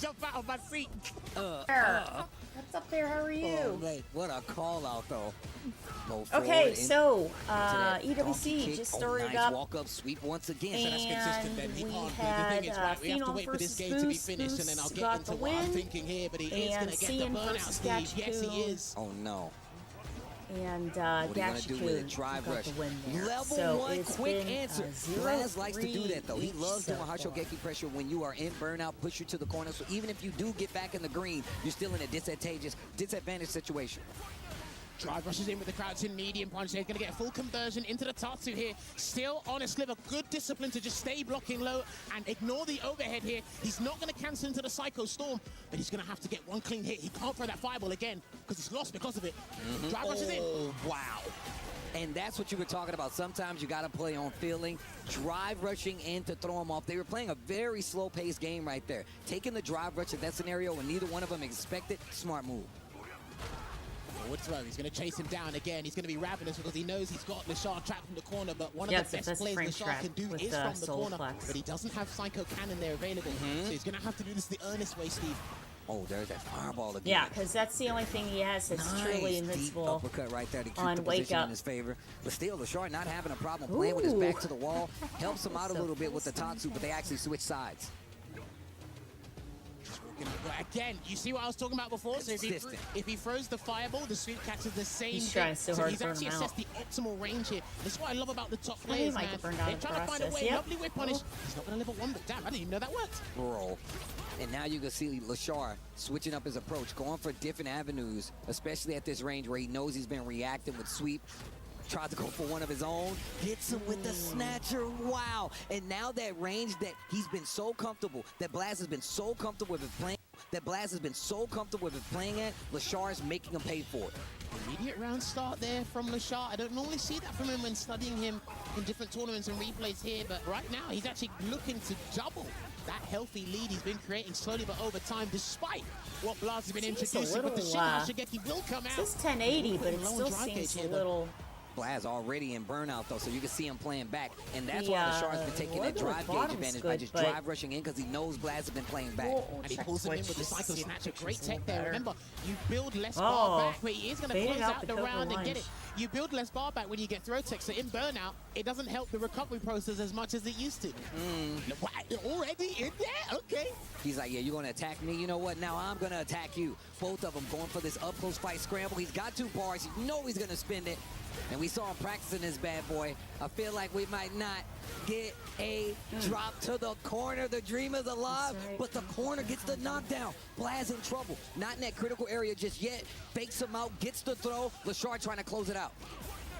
jump out of my seat. What's up there? How are you? Oh, mate, what a call out though. Okay, so EWC just started nice up. Walk up sweep once again. So that's consistent then. He We can't. had The thing is, right, we have to Phenom wait for this versus game to be Boost. finished, and then I'll Boost get got into the what I'm win. thinking here. But he is And going to get the Cian burnout, versus Steve. Yes, he Gachikun. is. Oh no. And What are you gonna do with a Gachikun drive got rush? the win there. Level So one, it's quick been, answer. 0-3 Blaz likes to do that though. He each loves doing so hot far. shogeki pressure when you are in burnout, push you to the corner. So even if you do get back in the green, you're still in a disadvantaged situation. Drive rushes in with the crouching medium punch. He's going to get a full conversion into the Tatsu here. Still on a sliver. Good discipline to just stay blocking low and ignore the overhead here. He's not going to cancel into the Psycho Storm, but he's going to have to get one clean hit. He can't throw that fireball again because he's lost because of it. Drive rushes in. Wow. And that's what you were talking about. Sometimes you got to play on feeling. Drive rushing in to throw him off. They were playing a very slow-paced game right there. Taking the drive rush in that scenario when neither one of them expected, smart move. Forward throw. He's going to chase him down again. He's going to be ravenous because he knows he's got Lashar trapped from the corner, but one of the best plays Lashar can do is from the corner. But he doesn't have Psycho Cannon there available. So he's going to have to do this the earnest way, Steve. Oh, there's that fireball again. Yeah, because that's the only thing he has that's truly invincible. Deep uppercut right there to keep on the Wake position Up. in his favor. But still, Lashar not having a problem playing with his back to the wall. Helps him out a little bit with the Tatsu, but they actually switch sides. Again, you see what I was talking about before? So if he throws the fireball, the sweep catches the same He's trying so hard he's to burn actually him assessed the optimal range here. That's what I love about the top He players, might man. get burned out They're in the trying to find a process. way. Yep. Lovely whip punish. He's not going to level one, but damn, I didn't even know that worked. Roll. And now you can see Lashar switching up his approach, going for different avenues, especially at this range where he knows he's been reacting with sweep. Tries to go for one of his own, hits him with the snatcher. Wow. And now that range that he's been so comfortable, that Blaz has been so comfortable with playing, at, Lashar is making him pay for it. Immediate round start there from Lashar. I don't normally see that from him when studying him in different tournaments and replays here, but right now he's actually looking to double that healthy lead he's been creating slowly but over time, despite what Blaz has been introducing. But the Shigeki will come out. This is 1080, but it still seems a little... Blaz already in burnout though, so you can see him playing back, and that's why Lashar's been taking that drive gauge advantage by just drive rushing in because he knows Blaz has been playing back. And he pulls him in with the Psycho Snatcher. Great tech there. Remember, you build less bar back, but he is going to close out the round and get it. You build less bar back when you get throw tech, so in burnout, it doesn't help the recovery process as much as it used to. What? Already in there? Okay. He's like, yeah, you're going to attack me? You know what? Now I'm going to attack you. Both of them going for this up-close fight scramble. He's got 2 bars. You know he's going to spend it. And we saw him practicing this bad boy. I feel like we might not get a drop to the corner. The dream is alive, but the corner gets the knockdown. Blaz in trouble. Not in that critical area just yet. Fakes him out, gets the throw. Lashar trying to close it out.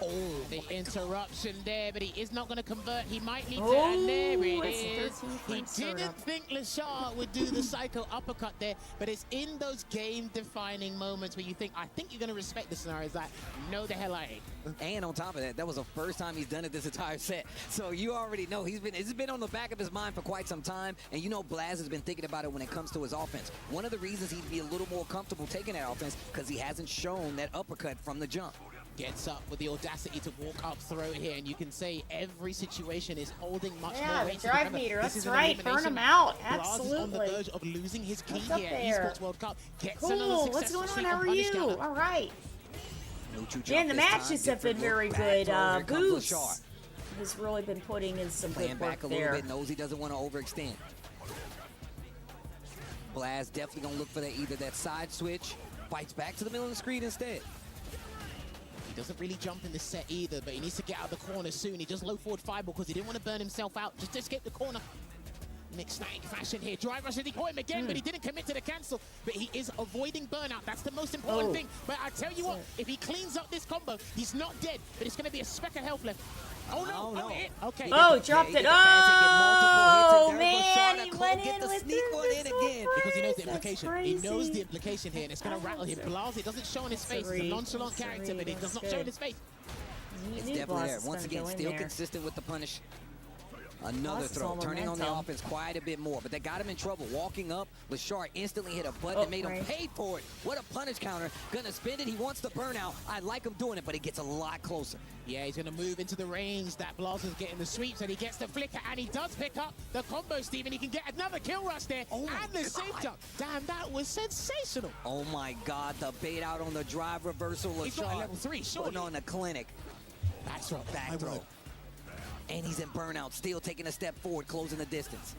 Oh, the interruption there, but he is not going to convert. He might need to, and there it is. He didn't think Lashar would do the Psycho uppercut there, but it's in those game-defining moments where you think, I think you're going to respect the scenarios that no the hell I ain't. And on top of that, that was the first time he's done it this entire set. So you already know it's been on the back of his mind for quite some time, and you know Blaz has been thinking about it when it comes to his offense. One of the reasons he'd be a little more comfortable taking that offense because he hasn't shown that uppercut from the jump. Gets up with the audacity to walk up throw here, and you can say every situation is holding much more weight. The drive meter, that's right, burn him out, absolutely. Blaz is on the verge of losing his key here at Esports World Cup. Gets cool, what's going on, how are you? All right. And the matches have been very good. Boost has really been putting in some good work back a there. little bit, knows he doesn't want to overextend. Blaz definitely going to look for that, either that side switch, fights back to the middle of the screen instead. Doesn't really jump in this set either, but he needs to get out of the corner soon. He just low forward fireball because he didn't want to burn himself out. Just escape the corner. Mixed fashion here. Drive rush, and he caught him again, but he didn't commit to the cancel. But he is avoiding burnout. That's the most important thing. But I tell you what, if he cleans up this combo, he's not dead, but it's going to be a speck of health left. Oh no! Okay. Oh, dropped it! Oh man, he went in with it again because he knows the implication. He knows the implication here, and it's going to rattle him. Blaz, it doesn't show on his face. He's a nonchalant character, but it does not show in his face. It's definitely there. Once again, still consistent with the punish. Another throw, turning on the offense quite a bit more, but that got him in trouble. Walking up, Lashard instantly hit a button and made him pay for it. What a punish counter. Gonna spend it. He wants the burnout. I like him doing it, but he gets a lot closer. Yeah, he's gonna move into the range. That Blaser's getting the sweeps, and he gets the flicker, and he does pick up the combo, Steven. He can get another kill rush there, and the safe jump. Damn, that was sensational. Oh my God, the bait out on the drive reversal. Lashard. He's got a level 3, surely. Putting on the clinic. Back throw. Back throw. And he's in burnout, still taking a step forward, closing the distance.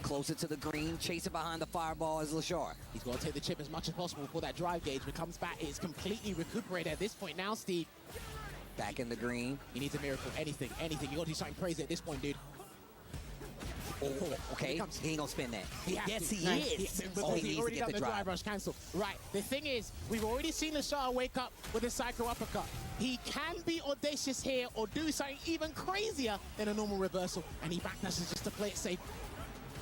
Closer to the green, chasing behind the fireball is Lashard. He's got to take the chip as much as possible before that drive gauge becomes back. It's completely recuperated at this point now, Steve. Back in the green. He needs a miracle. Anything. You got to do something crazy at this point, dude. Oh, okay, he ain't gonna spin that. Yes, he is. Because he already needs to get done the drive rush cancel. Right, the thing is, we've already seen Lashard wake up with a psycho uppercut. He can be audacious here or do something even crazier than a normal reversal, and he backdashes just to play it safe.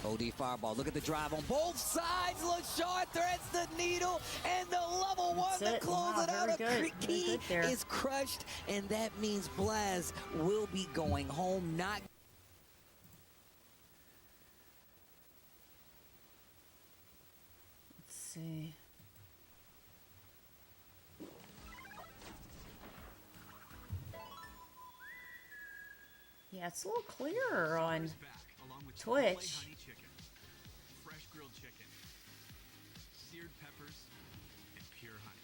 OD fireball, look at the drive on both sides. Lashard threads the needle, and the level 1 to close it out. A key is crushed, and that means Blaz will be going home, not... See. Yeah, it's a little clearer on Twitch. Fresh grilled chicken, seared peppers, and pure honey.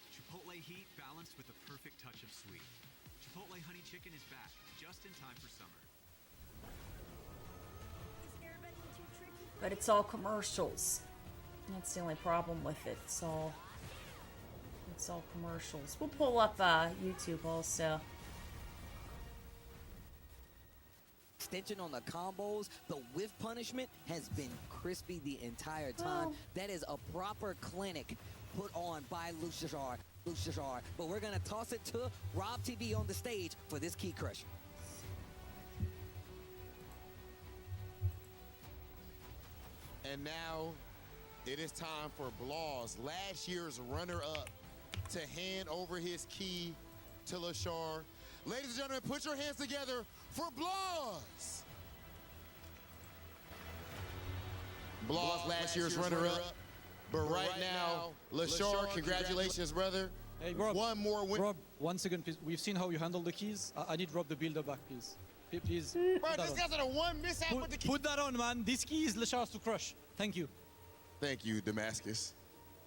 Chipotle heat balanced with a perfect touch of sweet. Chipotle honey chicken is back just in time for summer. But it's all commercials. That's the only problem with it. It's all commercials. We'll pull up YouTube also. Extension on the combos. The whiff punishment has been crispy the entire time. That is a proper clinic put on by Lashard. But we're gonna toss it to Rob TV on the stage for this key crusher. And now it is time for Blaze, last year's runner-up, to hand over his key to Lashard. Ladies and gentlemen, put your hands together for Blaze. Blaze, last year's runner-up. But right now, Lashard, congratulations, brother. Hey, Rob. One more win. Rob, 1 second, please. We've seen how you handle the keys. I need Rob the builder back, please. Please. Bro, this guy's on a one mishap with the key. Put that on, man. This key is Lashard's to crush. Thank you. Thank you, Damascus.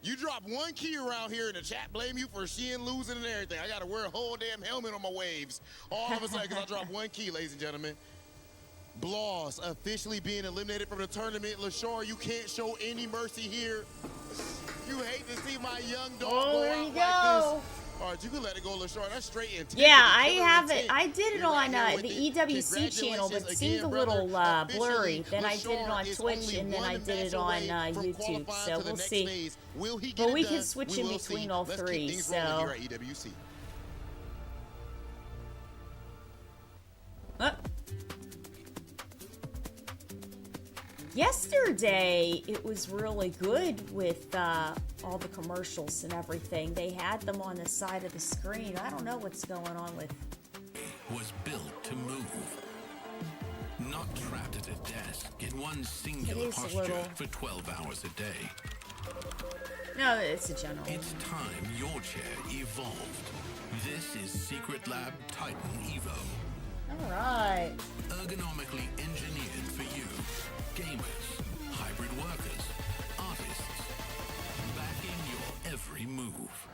You dropped one key around here in the chat, blame you for Shein losing and everything. I gotta wear a whole damn helmet on my waves all of a sudden because I dropped one key, ladies and gentlemen. Blaze officially being eliminated from the tournament. Lashard, you can't show any mercy here. You hate to see my young dog go out like this. All right, you can let it go, Lashard. That's straight intent. Yeah, I have it. I did it on the EWC channel, but it seemed a little blurry. Then I did it on Twitch, and then I did it on YouTube. So we'll see. But we can switch in between all three. So. Yesterday, it was really good with all the commercials and everything. They had them on the side of the screen. I don't know what's going on with... Was built to move. Not trapped at a desk in one singular posture for 12 hours a day. No, it's a general. It's time your chair evolved. This is Secret Lab Titan Evo. All right. Ergonomically engineered for you. Gamers, hybrid workers, artists, backing your every move.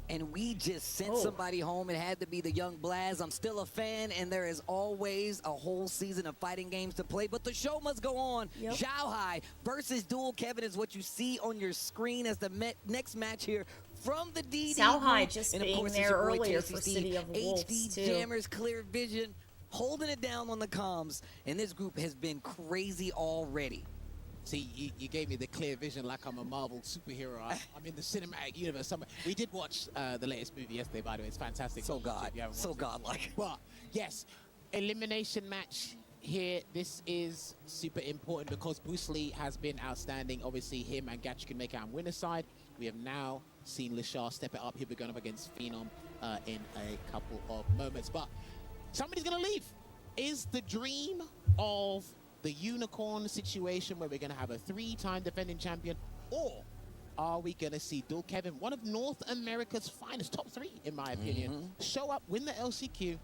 And we just sent somebody home. It had to be the young Blaz. I'm still a fan, and there is always a whole season of fighting games to play, but the show must go on. Zhao Hai versus Dual Kevin is what you see on your screen as the next match here from the DD. Zhao Hai just being there earlier for City of Wolves, HD Jammers, clear vision, holding it down on the comms, and this group has been crazy already. See, you gave me the clear vision like I'm a Marvel superhero. I'm in the cinematic universe somewhere. We did watch the latest movie yesterday, by the way. It's fantastic. So godlike. But, yes, elimination match here. This is super important because Bruce Lee has been outstanding. Obviously, him and Gatch can make it on winner's side. We have now seen Lashard step it up. He'll be going up against Phenom in a couple of moments. But somebody's going to leave. Is the dream of the unicorn situation where we're going to have a 3-time defending champion, or are we going to see Dual Kevin, one of North America's finest, top 3 in my opinion, show up, win the LCQ,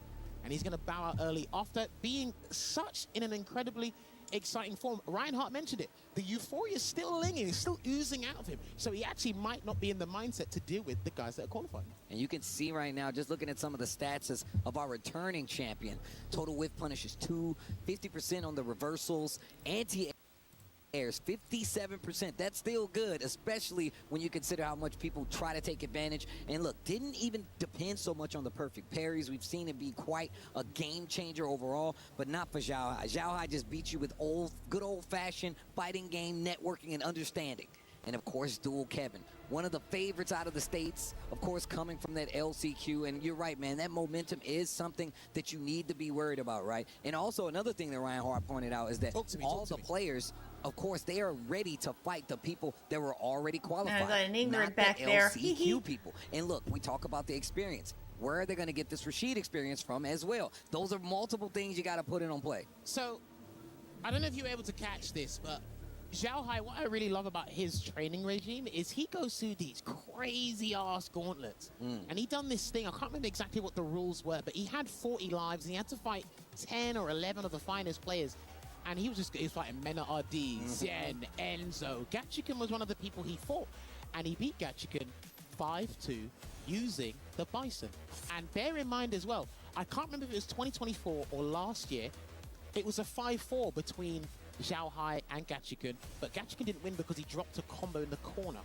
and he's going to bow out early after being such in an incredibly exciting form. Reinhardt mentioned it. The euphoria is still lingering, it's still oozing out of him. So he actually might not be in the mindset to deal with the guys that are qualified. And you can see right now, just looking at some of the stats of our returning champion, total whiff punish is 2, 50% on the reversals, anti-airs 57%. That's still good, especially when you consider how much people try to take advantage. And look, didn't even depend so much on the perfect parries. We've seen it be quite a game changer overall, but not for Xiao Hai. Xiao Hai just beats you with good old-fashioned fighting game, networking, and understanding. And of course, Dual Kevin, one of the favorites out of the States, of course, coming from that LCQ. And you're right, man, that momentum is something that you need to be worried about, right? And also another thing that Reinhardt pointed out is that all the players, of course, they are ready to fight the people that were already qualified. I got an Ingrid not back the there. LCQ people. And look, we talk about the experience. Where are they going to get this Rashid experience from as well? Those are multiple things you got to put in on play. So, I don't know if you were able to catch this, but Xiao Hai, what I really love about his training regime is he goes through these crazy-ass gauntlets. And he done this thing, I can't remember exactly what the rules were, but he had 40 lives, and he had to fight 10 or 11 of the finest players. And he was fighting Mena RD, Zen, Enzo. Gachiken was one of the people he fought. And he beat Gachiken 5-2 using the Bison. And bear in mind as well, I can't remember if it was 2024 or last year, it was a 5-4 between Xiao Hai and Gachiken, but Gachiken didn't win because he dropped a combo in the corner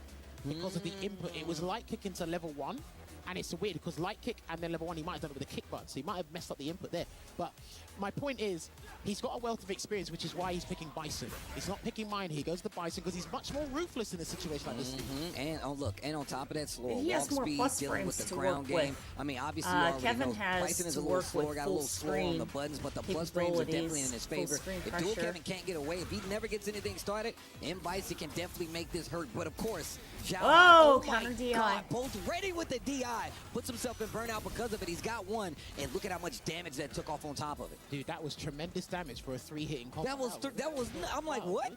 because of the input. It was light kick into level 1, and it's weird because light kick and then level 1 he might have done it with a kick button, so he might have messed up the input there. But my point is, he's got a wealth of experience, which is why he's picking Bison. He's not picking mine. He goes to Bison because he's much more ruthless in a situation like this. And look, and on top of that, slow He has walk more speed, plus dealing with frames the to ground work game. with. I mean, obviously, you already Kevin know has Bison is to a little work slower, with got a full little slower on the screen buttons, but the plus frames are definitely in his favor. screen If Dual pressure. Kevin can't get away, if he never gets anything started, and Bison can definitely make this hurt. But of course, Xiao Oh, Hai, counter my DI. God, both ready with the DI, puts himself in burnout because of it. He's got one, and look at how much damage that took off on top of it. Dude, that was tremendous damage for a 3-hitting combo. That was. I'm like, what?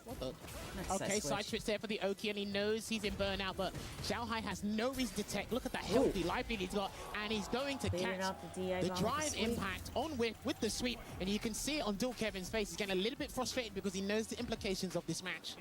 Okay, side switch there for the Oki, and he knows he's in burnout, but Xiao Hai has no reason to detect. Look at the healthy life lead he's got, and he's going to Baited catch out the DI the bomb with drive the sweep. impact on with the sweep, and you can see it on Dual Kevin's face. He's getting a little bit frustrated because he knows the implications of this match.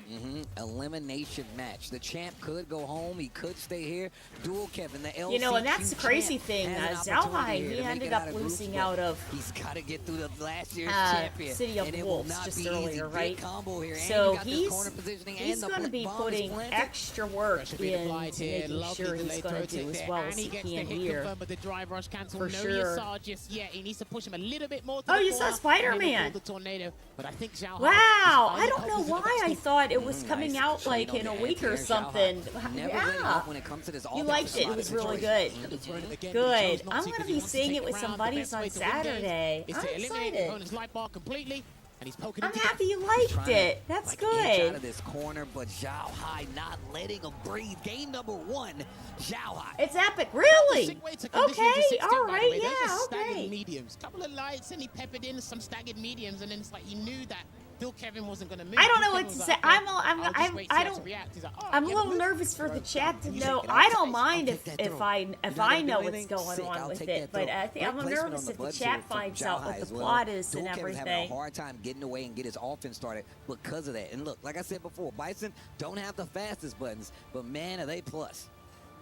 Elimination match. The champ could go home. He could stay here. Dual Kevin, the LCQ You know, and that's the crazy champ, thing. has an Xiao opportunity Hai, here he to make ended it up out of group losing play. out of He's got to get through the last year's champion. City of and it Wolves will not just be earlier, easy. right? Big combo here. So and you got this corner positioning he's and going to the be bomb is putting planted. extra work Pressure being into applied here. making Lovely sure he's delayed going throw to do kick as there, well and as he he gets the can hit here. confirmed, but the drive rush cancel. For No sure. Yasar just yet. He needs to push him a little bit more to Oh, the you saw corner, Spider-Man. and he will pull the tornado, but I think Xiao Hai Wow, is I don't know cognizant of why that I speed. thought it was coming Nice. out So, like you in know, a the week or anti-air Xiao Hai something. never letting Yeah. up when it comes to this You offensive liked it. side It was of the really situation. good. Could have thrown him again, but he Good. chose not I'm to going to because be he wants to seeing take it with the some crown. The buddies best on way to win games Saturday. is I'm to eliminate the excited. opponent's life bar completely, and he's poking I'm him to happy you Trying liked to, it. That's like, inch out of good. this corner, but Xiao Hai not letting him breathe. Game number 1, Xiao Hai. It's epic. That was a Really? sick way to condition him to Okay. sit still, All by the right. way. Those Yeah. are staggered Okay. mediums. Couple of lights, and he peppered in some staggered mediums, and then it's like he knew that Dual Kevin wasn't going to move. I don't Dual know Kevin what to was say. like, okay, I'm I'll just wait, see I how don't. to react. He's like, oh, I'm a yeah, little move. nervous for the chat to You know. take it I out. don't mind I'll if take that if throw. I You're if not I gonna know do what's anything? going Sick. on I'll with take it. that But throw. I think Great I'm placement nervous on the if the buttons chat here from finds Xiao out Hai what the as well. plot is Dual and Kevin's having a everything. hard time getting away and get his offense started because of that. And look, like I said before, Bison don't have the fastest buttons, but man, are they plus.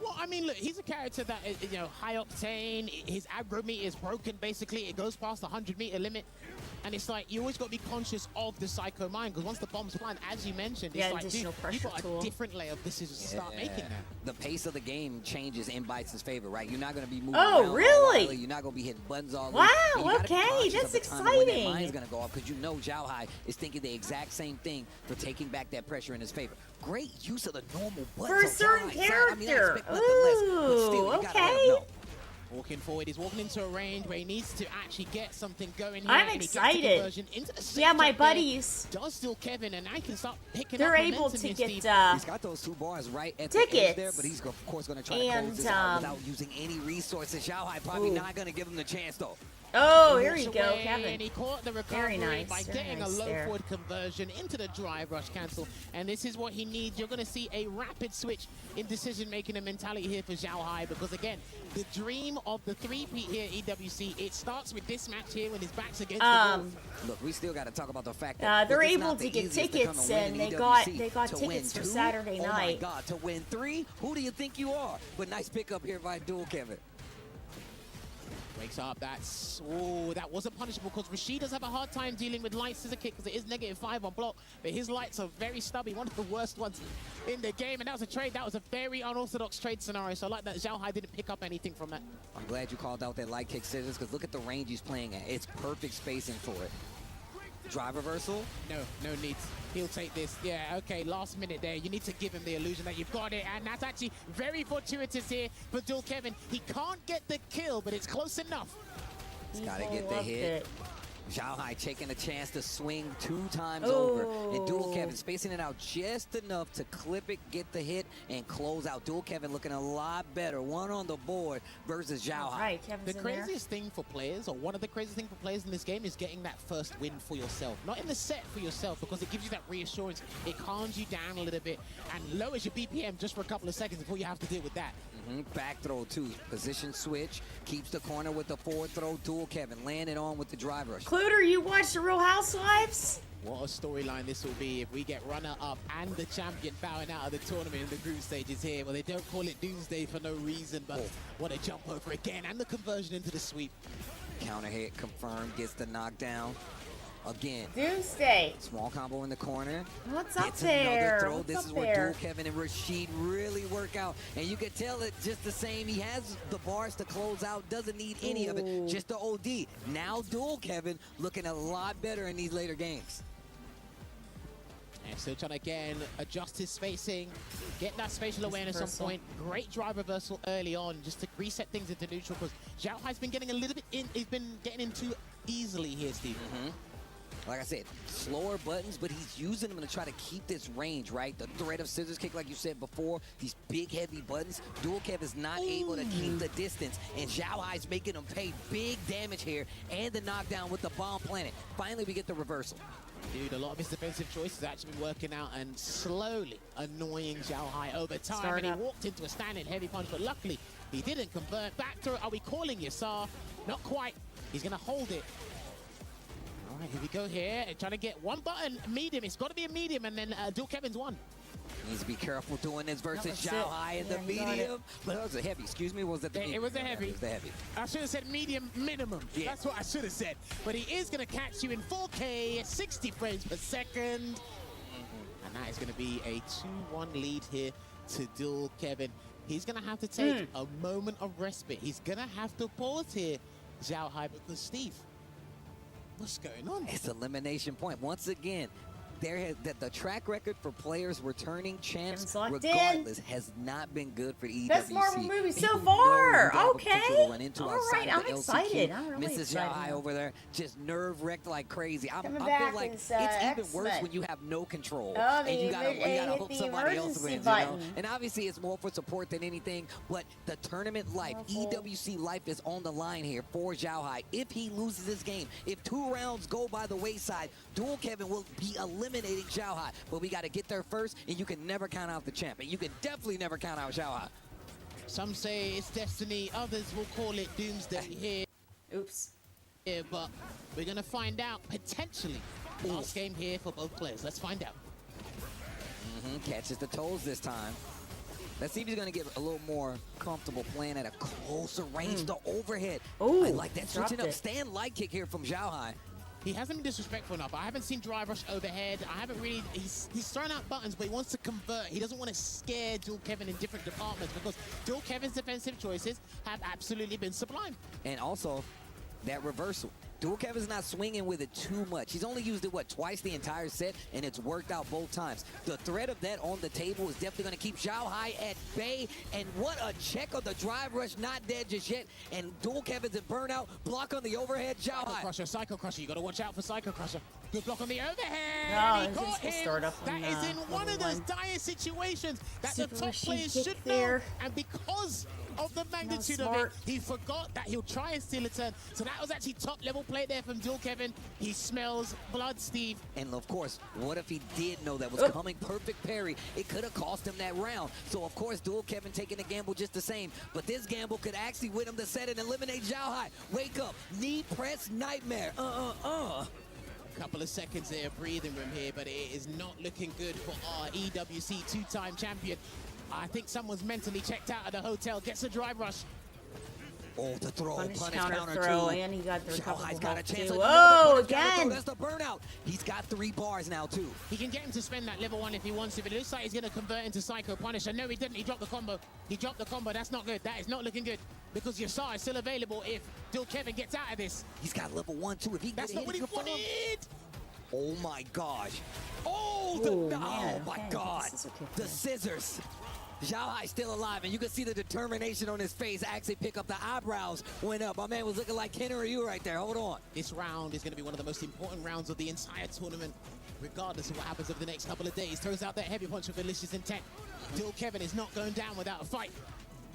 Well, I mean, look, he's a character that is, you know, high octane. His aggro meter is broken, basically. It goes past the 100-meter limit. And it's like, you always got to be conscious of the psycho mind, because once the bomb's flying, as you mentioned, it's Yeah, like, dude, additional you pressure got tool. a different layer of decisions to start making that. The pace of the game changes in Bison's favor, right? You're not going to be moving Oh, around all really? wildly. You're not going to be hitting buttons all Wow, loose. And you gotta be okay, conscious that's of the time when that exciting. mind's going to go off, because you know Xiao Hai is thinking the exact same thing for taking back that pressure in his favor. Great use of the normal buttons. For a on certain Xiao Hai. I mean, I character. expect nothing less, but still, Ooh, you gotta let him okay. know. Walking forward, he's walking into a range where he needs to actually get something going here. I'm and he gets the excited. conversion into the safe Yeah, my jump there. buddies. Does still Kevin, and I can start picking They're up able momentum to here, get Steve. He's got those 2 bars right at the tickets. edge there, but he's, of course, going to try to And, close this out without using any resources. Xiao Hai probably ooh. not going to give him the chance, though. Oh, here you go, away, Kevin. And he caught the Very recovery nice. by Very getting nice a low there. forward conversion into the drive rush cancel. And this is what he needs. You're going to see a rapid switch in decision-making and mentality here for Zhao Hai, because, again, the dream of the three-peat here at EWC, it starts with this match here when his back's against the wall. Look, we still got to talk about the fact that they're look, it's able not to the get easiest to tickets, come and and win they in got EWC. To tickets win for two? Saturday night. Oh my God, to win 3? Who do you think you are? But nice pickup here by Dual Kevin. Wakes up, that wasn't punishable, because Rashid does have a hard time dealing with light scissor kick because it is -5 on block, but his lights are very stubby, one of the worst ones in the game, and that was a trade. That was a very unorthodox trade scenario, so I like that Zhao Hai didn't pick up anything from that. I'm glad you called out that light kick scissors, because look at the range he's playing at. It's perfect spacing for it. Drive reversal? No need. He'll take this. Yeah, okay, last minute there. You need to give him the illusion that you've got it, and that's actually very fortuitous here for Dual Kevin. He can't get the kill, but it's close enough. He's got to get the hit. Zhao Hai taking a chance to swing 2 times Ooh. over. And Dual Kevin spacing it out just enough to clip it, get the hit, and close out. Dual Kevin looking a lot better. 1 on the board versus Zhao Hai. Right, Kevin's The in there. craziest thing for players, or one of the craziest things for players in this game, is getting that first win for yourself. Not in the set for yourself, because it gives you that reassurance. It calms you down a little bit and lowers your BPM just for a couple of seconds before you have to deal with that. Back throw too. Position switch. Keeps the corner with the forward throw. Dual Kevin landing on with the drive rush. Cluter, you watch the Real Housewives? What a storyline this will be if we get runner-up and the champion bowing out of the tournament in the group stages here. Well, they don't call it Doomsday for no reason, but what a jump over again, and the conversion into the sweep. Counter hit confirmed. Gets the knockdown. Again. Doomsday. Small combo in the corner. What's up Gets there? Another throw. What's This up is where there? Dual Kevin and Rashid really work out. And you can tell it just the same. He has the bars to close out. Doesn't need any of it. Just the OD. Now Dual Kevin looking a lot better in these later games. And still trying to, again, adjust his spacing, get that spatial awareness on point. Great drive reversal early on just to reset things into neutral, because Zhao Hai's been getting a little bit in. He's been getting in too easily here, Steve. Like I said, slower buttons, but he's using them to try to keep this range, right? The threat of scissors kick, like you said before, these big, heavy buttons. Dual Kev is not able to keep the distance, and Zhao Hai's making him pay big damage here, and the knockdown with the bomb planet. Finally, we get the reversal. Dude, a lot of his defensive choices actually been working out and slowly annoying Zhao Hai over time. Start and he up. walked into a standing heavy punch, but luckily he didn't convert. Back to it. Are we calling Yasar? Not quite. He's going to hold it. All right, here we go here. Trying to get one button, medium. It's got to be a medium, and then Dual Kevin's one. Needs to be careful doing this versus That's Zhao it. Hai in Yeah, the he got it. medium. But it was a heavy. Excuse me, was that the medium? It was a heavy. It was the heavy. I should have said medium minimum. Yeah. That's what I should have said. But he is going to catch you in 4K, 60 frames per second. And that is going to be a 2-1 lead here to Dual Kevin. He's going to have to take a moment of respite. He's going to have to pause here, Zhao Hai, because Steve, what's going on? It's elimination point. Once again, the track record for players returning champs, Kevin's locked regardless, has not been good for EWC. Best Marvel movie so You know far. who they have a Okay. potential to run into All outside right, of I'm the LCQ. excited. I'm really Mrs. excited Zhao Hai now. over there, just nerve-wrecked like crazy. I Coming feel back like is, it's even worse X-Men. when you have no control Oh, and you gotta hit hook the somebody else emergency wins, you know? button. And obviously, it's more for support than anything. But the tournament life, EWC life, is on the line here for Zhao Hai. If he loses this game, if 2 rounds go by the wayside, Dual Kevin will be eliminating Zhao Hai. But we got to get there first, and you can never count out the champ. And you can definitely never count out Zhao Hai. Some say it's destiny. Others will call it doomsday here. Oops. But we're going to find out potentially. Last game here for both players. Let's find out. Catches the toes this time. Let's see if he's going to get a little more comfortable playing at a closer range. The overhead. Ooh, I like that. dropped Switching up. it. Stand light kick here from Zhao Hai. He hasn't been disrespectful enough. I haven't seen drive rush overhead. I haven't really. He's throwing out buttons, but he wants to convert. He doesn't want to scare Dual Kevin in different departments, because Dual Kevin's defensive choices have absolutely been sublime. And also, that reversal. Dual Kevin's not swinging with it too much. He's only used it, what, twice the entire set, and it's worked out both times. The threat of that on the table is definitely going to keep Zhao Hai at bay. And what a check on the drive rush, not dead just yet. And Dual Kevin's in burnout, block on the overhead, Zhao Hai. Psycho Crusher. You got to watch out for Psycho Crusher. Good block on the overhead. No, He it's got just a him. startup That on, is in one of level those one. dire situations that the Super top Rashid players kick should there. know. And because of the magnitude of it. He forgot that he'll try and steal a turn. So that was actually top level play there from Dual Kevin. He smells blood, Steve. And of course, what if he did know that was coming? Perfect parry. It could have cost him that round. So of course, Dual Kevin taking the gamble just the same. But this gamble could actually win him the set and eliminate Zhao Hai. Wake up, knee press nightmare. Couple of seconds there, breathing room here, but it is not looking good for our EWC two-time champion. I think someone's mentally checked out of the hotel. Gets a drive rush. Oh, the throw, punish counter throw, and he got the recoverable got a chance. Whoa, again! That's the burnout. He's got 3 bars now, too. He can get him to spend that level 1 if he wants to, but it looks like he's going to convert into Psycho Punisher. No, he didn't. He dropped the combo. He dropped the combo. That's not good. That is not looking good, because your star is still available if Dual Kevin gets out of this. He's got level 1, too. If he That's not what he wanted! Oh, my gosh. Oh, my God. The scissors. Zhao Hai still alive, and you can see the determination on his face. Actually pick up the eyebrows went up. My man was looking like Ken or you right there. Hold on. This round is going to be one of the most important rounds of the entire tournament, regardless of what happens over the next couple of days. Throws out that heavy punch with malicious intent. Dual Kevin is not going down without a fight.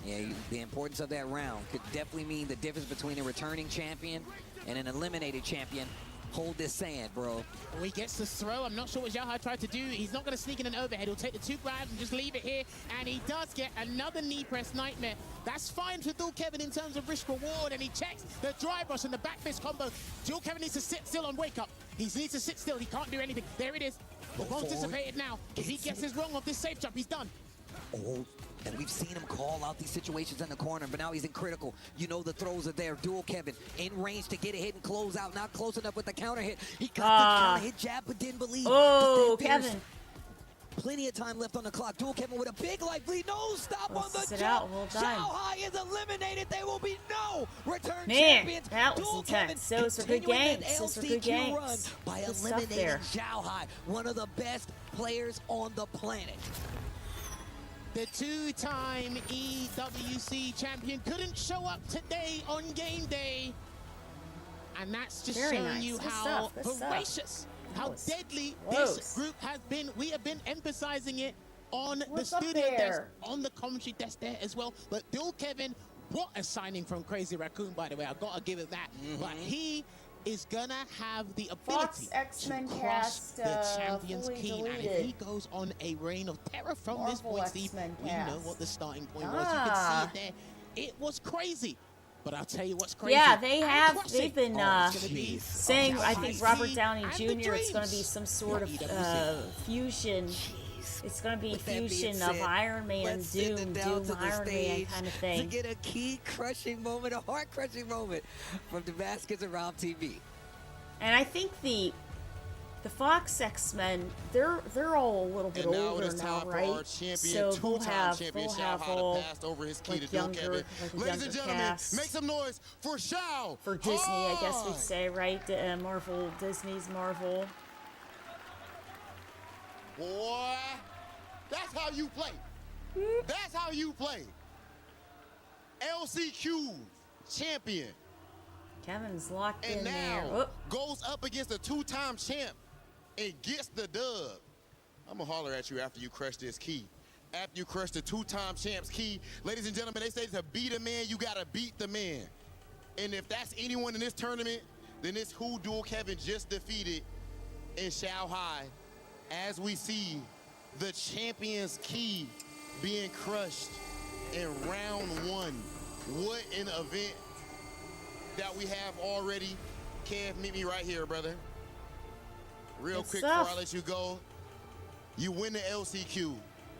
Yeah, the importance of that round could definitely mean the difference between a returning champion and an eliminated champion. Hold this sand, bro. Oh, he gets the throw. I'm not sure what Zhao Hai tried to do. He's not going to sneak in an overhead. He'll take the 2 grabs and just leave it here. And he does get another knee press nightmare. That's fine for Dual Kevin in terms of risk reward. And he checks the drive rush and the back fist combo. Dual Kevin needs to sit still on wake up. He needs to sit still. He can't do anything. There it is. Well anticipated now. If he gets his wrong off this safe jump, he's done. Oh, and we've seen him call out these situations in the corner, but now he's in critical. You know the throws are there. Dual Kevin in range to get a hit and close out. Not close enough with the counter hit. He got the counter hit jab, but didn't believe. Oh, Kevin. Plenty of time left on the clock. Dual Kevin with a big life lead. No stop on the sit jump. out. Well Zhao done. Hai is eliminated. There will be no return Man, champions. that was Dual intense. Kevin Those are good continuing games. that Those are good LCQ games. run by Good stuff eliminating there. Zhao Hai, one of the best players on the planet. The 2-time EWC champion couldn't show up today on game day. And that's just showing you how voracious, how deadly this group has been. We have been emphasizing it on the studio desk, on the commentary desk there as well. But Dual Kevin, what a signing from Crazy Raccoon, by the way. I've got to give it that. But he is gonna have the ability to crush the champion's key. And if he goes on a reign of terror from this point, Steve, we know what the starting point was. You can see it there. It was crazy. But I'll tell you what's crazy. Yeah, they've been saying, I think Robert Downey Jr., it's going to be some sort of fusion. It's going to be fusion of Iron Man, Doom, Iron Man kind of thing. To get a key crushing moment, a heart crushing moment from Damascus around TV. And I think the Fox X-Men, they're all a little bit older now, right? So they'll have all like younger, Ladies and gentlemen, make some noise for Zhao. For Disney, I guess we'd say, right? Marvel, Disney's Marvel. Boy, that's how you play. That's how you play. LCQ champion. Kevin's locked and in now there. Goes up against a 2-time champ and gets the dub. I'm gonna holler at you after you crush this key. After you crush the 2-time champ's key. Ladies and gentlemen, they say to beat a man, you gotta beat the man. And if that's anyone in this tournament, then it's who Dual Kevin just defeated in Zhao Hai. As we see the champion's key being crushed in round 1. What an event that we have already. Kev, meet me right here, brother. Real quick before I let you go. You win the LCQ,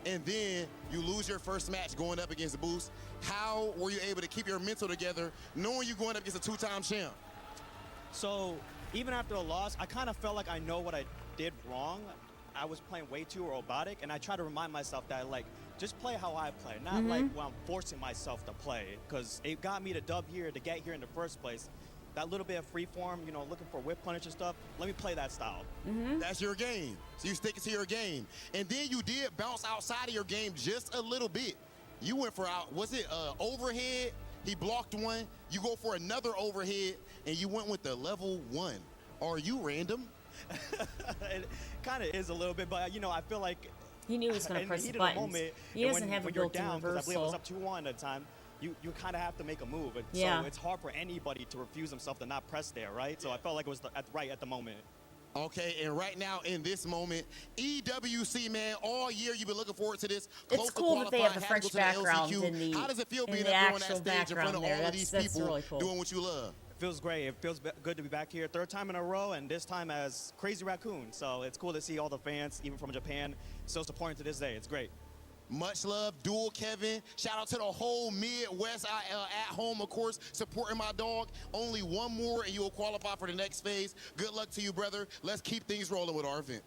and then you lose your first match going up against the Boost. How were you able to keep your mental together knowing you're going up against a 2-time champ? So even after the loss, I kind of felt like I know what I did wrong. I was playing way too robotic, and I try to remind myself that, like, just play how I play, not like when I'm forcing myself to play, because it got me to dub here to get here in the first place. That little bit of free form, you know, looking for whip punish and stuff, let me play that style. That's your game. So you stick to your game. And then you did bounce outside of your game just a little bit. You went for, was it overhead? He blocked one. You go for another overhead, and you went with the level 1. Are you random? It kind of is a little bit, but, you know, I feel like he knew he was going to press the buttons. He doesn't have a built-in reversal. I believe it was up 2-1 at the time. you kind of have to make a move. And Yeah. So it's hard for anybody to refuse himself to not press there, right? So I felt like it was right at the moment. Okay, and right now in this moment, EWC, man, all year you've been looking forward to this. It's cool that they have the French background in the How does it feel being the up on that actual stage in front of background all there? of these That's people really cool. doing what you love? It feels great. It feels good to be back here. Third time in a row, and this time as Crazy Raccoon. So it's cool to see all the fans, even from Japan, still supporting to this day. It's great. Much love, Dual Kevin. Shout out to the whole Midwest at home, of course, supporting my dog. Only one more and you will qualify for the next phase. Good luck to you, brother. Let's keep things rolling with our event.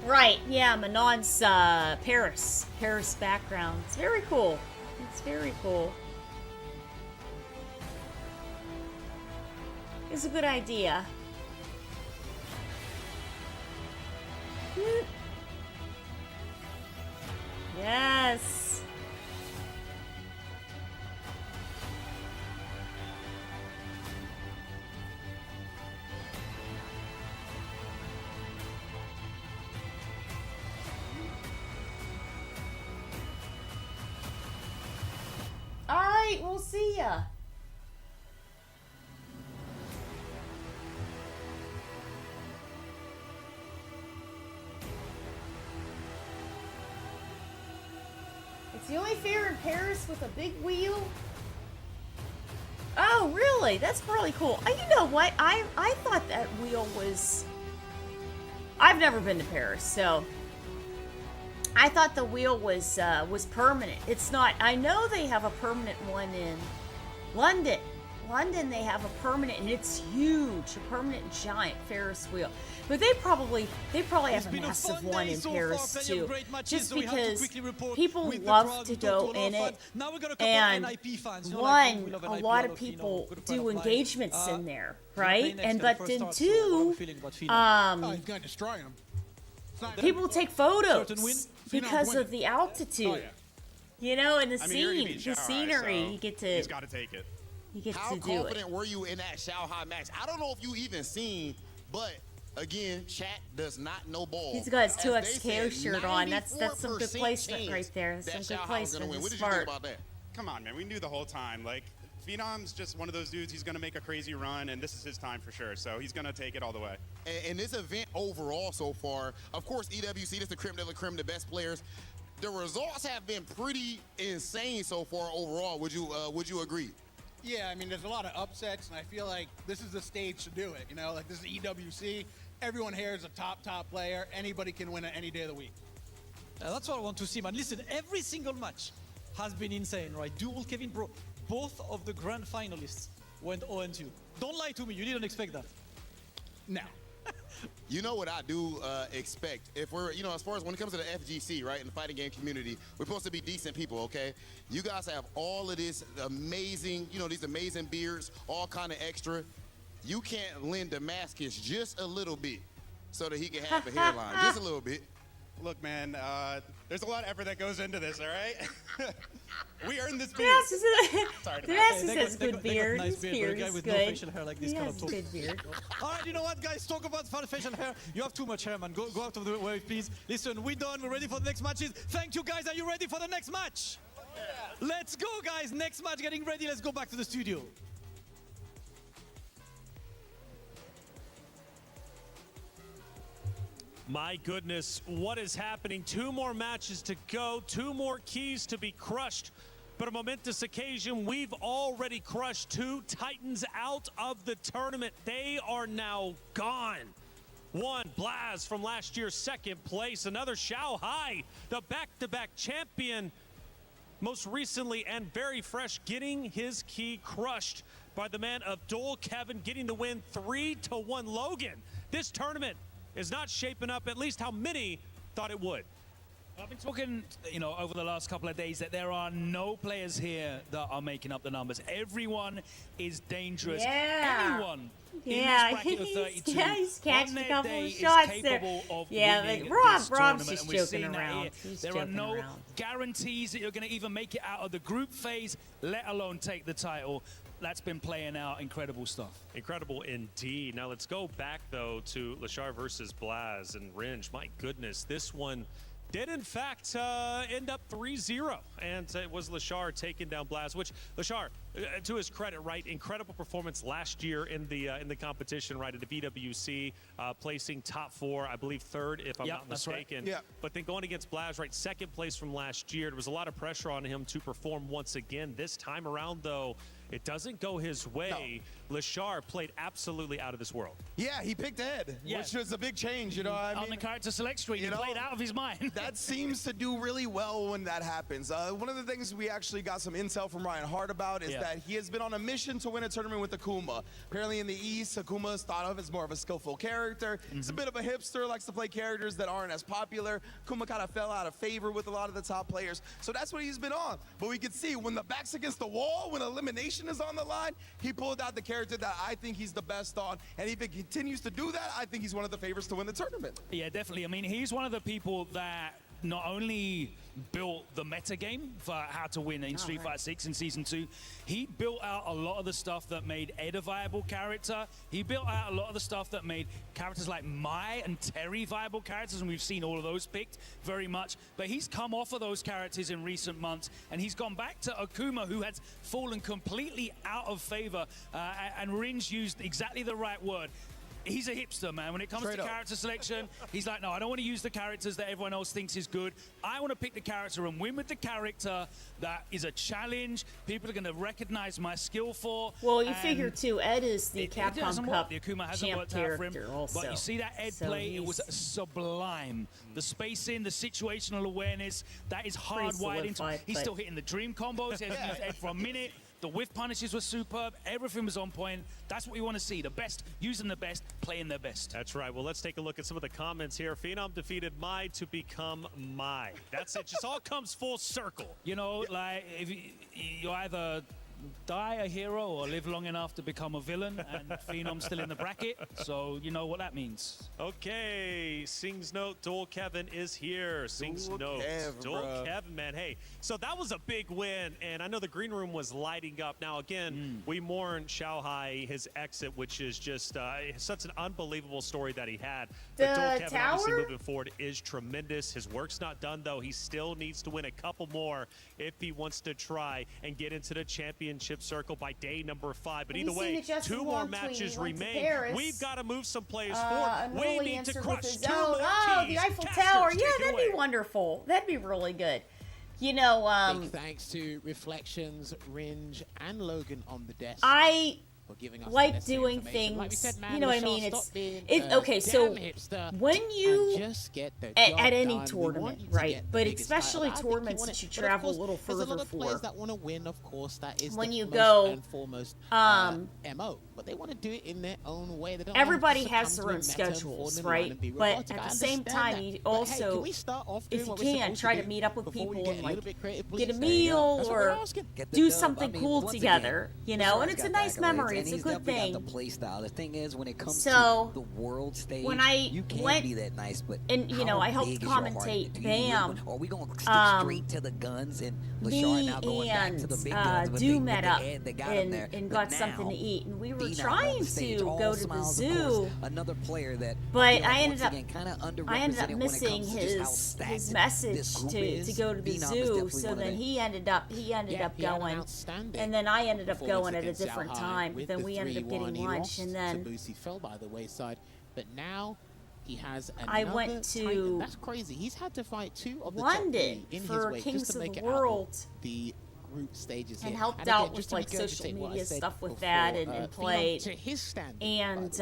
Right, yeah, Manon's Paris background. It's very cool. It's very cool. It's a good idea. Yes. All right, we'll see ya. It's the only fair in Paris with a big wheel. Oh, really? That's really cool. You know what? I thought that wheel was... I've never been to Paris, so... I thought the wheel was permanent. It's not. I know they have a permanent one in London. London, they have a permanent, and it's huge, a permanent giant Ferris wheel. But they probably have a massive one in Paris too, just because people love to go in it, and a lot of people do engagements in there, right? And but then two, people take photos because of the altitude, you know, and the scene, the scenery. You get to. He's got to take it. You get How to do it. confident were you in that Shanghai match? I don't know if you even seen, but again, chat does not know ball. He's got his As 2X they KO said, shirt on. That's some good 94% placement right there. that Some good Shanghai was gonna placement. win. What It's did you think smart. about that? Come on, man. We knew the whole time. Like, Phenom's just one of those dudes. He's going to make a crazy run, and this is his time for sure. So he's going to take it all the way. And this event overall so far, of course, EWC, this is the creme de la creme, the best players. The results have been pretty insane so far overall. Would you agree? Yeah, I mean, there's a lot of upsets, and I feel like this is the stage to do it. You know, like this is EWC. Everyone here is a top player. Anybody can win it any day of the week. That's what I want to see, man. Listen, every single match has been insane, right? Dual Kevin, bro. Both of the grand finalists went 0-2. Don't lie to me. You didn't expect that. No. You know what I do expect? If we're, you know, as far as when it comes to the FGC, right, in the fighting game community, we're supposed to be decent people, okay? You guys have all of this amazing, you know, these amazing beards, all kind of extra. You can't lend Damascus just a little bit so that he can have a hairline, just a little bit. Look, man, there's a lot of effort that goes into this, all right? We earned this beard. Damascus has good beard. Nice His beard, beard but a guy is with good. no facial hair like this He kind has of good beard. All right, you know what, guys? Talk about fun facial hair. You have too much hair, man. Go out of the way, please. Listen, we're done. We're ready for the next matches. Thank you, guys. Are you ready for the next match? Yeah. Let's go, guys. Next match getting ready. Let's go back to the studio. My goodness, what is happening? 2 more matches to go, 2 more keys to be crushed. But a momentous occasion, we've already crushed 2 Titans out of the tournament. They are now gone. One, Blaz from last year's 2nd place. Another, Shanghai, the back-to-back champion. Most recently and very fresh, getting his key crushed by the man of Dual Kevin, getting the win 3-1. Logan, this tournament is not shaping up at least how many thought it would. I've been talking, over the last couple of days that there are no players here that are making up the numbers. Everyone is dangerous. Yeah. Anyone Yeah, in this bracket of 32 he's catching on a their couple day of shots is there. capable of Yeah, winning but this Rob's tournament, just and we're joking seeing that around. here. He's There are joking no around. guarantees that you're going to even make it out of the group phase, let alone take the title. That's been playing out incredible stuff. Incredible indeed. Now let's go back though to Lashar versus Blaz and Ringe. My goodness, this one did in fact end up 3-0, and it was Lashar taking down Blaz, which Lashar, to his credit, right, incredible performance last year in the competition, right, at the BWC, placing top 4, I believe 3rd, if I'm not mistaken. Right. Yeah. But then going against Blaz, right, 2nd place from last year. There was a lot of pressure on him to perform once again. This time around, though, it doesn't go his way. No. Lashar played absolutely out of this world. Yeah, he picked Ed, which was a big change, On the character select stream, he played out of his mind. That seems to do really well when that happens. One of the things we actually got some intel from Ryan Hart about is that he has been on a mission to win a tournament with Akuma. Apparently in the East, Akuma is thought of as more of a skillful character. He's a bit of a hipster, likes to play characters that aren't as popular. Akuma kind of fell out of favor with a lot of the top players. So that's what he's been on. But we could see when the back's against the wall, when elimination is on the line, he pulled out the character that I think he's the best on. And if he continues to do that, I think he's one of the favorites to win the tournament. Yeah, definitely. I mean, he's one of the people that not only built the meta game for how to win in Street Fighter 6 in Season 2, he built out a lot of the stuff that made Ed a viable character. He built out a lot of the stuff that made characters like Mai and Terry viable characters, and we've seen all of those picked very much. But he's come off of those characters in recent months, and he's gone back to Akuma, who has fallen completely out of favor, and Ringe used exactly the right word. He's a hipster, man. When it comes to character selection, he's like, no, I don't want to use the characters that everyone else thinks is good. I want to pick the character and win with the character that is a challenge. People are going to recognize my skill for. Well, you figure, too, Ed is the Capcom Cup the Akuma hasn't champ worked out for him. character also. But you see that Ed play, it was sublime. The spacing, the situational awareness, that is hardwired into him. He's still hitting the dream combos. He hasn't used Ed for a minute. The whiff punishes were superb. Everything was on point. That's what we want to see. The best, using the best, playing their best. That's right. Well, let's take a look at some of the comments here. Phenom defeated Mai to become Mai. That's it. Just all comes full circle. Like, if you either die a hero or live long enough to become a villain, and Phenom's still in the bracket, so you know what that means. Okay, Sing's Note, Dual Kevin is here. Sing's Note, Dual Kevin, man. Hey, so that was a big win, and I know the green room was lighting up. Now, again, we mourn Xiaohai, his exit, which is just such an unbelievable story that he had. But Dual Kevin, obviously, moving forward is tremendous. His work's not done, though. He still needs to win a couple more if he wants to try and get into the championship circle by day number 5. But either way, 2 more matches remain. We've got to move some players forward. We need to crush 2 more keys. The Eiffel Tower. Yeah, that'd be wonderful. That'd be really good. Big thanks to Reflections, Ringe, and Logan on the desk. For giving us like doing things, like we said, man, you know what I mean? It's okay. So when you just get the at any tournament, right? But especially tournaments that you travel a little further for. There's a lot of for. players that want to win, of course. That is when the you most go and foremost MO, but they want to do it in their own way. They don't everybody has their own schedules, right? But at the same time, you also, if you can, try to meet up with people and like get a meal or do something cool together, you know. And it's a nice memory. It's a good thing. The play style. The thing is, when it comes to the world stage, when I you can't went, be that nice, but and you know, I helped commentate BAM. Are we going to stick straight to the guns and Lashar now going back to the big guns? Do met up and got something to eat, and we were trying to go to the zoo. Another player that, but I ended up missing his message to go to the zoo. So then he ended up going, and then I ended up going at a different time. But then we ended up getting lunch, and then Tabusi fell by the wayside. But now he has another I went to Titan. That's crazy. He's had to fight 2 of the London top 3 in for his way Kings just to of make the it World. out of the group stages and here. helped and out with like social media stuff with that and played. To his standard, and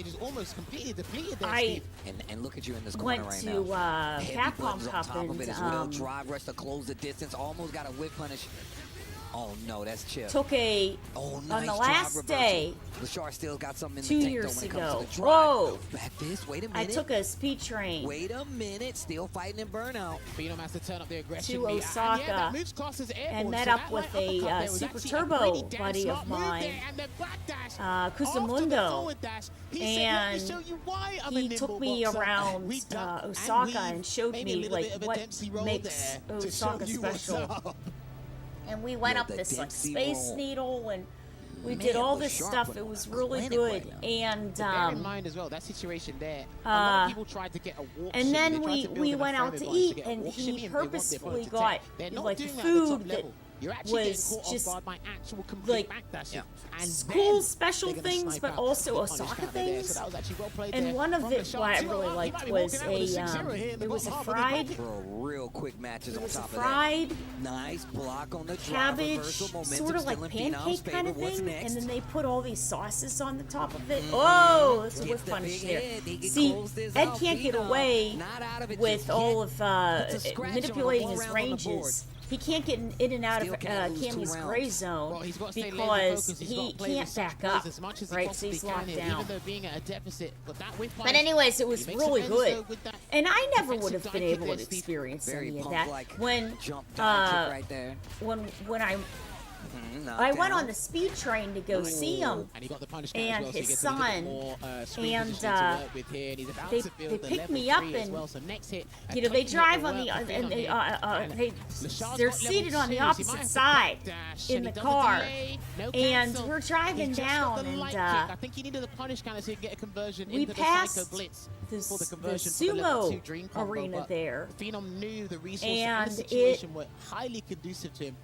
stage is almost completely depleted there, I Steve. And look at you in this corner went right to now. Heavy Capcom buttons on Cup top of it as and well. Drive rush to close the distance. Almost got a whip punish. Oh no, that's Chip. Took a nice on the drive last reversal. day. Lashar still got something in 2 the tank years though when it ago. comes to the drive. Whoa! Back this. Wait a I minute. took a speed train. Wait a minute. Still fighting in burnout. Phenom has to turn up the aggression. To Osaka and met up with a super turbo buddy of mine, Kusamundo, and he took me around Osaka and showed me like what makes Osaka special. And we went up this like Space Needle and we did all this stuff. It was really good. And bear in mind as well that situation there. A lot of people tried to get a walk. And then we went out to eat, and he purposefully got like food that was just like school special things, but also Osaka things. And one of it, what I really liked, was it was a fried, real quick matches on top of fried nice block on the cabbage, sort of like pancake kind of thing, and then they put all these sauces on the top of it. Oh, this was punish there. See, Ed can't get away with all of manipulating his ranges. He can't get in and out of Cammy's gray zone because he can't back up, right? So he's locked down. But anyways, it was really good. And I never would have been able to experience any of that. When I went on the speed train to go see him and his son, and they picked me up, and you know they drive on the they're seated on the opposite side in the car, and we're driving down, and we passed the sumo arena there, and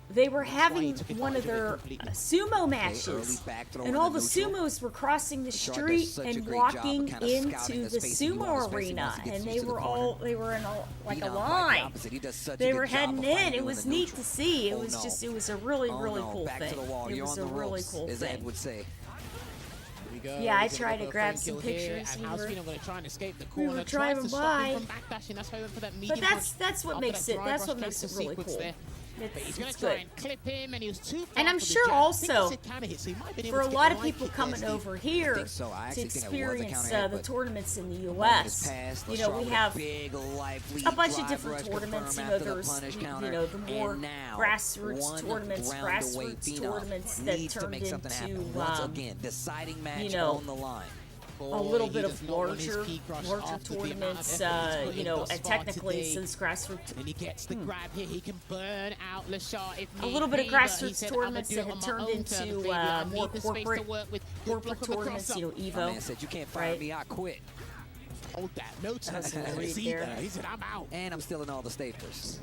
they were having one of their sumo matches, and all the sumos were crossing the street and walking into the sumo arena, and they were in like a line. They were heading in. It was neat to see. It was a really cool thing. It was a really cool thing. Yeah, I tried to grab some pictures. We were driving by, but that's what makes it. That's what makes it really cool. It's good. And I'm sure also for a lot of people coming over here to experience the tournaments in the U.S., you know, we have a bunch of different tournaments. You know, there's the more grassroots tournaments that turned into deciding match you know, on the line. a little bit of larger tournaments, you know, and technically since grassroots. And he gets the grab here, he can burn out Lashar if a little bit of grassroots tournaments that have turned into more corporate tournaments, you know, Evo. Man said, you can't fire me, I quit. Hold that. No time to receive that. He said, I'm out. And I'm stealing all the staples.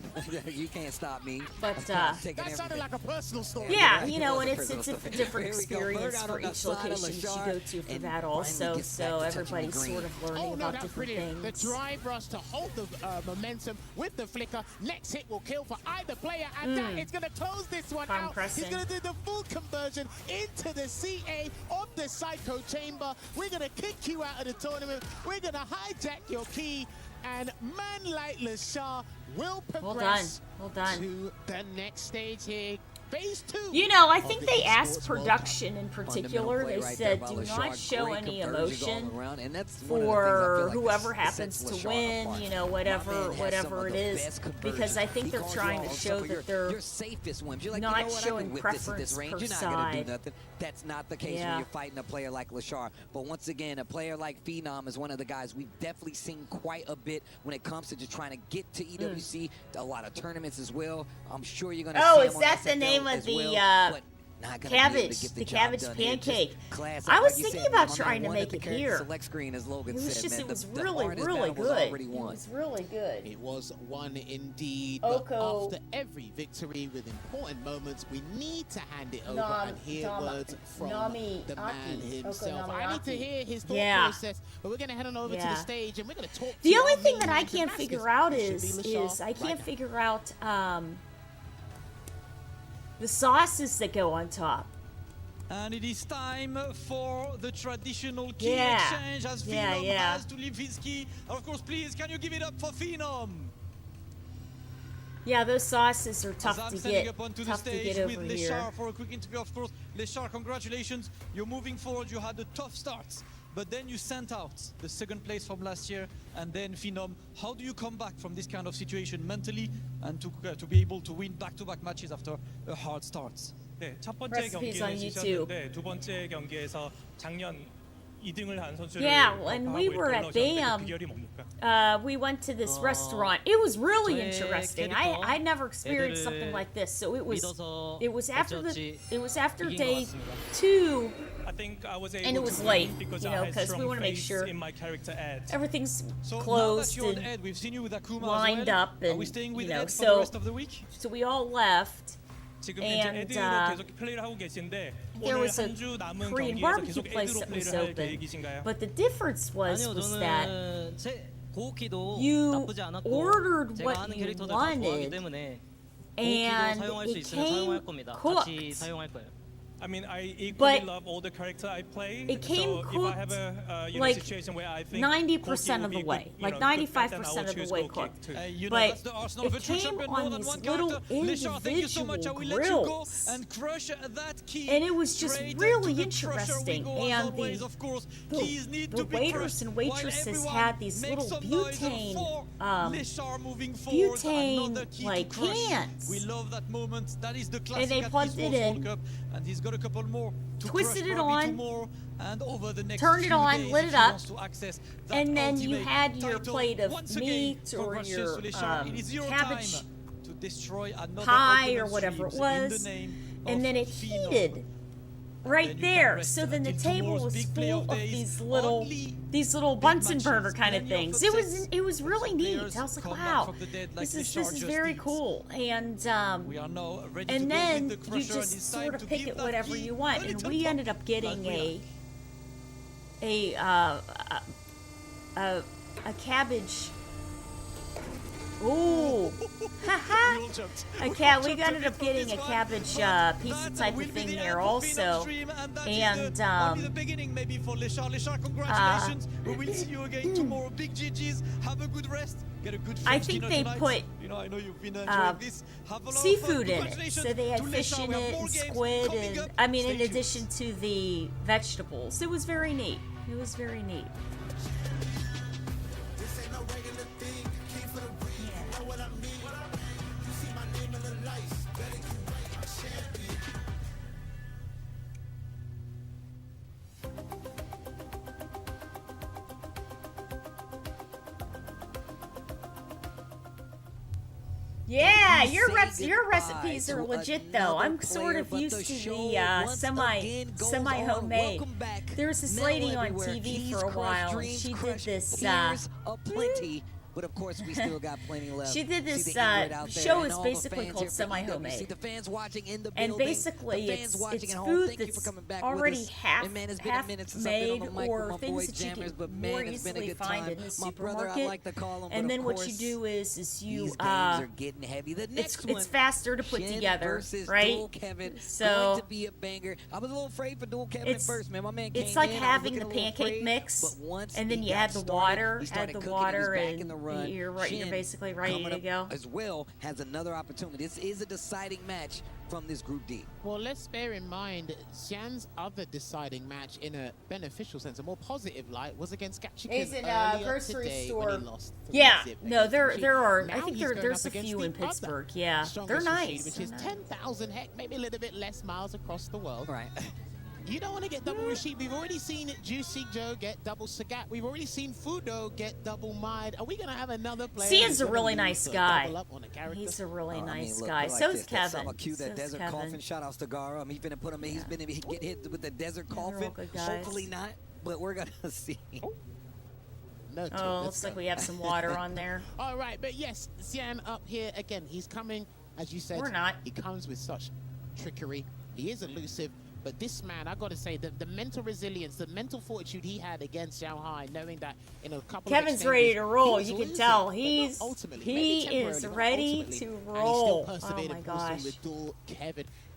You can't stop me. But that sounded like a personal story. Yeah, you know, and it's a different experience for each location you go to for that also. So everybody's sort of learning about different things. The drive rush to hold the momentum with the flicker. Next hit will kill for either player, and that is going to close this one out. He's going to do the full conversion into the CA of the Psycho Chamber. We're going to kick you out of the tournament. We're going to hijack your key, and man like Lashar will progress to the next stage here. Phase 2. You know, I think they asked production in particular. They said, do not show any emotion for whoever happens to win, you know, whatever it is, because I think they're trying to show that they're not showing preference per side. That's not the case when you're fighting a player like Lashar. But once again, a player like Phenom is one of the guys we've definitely seen quite a bit when it comes to just trying to get to EWC. A lot of tournaments as well. I'm sure you're going to see him is that the name of the cabbage, the cabbage pancake? I was thinking about trying to make it here. Select screen, as Logan said, just, it was really good. It was really good. It was won indeed. But after every victory with important moments, we need to hand it over and hear words from the man himself. I need to hear his thought process, but we're going to head on over to the stage and we're going to talk. The only thing that I can't figure out is I can't figure out the sauces that go on top. And it is time for the traditional key exchange as Phenom has to leave his key. Of course, please, can you give it up for Phenom? Yeah, those sauces are As tough I'm to standing get, up onto the tough to stage get with over Les here. Chars for a quick interview, of course. Les Chars, congratulations. You're moving forward. You had a tough start, but then you sent out the second place from last year, and then Phenom. How do you come back from this kind of situation mentally and to be able to win back-to-back matches after a hard start? 네, 첫 번째 Recipes on 경기는 YouTube. 지셨는데 두 번째 경기에서 작년 2등을 한 선수를 Yeah, when we 하고 were at 올라오셨는데 BAM, 그 비결이 뭡니까? we went to this restaurant. It was really interesting. I never experienced something like this. So it was after day 2. I think I was able And it was to late, win because you I know, had 'cause we strong wanna make faith sure in my character Ed. Everything's So closed now that you're on and Ed, we've seen you with Akuma lined as well. up, and Are we staying with you know, Ed for the so rest of the week? we all left. 지금 And, 이제 에드로 계속 플레이를 하고 계신데 There 오늘 was a 한 주 남은 Korean 경기에서 barbecue 계속 place 에드로 that was 플레이를 할 open, 계획이신가요? but the difference was 아니요, that 저는 제 고우키도 you 나쁘지 않았고 ordered 제가 what 하는 you 캐릭터들 다 좋아하기 wanted, 때문에 and 고우키도 사용할 수 it 있으면 came 사용할 겁니다. 같이 cooked. 사용할 거예요. I mean, I equally But love all the character I play. it came so if I cooked have a like situation where I think 90% Koki of will the be way, good, like you know, good bet, then I 95% will of the choose way Koki cooked. too. You know, But that's the arsenal of a it true came champion, more on than these one little character. Les Chars, thank you so much. I individual will let you go grills. and crush that key. And it was just Straight really to the crusher we interesting. go, as And always, of course, keys need the to be waiters crushed and while waitresses everyone had these makes little some noise. And butane, for Les Chars moving forward, another key like to crush. cans. We love that moment. That is the And classic they at plugged this it World in, Cup. And he's got a couple more to twisted crush, it probably two on, more, and over the next turned it few on, days, lit if it he up, wants to access that and then you ultimate had your title. plate of Once again, meat or congratulations your to Les Chars. It is your cabbage time to destroy another pie or opponent's whatever it dreams in was, the name and of then it Phenom. heated right Then you can there. rest So then the until table tomorrow's was big full playoff of days. these little Bunsen matches, burner kind of plenty of things. upsets. It was really Some neat. players I was like, come back wow, from the dead like this Les is Chars just very did. cool. And We are now ready to and go then with the you crusher, and just it's sort time of to pick give it that whatever key you want, a and little we pop. ended up getting Like a cabbage. Ooh, haha! We ended up getting a cabbage pizza type of thing there also, and only the beginning maybe for Les Chars. Les Chars, congratulations. We will see you again tomorrow. Big GGs. Have a good rest. Get a good I French think dinner they tonight. put You know, I know you've been enjoying this. Have a lot of fun. seafood in it, Congratulations so they had to Les fish Chars. in We have it more and games squid, coming and up. I mean, Stay in tuned. addition to the vegetables, it was very neat. It was very neat. Yeah, your recipes are legit though. I'm sort of used to the semi homemade. There was this lady on TV for a while, and she did this. Aplenty, but of course we still got plenty left. She did this See the Ingrid out there, show and is all the basically fans called here for Semi EWC, Homemade. the fans watching in the And building, basically, the fans watching it's at home. food Thank you for that's coming back already with us. half, And man, it's been half a minute since I've been made, on the mic or with my things boy that you Jammers, can but more man, it's been a easily good find time. in the My brother, supermarket. I like to call him, And but then of what course, you do is you these games are getting heavy. The next one, it's faster to put Shin together, versus right? Dual Kevin, So going to be a banger. I was a little afraid for Dual Kevin at first, man. My man came it's like in, I was having looking the a little pancake afraid, mix, but once and then he you got add the started, water, he started cooking, he was and back in the run. you're Shin basically ready coming to go. up as well has another opportunity. This is a deciding match from this Group D. Well, let's bear in mind, Xian's other deciding match in a beneficial sense, a more positive light, was against Gachikin Is it earlier grocery today store? when he lost 3-0 Yeah, no, against there Rashid. are. Now I think he's going there's up a against few the in other Pittsburgh. Yeah, they're strongest nice. Rashid, which is 10,000, heck, maybe a little bit less miles across the world. Right. You don't want to get double Rashid. We've already seen Juicy Joe get double Sagat. We've already seen Fudo get double Mide. Are we going to have another player? Cian's a really nice guy. Double up on a character? He's a really nice look, guy. like So is this, that Kevin. Summer Q, that So's desert Kevin. coffin. Shout outs to Gara. He's been put him. He's been get hit with the desert they're all coffin. good guys. Hopefully not, but we're gonna see. No, Oh, looks like we have some water on there. All right, but yes, Xian up here again. He's coming, as you said. Or not. He comes with such trickery. He is elusive, but this man, I got to say, the mental resilience, the mental fortitude he had against Shanghai, knowing that in a couple Kevin's of ready exchanges, to roll. he was You can losing, tell. but not ultimately. He Maybe is temporarily, but ready ultimately. to And he roll. still Oh persevered, my of course, gosh. with Dual Kevin.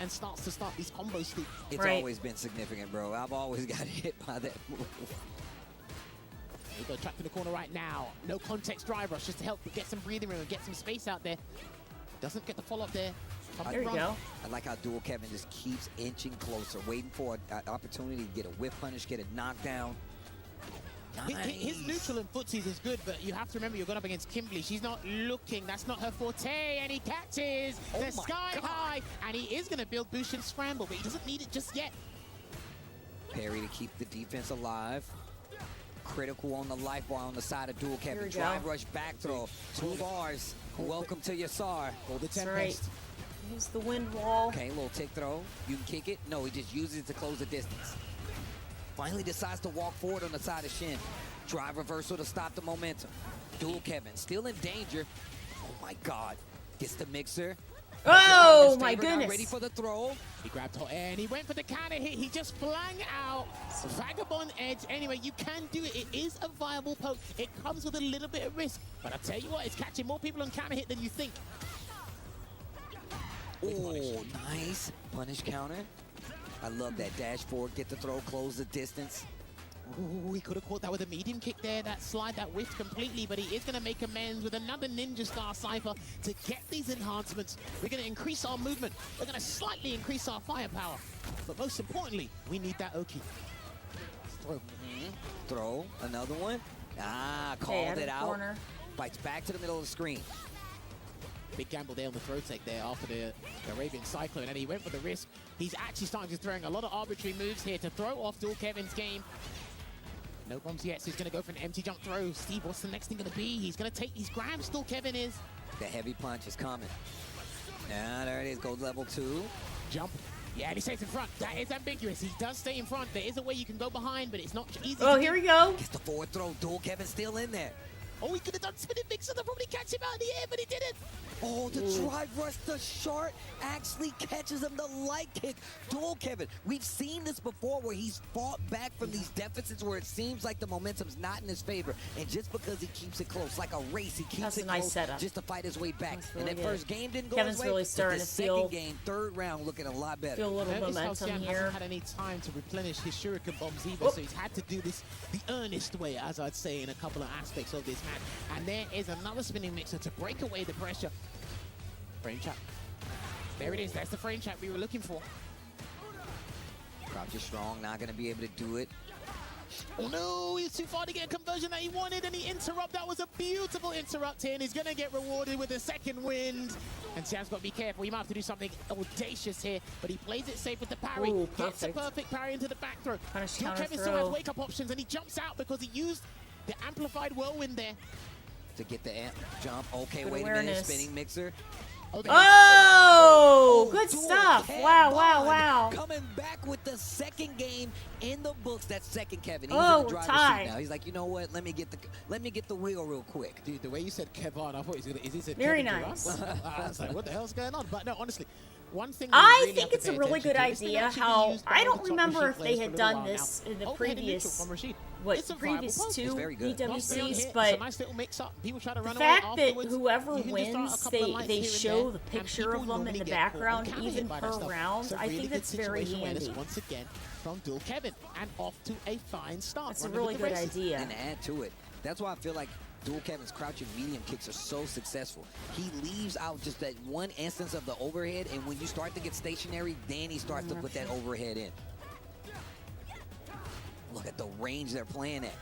and starts to start these combos, Steve. It's always been significant, bro. I've always got hit by that move. There you go, trapped in the corner right now. No context drive rush, just to help get some breathing room and get some space out there. Doesn't get the follow-up there. There you go. I like how Dual Kevin just keeps inching closer, waiting for an opportunity to get a whip punish, get a knockdown. His neutral and footsies is good, but you have to remember you're going up against Kimberly. She's not looking. That's not her forte. And he catches the sky high. And he is going to build boost and scramble, but he doesn't need it just yet. Parry to keep the defense alive. Critical on the life bar on the side of Dual Kevin. Drive rush back throw. 2 bars. Welcome to your SAR. Hold the That's right. Use the wind wall. Okay, little tick throw. You can kick it. No, he just uses it to close the distance. Finally decides to walk forward on the side of Shin. Drive reversal to stop the momentum. Dual Kevin still in danger. Oh my God. Gets the mixer. Oh my goodness. Ready for the throw. He grabbed hot air and he went for the counter hit. He just flung out Vagabond Edge. Anyway, you can do it. It is a viable poke. It comes with a little bit of risk. But I'll tell you what, it's catching more people on counter hit than you think. Oh, nice. Punish counter. I love that. Dash forward, get the throw, close the distance. Ooh, he could have caught that with a medium kick there. That slide, that whiffed completely, but he is going to make amends with another Ninja Star Cypher to get these enhancements. We're going to increase our movement. We're going to slightly increase our firepower. But most importantly, we need that Oki. Throw. Throw, another one. Ah, called it out. Corner. Bites back to the middle of the screen. Big gamble there on the throw tech there after the Arabian Cyclone, and he went for the risk. He's actually starting to throwing a lot of arbitrary moves here to throw off Dual Kevin's game. No bombs yet, so he's going to go for an empty jump throw. Steve, what's the next thing going to be? He's going to take these grabs, Dual Kevin is. The heavy punch is coming. Yeah, there it is, goes level 2. Jump. Yeah, and he stays in front. That is ambiguous. He does stay in front. There is a way you can go behind, but it's not easy. Oh, here we go. Gets the forward throw. Dual Kevin still in there. Oh, he could have done spinning mixer to probably catch him out of the air, but he didn't. Oh, the drive rush, the short actually catches him, the light kick. Dual Kevin, we've seen this before where he's fought back from these deficits where it seems like the momentum's not in his favor. And just because he keeps it close, like a race, he keeps it close just to fight his way back. Really and that first game didn't go Kevin's his way. really starting the to feel... second game, third round, looking a lot better. Feel a little momentum here. Hasn't had any time to replenish his shuriken bombs either, so he's had to do this the earnest way, as I'd say, in a couple of aspects of this match. And there is another spinning mixer to break away the pressure. Frame trap. There it is. That's the frame trap we were looking for. Crouch is strong, not going to be able to do it. Oh no, he's too far to get a conversion that he wanted, and he interrupt. That was a beautiful interrupt here, and he's going to get rewarded with a second wind. And Sam's got to be careful. He might have to do something audacious here, but he plays it safe with the parry. Ooh, gets a perfect parry into the back throw. Dual Kevin still has wake-up options, and he jumps out because he used the amplified whirlwind there. To get the amp jump. Okay, Good wait awareness. a minute. Spinning mixer. Oh, good stuff. Wow, wow, wow. Coming back with the second game in the books. That's second Kevin. He's Oh, in the driver's tie. seat now. He's like, you know what? Let me get the wheel real quick. Dude, the way you said Kevin, I thought he said Very Kevin nice. Durant. I was like, what the hell's going on? But no, honestly, one thing I really think have it's to a pay really good attention to, idea it's been how used by I all don't the top remember Rashid if they players for a had little done while this now. in the Open-headed neutral previous from Rashid. what It's a previous viable poke. two It's very good. EWCs, but it's a nice little mix-up. People try to the run fact away that afterwards. whoever You can just throw a wins, couple of lights they here and show there, the and picture people of them in normally the get caught background, on camera even by per that stuff. round. So I really think good that's very situation awareness handy. once again from Dual Kevin, and off to a fine start. That's a running really with the good races. idea. And to add to it, that's why I feel like Dual Kevin's crouching medium kicks are so successful. He leaves out just that one instance of the overhead, and when you start to get stationary, then he starts to put that overhead in. Look at the range they're playing at.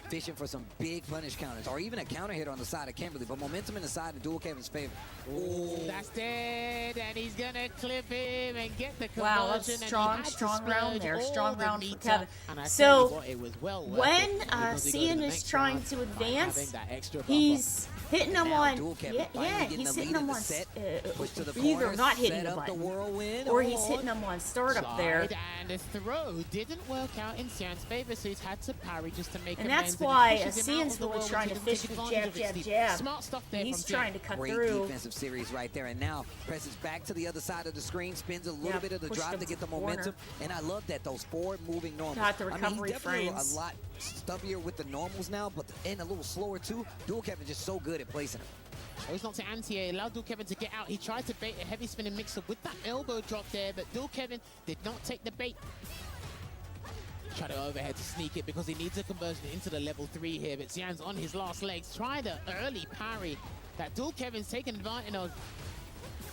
Fishing for some big punish counters, or even a counter hit on the side of Kimberly, but momentum in the side of Dual Kevin's favor. Ooh, that's dead, and he's gonna clip him and get the conversion. Wow, that's and he strong, had to strong round splurge there. all Strong the round for meter. Kevin. And I tell So, you what, it was well worth when it because he goes to Cian the is next trying round to by advance, having that extra buffer. he's hitting them Now on, Dual Kevin finally getting he's the hitting lead in them the on, set. Push to the either corner, not hitting set the up the button, whirlwind. or he's hitting them on start up there. Slide, and the throw didn't work out in Cian's favor, so he's had to parry just to make And amends. that's he why pushes him out Cian's of the really whirlwind trying so to he fish doesn't the take jab, advantage of it, jab, Steve. jab. Smart stuff there He's from trying Cian. to cut Great through. defensive series right there, and now presses back to the other side of the screen, spins a little Yeah, bit of the pushed drive him to get to the the corner. momentum, and I love that, those forward-moving normals. Got the I mean, recovery he's definitely frames. a lot stubbier with the normals now, but and a little slower too. Dual Kevin just so good at placing them. Oh, he's not to anti-air, allowed Dual Kevin to get out. He tried to bait a heavy spinning mixer with that elbow drop there, but Dual Kevin did not take the bait. Try to overhead to sneak it because he needs a conversion into the level 3 here, but Cian's on his last legs. Try the early parry that Dual Kevin's taken advantage of.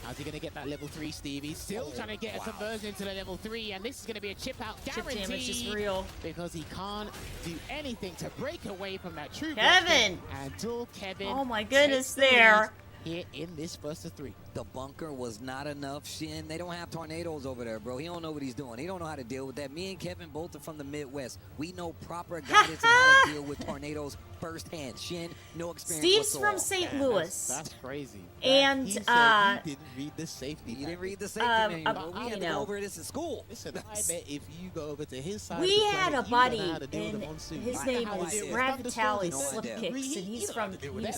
How's he going to get that level 3, Steve? He's still trying to get a conversion to the level 3, and this is going to be a chip out guarantee. Chip damage is real. Because he can't do anything to break away from that true Kevin! And dual Kevin. Oh my goodness, there. Here in this first of 3. The bunker was not enough, Shin. They don't have tornadoes over there, bro. He don't know what he's doing. He don't know how to deal with that. Me and Kevin both are from the Midwest. We know proper guidance on how to deal with tornadoes firsthand. Shin, no experience Steve's whatsoever. from St. Louis. That's crazy. And he said he didn't read the safety. You didn't read the safety manual. We you had to know. go over this in school. Listen, I bet if you go over to his side, We of the had a planet, you know buddy, how to deal with and the monsoon. his You know name how to was deal with Brad thunderstorms. Vitale No Slip idea. Kicks, and he's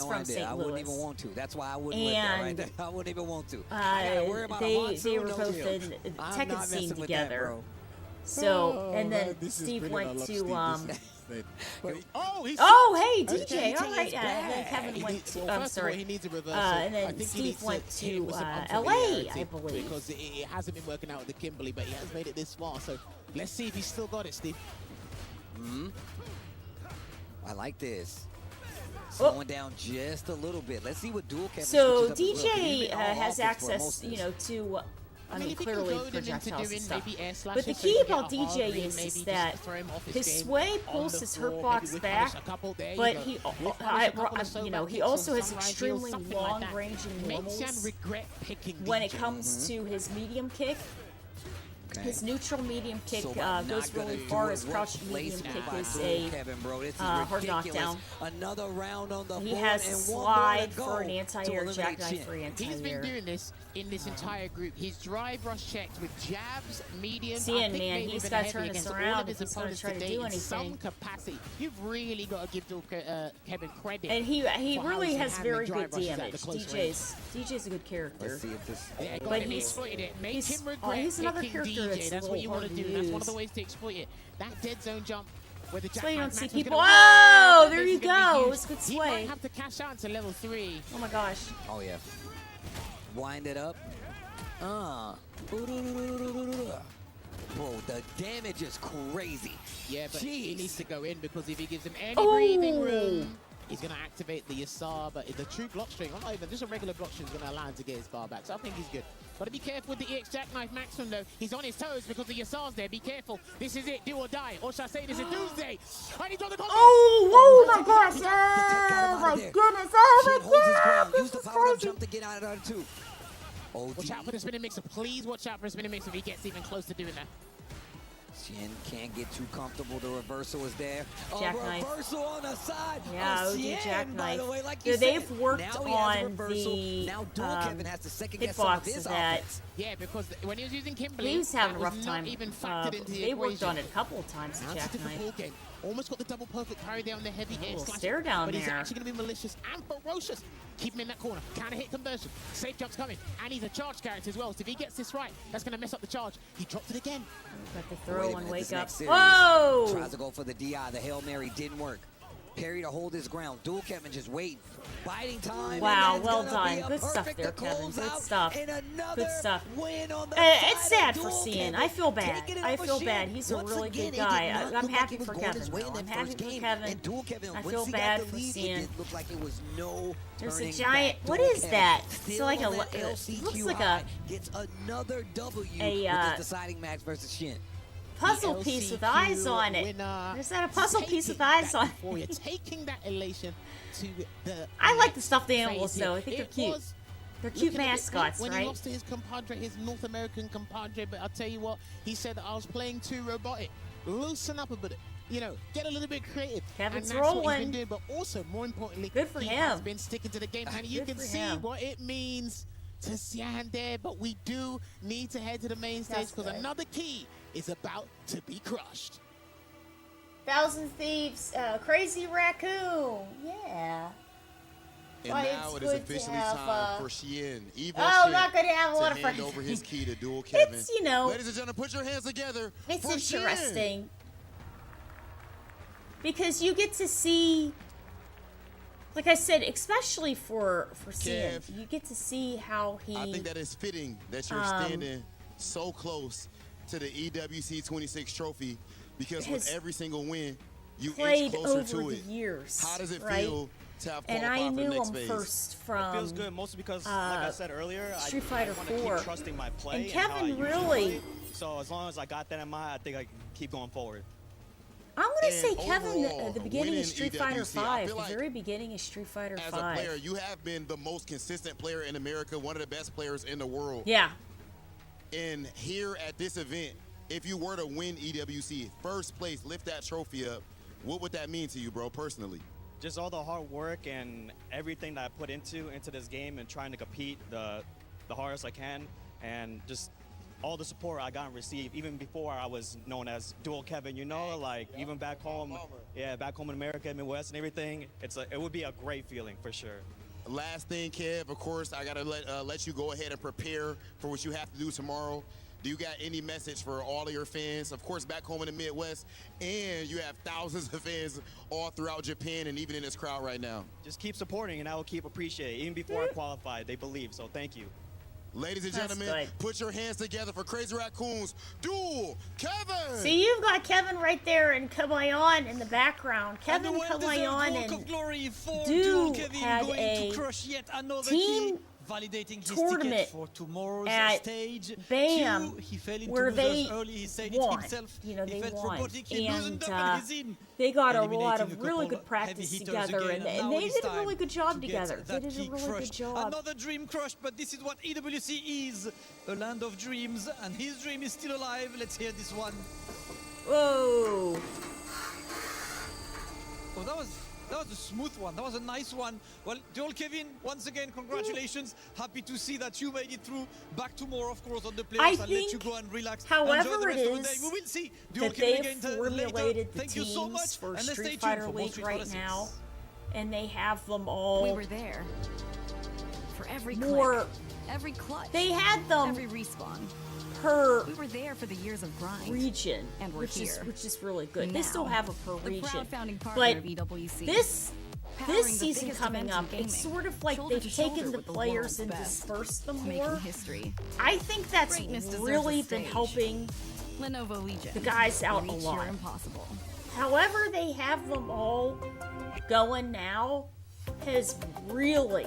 from St. I wouldn't even Louis. want to. That's why I wouldn't live there right there. I wouldn't even want to. They were both in Tekken scene together. So, and then Steve went to Oh, hey, DJ. All right. And then Kevin went to. I'm sorry. He needs a reversal. And then Steve went to LA, I believe. Because it hasn't been working out with the Kimberly, but he has made it this far. So let's see if he's still got it, Steve. I like this. Slowing down just a little bit. Let's see what dual Kevin So switches up as well, 'cause he's DJ been all has offense for access, most of you this. know, to. I mean, if he clearly can goad him into projectiles and doing stuff. maybe air But the slashes, so key he can get about a hard DJ read, is maybe that just throw him off his game sway on pulls the his floor, hurt maybe blocks with back, punish a couple, there you but go. he, With punish a couple of soda you know, he kicks or also has sunrise extremely heels, something like that. long-ranging Makes normals Jan regret picking when it DJ. comes to his medium kick. His neutral medium kick So by goes not gonna really do far. it, His what crouch place medium now kick by is dual a Kevin, bro. This is hard ridiculous. knockdown. Another round on the He board has and one more slide to go for an to anti-air, eliminate jackknife Shin. for He's been anti-air. doing this in this entire group. His drive rush checks with jabs, mediums. Seeing, I think man, maybe he's even gotta heavy turn this against all around of his if he's gonna opponents try to today do in some anything. capacity. You've really got to give Kevin credit. And he for how really he's has handling very drive good rushes at the damage. close range. DJ's a good character. Let's see if this. Yeah, got But him, he he's- exploited it. Make he's- him regret he's another picking character DJ. that's That's a what you little want to hard do. to That's one of the use. ways to exploit it. That dead zone jump where the That's why you don't see jackknife people. match was Oh, gonna there work. you This is gonna be go. huge. It's good He sway. might have to cash out to level 3. Oh my gosh. Oh yeah. Wind it up. Bro, the damage is crazy. Yeah, but he Jeez. needs to go in because if he gives him any Oh. breathing room, he's going to activate the Yasar. But the true block string, or not even just a regular block string, is going to allow him to get his bar back. So I think he's good. Got to be careful with the EX Jackknife Maximum, though. He's on his toes because the Yasar's there. Be careful. This is it. Do or die. Or should I say this is Doomsday? And he's on the combo. Oh my gosh. Get out Oh of my there. goodness. Oh Shin my holds his ground. god. Use the power up jump to get out of there too. Watch out for the spinning mixer. Please watch out for the spinning mixer if he gets even close to doing that. Shin can't get too comfortable. The reversal is there. Jackknife. Reversal on the side. Yeah, of OD Shin, by jackknife. the way, like you Yeah, said. they've worked Now he has a on reversal. the Now dual Kevin has to second guess some of hitbox his of that. offense. Yeah, because when he was using Kimberly, He was having a that rough was time. not even factored into the They worked equation. on it a couple of times, Now the it's a different jackknife. ball game. Almost got the double perfect parry there on the heavy air little slash. stare down but he's there. actually going to be malicious and ferocious. Keep him in that corner. Counter hit conversion. Safe jump's coming. And he's a charge character as well. So if he gets this right, that's going to mess up the charge. He dropped it again. Got the Wait throw a and minute, wake this up. next series Whoa! Tries to go for the DI. The Hail Mary didn't work. Parry to hold his ground. Dual Kevin just waiting. Biding time. Wow, and that's well gonna done. be a Good stuff perfect there, to Kevin. close Good out. stuff. And another Good stuff. win on the It's side sad of for Dual Cian. Kevin. I feel bad. Taking it I over feel Shin. bad. He's a Once really again, good he guy. did not I'm look like happy he was for going Kevin. his way though. in that I'm happy first for game. Kevin. And Dual Kevin, I once feel he bad got for the lead, Cian. it did look like it was no There's a turning giant. back. What Dual is Kevin that? still So like on a. that It LCQ looks like high, a gets another W a, with this deciding match versus Shin. puzzle piece with eyes on it. Winner. Is that a puzzle piece with eyes on Or you're it? taking that elation to the. I like the stuffed phase animals here. though. I think they're It cute. was They're cute looking a bit mascots, weak when right? he lost to his compadre, his North American compadre. But I'll tell you what, he said that I was playing too robotic. Loosen up a bit. You know, get a little bit creative. Kevin's and that's what he's rolling. been doing. But also, more importantly, Good for he him. has been sticking to the game. And you Good can for see him. what it means to Cian there. But we do need to head to the main stage That's because good. another key is about to be crushed. Thousand Thieves, Crazy Raccoon. Yeah. And Why, now it's it is good to officially have, time for Shien. Evil Oh, Shin not good to have a lot of to hand friends. over his key to Dual Kevin. It's, you know, Ladies and gentlemen, put your hands together it's for Shin. interesting. Because you get to see, like I said, especially for Cian, Kev, you get to see how he. I think that is fitting that you're standing so close to the EWC 26 trophy because with has every single win, you played inch closer over to the it. years. How does it right? feel And I knew him first from. It feels good, mostly because, like I said earlier, Street Fighter I want to 4. keep trusting my play. And how I Kevin usually really. play. So as long as I got that in mind, I think I can keep going forward. I'm going to say Kevin overall, at the beginning of winning Street Fighter EWC, I 5, feel the like very beginning of Street Fighter 5. As a player, you have been the most consistent player in America, one of the best players in the world. Yeah. And here at this event, if you were to win EWC, first place, lift that trophy up, what would that mean to you, bro, personally? Just all the hard work and everything that I put into this game and trying to compete the hardest I can, and just all the support I got and received, even before I was known as Dual Kevin, you know, like even back home, back home in America, Midwest and everything, it would be a great feeling for sure. Last thing, Kev, of course, I gotta let you go ahead and prepare for what you have to do tomorrow. Do you got any message for all of your fans, of course, back home in the Midwest, and you have thousands of fans all throughout Japan and even in this crowd right now? Just keep supporting, and I will keep appreciating. Even before I qualified, they believe, so thank you. Ladies and gentlemen, put your hands together for Crazy Raccoons, Dual Kevin! See, you've got Kevin right there and Kabayan in the background. Kevin, Kabayan, and Dude had a team tournament for tomorrow's at stage. BAM where they won. He they felt won. robotic. He loosened up And in his in, they got a lot eliminating of a really couple good practice heavy hitters together, again, and now they it's did a time really good job to get together. They that did a key really good crushed. job. Another dream crushed, but this is what EWC is. A land of dreams, and his dream is still alive. Let's hear this one. Whoa. Oh, that was a smooth one. That was a nice one. Well, Dual Kevin, once again, congratulations. Happy to see that you made it through. Back tomorrow, of course, on the players. I'll let you go and relax. However Enjoy the it rest of the is day. We will see Dual that Kevin they've again formulated later. the Thank you so much. teams for And let's stay Street tuned Fighter for more League Street right Fighter 6. now, and they have them all. We were there for every more. click, every clutch. They had them every respawn. Per we were there for the years of grind. Region, and we're which here. is really good. Now, they still have a per the region, proud founding partner but of EWC. this Powering the season biggest coming events in up, gaming, it's sort of like shoulder they've to shoulder taken the with the players world's and best, dispersed them making more. history. I think that's Greatness deserves really a been stage. helping Lenovo Legion. the guys out a Reach lot. your impossible. However, they have them all going now has really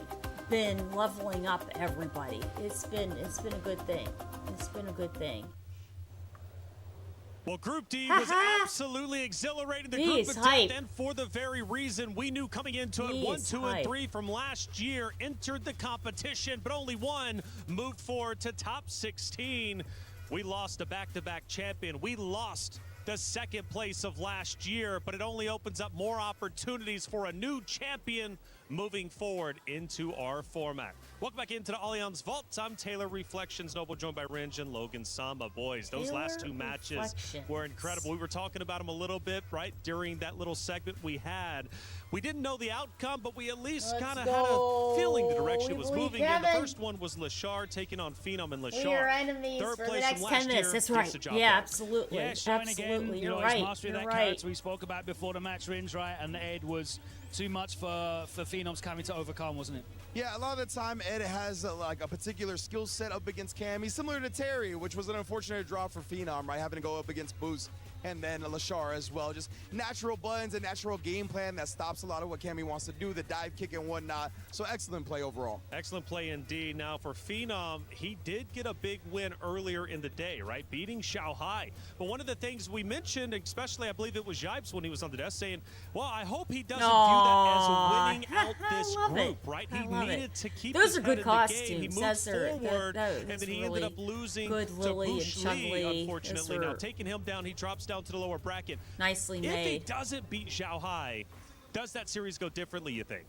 been leveling up everybody. It's been a good thing. It's been a good thing. Well, Group D was absolutely exhilarating. The group of death, and for the very reason we knew coming into it, 1, 2, and 3 from last year entered the competition, but only one moved forward to top 16. We lost a back-to-back champion. We lost the second place of last year, but it only opens up more opportunities for a new champion moving forward into our format. Welcome back into the Allianz Vault. I'm Taylor Reflections Noble, joined by Ringe and Logan Samba. Boys, those last two matches were incredible. We were talking about them a little bit, right, during that little segment we had. We didn't know the outcome, but we at least kind of had a feeling the direction it was moving in. The first one was Lashar taking on Phenom and Lashar. We are enemies Third for the place next from 10 last minutes. year, That's gets right. the job Yeah, done. absolutely. Yeah, showing again, you know, his mastery of that character we spoke about before the match, Ringe, right? And Ed was too much for Phenoms coming to overcome, wasn't it? Yeah, a lot of the time Ed has like a particular skill set up against Cammy, similar to Terry, which was an unfortunate draw for Phenom, right? Having to go up against Boost and then Lashar as well. Just natural buttons and natural game plan that stops a lot of what Cammy wants to do, the dive kick and whatnot. So excellent play overall. Excellent play indeed. Now for Phenom, he did get a big win earlier in the day, right? Beating Shanghai. But one of the things we mentioned, especially I believe it was Yipes when he was on the desk saying, well, I hope he doesn't view that as winning out this group, right? He needed to keep Those his are head good in costumes. the game. He moved That's forward, and that's then he really ended up losing good to Lily and Bush Lee, Chun-Li. unfortunately. Now taking him down, he drops down to the lower bracket. Nicely If he made. doesn't beat Shanghai, does that series go differently, you think?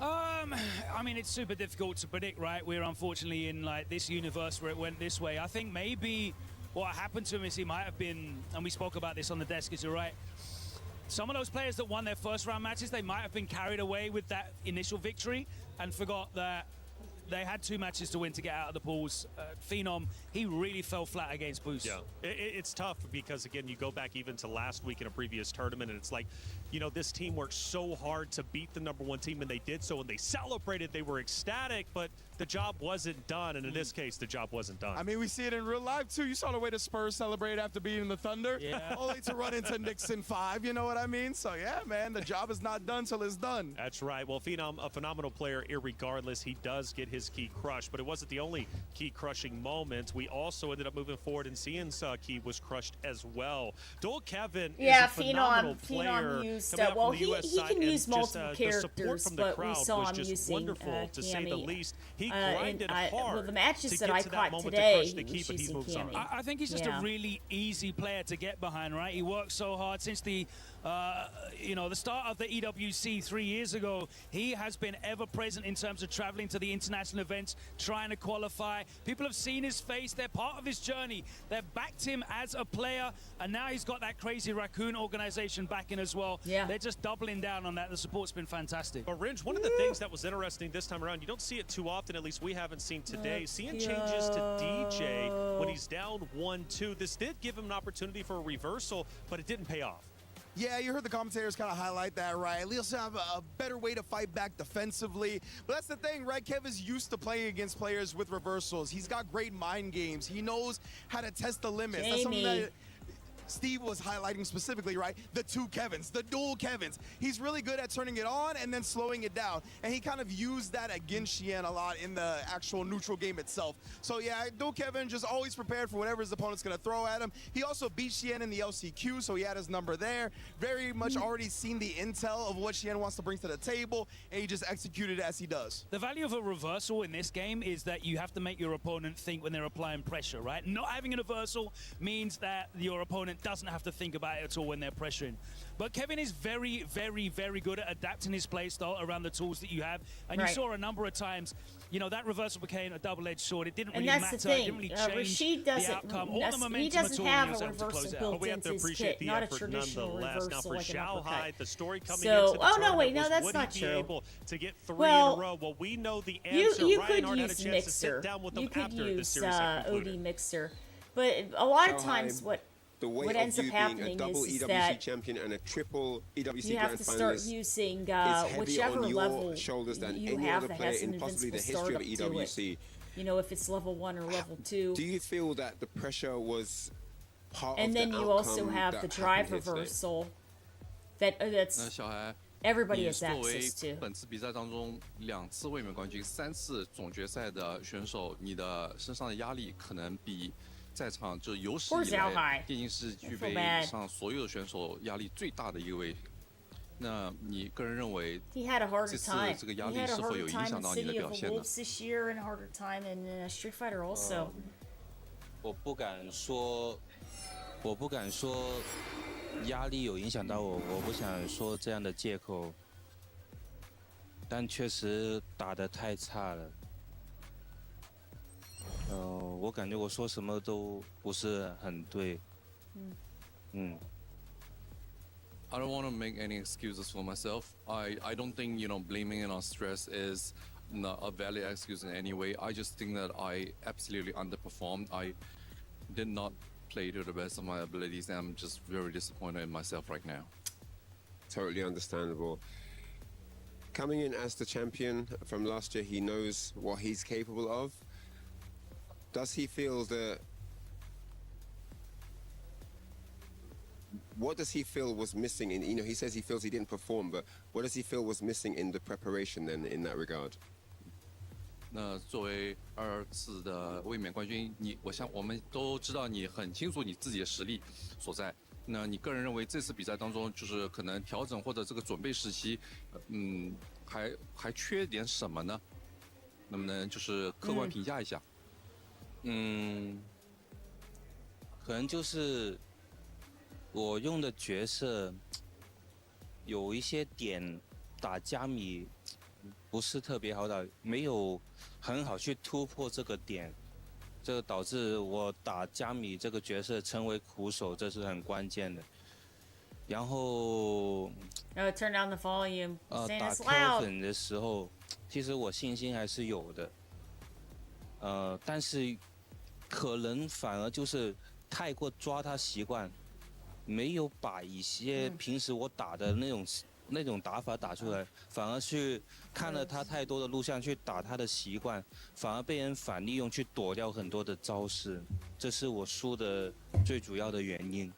I mean, it's super difficult to predict, right? We're unfortunately in like this universe where it went this way. I think maybe what happened to him is he might have been, and we spoke about this on the desk, is you're right. Some of those players that won their first round matches, they might have been carried away with that initial victory and forgot that they had 2 matches to win to get out of the pools. Phenom, he really fell flat against Boost. Yeah, it's tough because, again, you go back even to last week in a previous tournament, and it's like, you know, this team worked so hard to beat the #1 team, and they did so, and they celebrated. They were ecstatic, but the job wasn't done, and in this case, the job wasn't done. I mean, we see it in real life, too. You saw the way the Spurs celebrated after beating the Thunder, only to run into Knicks in 5, you know what I mean? So, yeah, man, the job is not done till it's done. That's right. Well, Phenom, a phenomenal player, irregardless. He does get his key crushed, but it wasn't the only key crushing moment. We also ended up moving forward and seeing key was crushed as well. Dole Kevin is a phenomenal player. Phenom used, coming out well, from the US he side, can use and just, multiple the support characters, from the but we crowd saw was him just using wonderful, to say the Cammy. least. He grinded hard well, the matches to that get I to caught that moment today, to crush the he key, was but he using moves on. Cammy. I think he's just a really easy player to get behind, right? He worked so hard since the the start of the EWC 3 years ago. He has been ever present in terms of traveling to the international events, trying to qualify. People have seen his face. They're part of his journey. They've backed him as a player, and now he's got that crazy Raccoon organization backing as well. Yeah. They're just doubling down on that. The support's been fantastic. But Ringe, one of the things that was interesting this time around, you don't see it too often, at least we haven't seen today, seeing changes to DJ when he's down 1-2. This did give him an opportunity for a reversal, but it didn't pay off. Yeah, you heard the commentators kind of highlight that, right? At least have a better way to fight back defensively. But that's the thing, right? Kev is used to playing against players with reversals. He's got great mind games. He knows how to test the limits. That's something that Steve was highlighting specifically, right? The 2 Kevins, the dual Kevins. He's really good at turning it on and then slowing it down. And he kind of used that against Xian a lot in the actual neutral game itself. So yeah, dual Kevin just always prepared for whatever his opponent's going to throw at him. He also beat Xian in the LCQ, so he had his number there. Very much already seen the intel of what Xian wants to bring to the table, and he just executed as he does. The value of a reversal in this game is that you have to make your opponent think when they're applying pressure, right? Not having a reversal means that your opponent doesn't have to think about it at all when they're pressuring. But Kevin is very, very, very good at adapting his play style around the tools that you have. And you saw a number of times, you know, that reversal became a double-edged sword. It didn't really matter. It didn't really change Rashid the outcome. All the momentum he doesn't at all, have a reversal built into his kit, not a traditional reversal now for like an Xiao Hai, uppercut. the story coming So, into the tournament wait, no, was, that's would not he true. be able to get 3 Well, in a row? Well, we know the answer. You Ryan could Hart had a use chance to sit Mixer. down with You them could after the use series had concluded. OD Mixer. But a lot of Xiao times Hai, the weight what of ends you up being a happening double is EWC that champion and a triple EWC you have grand to start finalist using is heavier whichever on your level shoulders than you any have other that player has an in possibly the invincible history of startup to it. EWC. You know, if it's level 1 or level 2. Do you feel that the pressure was part And of then the you also outcome have that the drive happened here today? reversal that's 小孩 everybody 你 has 作为 access to. 本次比赛当中2次卫冕冠军、3次总决赛的选手，你的身上的压力可能比在场就有史 Poor 以 Xiao 来 Hai. 电竞世俱 I feel 杯 bad. 上所有选手压力最大的一位。那你个人认为 He had a harder 这次 time. 这个压 He 力 had a 是否有 harder 影 time 响 in 到你的 City 表 of the 现呢？ Wolves this year and a harder time in Street Fighter also. 我不敢说压力有影响到我，我不想说这样的借口，但确实打得太差了。我感觉我说什么都不是很对。I don't want to make any excuses for myself. I don't think, blaming it on stress is not a valid excuse in any way. I just think that I absolutely underperformed. I did not play to the best of my abilities, and I'm just very disappointed in myself right now. Totally understandable. Coming in as the champion from last year, he knows what he's capable of. Does he feel that... What does he feel was missing in, he says he feels he didn't perform, but what does he feel was missing in the preparation then in that regard? 那作为2次的卫冕冠军，我们都知道你很清楚你自己的实力所在。那你个人认为这次比赛当中，就是可能调整或者这个准备时期，还缺点什么呢？能不能就是客观评价一下？可能就是我用的角色有一些点打加米不是特别好打，没有很好去突破这个点，这个导致我打加米这个角色成为苦手，这是很关键的。然后turn down the volume. 打 Saying it's Kelvin loud. 的时候，其实我信心还是有的，但是可能反而就是太过抓他习惯，没有把一些平时我打的那种打法打出来，反而去看了他太多的录像去打他的习惯，反而被人反利用去躲掉很多的招式，这是我输的最主要的原因。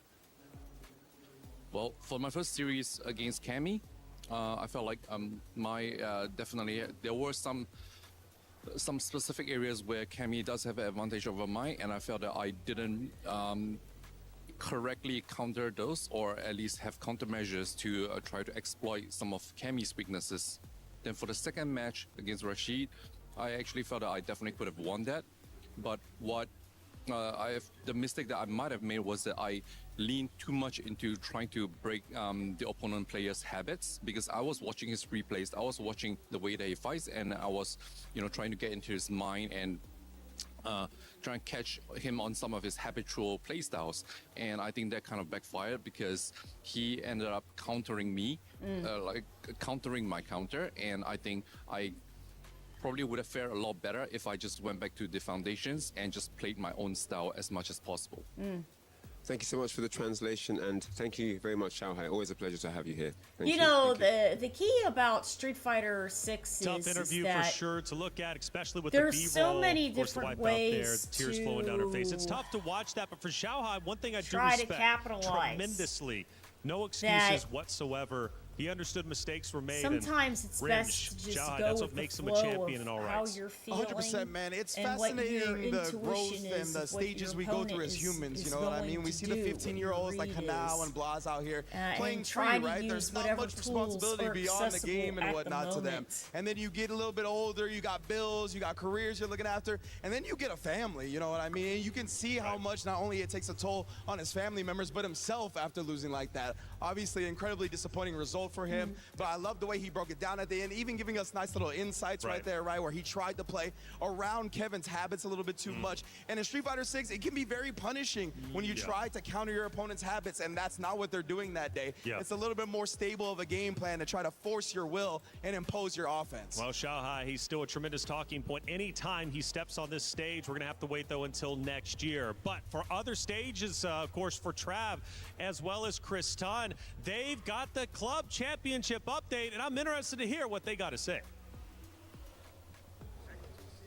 Well, for my first series against Cammy, I felt like definitely there were some specific areas where Cammy does have an advantage over mine, and I felt that I didn't correctly counter those, or at least have countermeasures to try to exploit some of Cammy's weaknesses. Then for the second match against Rashid, I actually felt that I definitely could have won that, but the mistake that I might have made was that I leaned too much into trying to break the opponent player's habits, because I was watching his replays, I was watching the way that he fights, and I was, trying to get into his mind and try and catch him on some of his habitual playstyles. And I think that kind of backfired, because he ended up countering me, countering my counter, and I think I probably would have fared a lot better if I just went back to the foundations and just played my own style as much as possible. Thank you so much for the translation, and thank you very much, Xiaohai. Always a pleasure to have you here. Thank you know, the key about Street Fighter 6 tough interview is that for sure to look at, especially with there's the B-roll. so many Of course, the different wipeout there, ways tears flowing down her face. It's to tough to watch that, but for Xiaohai, one thing I do try to respect capitalize tremendously, no excuses whatsoever. He understood mistakes were made. Sometimes it's best to just Xiaohai, go that's with what makes the him a flow champion in all of how rights. you're feeling. 100%, man. It's and what your fascinating the growth intuition and is the of what stages your we go through opponent as humans. is You know what I going mean? We to see the do, 15-year-olds what like your read Hanao is. and Blaz out here playing and free, try to right? use There's not whatever much tools responsibility are beyond the game and accessible at whatnot the to them. moment. And then you get a little bit older, you got bills, you got careers you're looking after, and then you get a family, you know what I mean? You can see how much not only it takes a toll on his family members, but himself after losing like that. Obviously, incredibly disappointing result for him, but I love the way he broke it down at the end, even giving us nice little insights right there, right, where he tried to play around Kevin's habits a little bit too much. And in Street Fighter 6, it can be very punishing when you try to counter your opponent's habits, and that's not what they're doing that day. It's a little bit more stable of a game plan to try to force your will and impose your offense. Well, Xiaohai, he's still a tremendous talking point. Anytime he steps on this stage, we're going to have to wait, though, until next year. But for other stages, of course, for Trav, as well as Chris Tunn, they've got the club championship update, and I'm interested to hear what they got to say.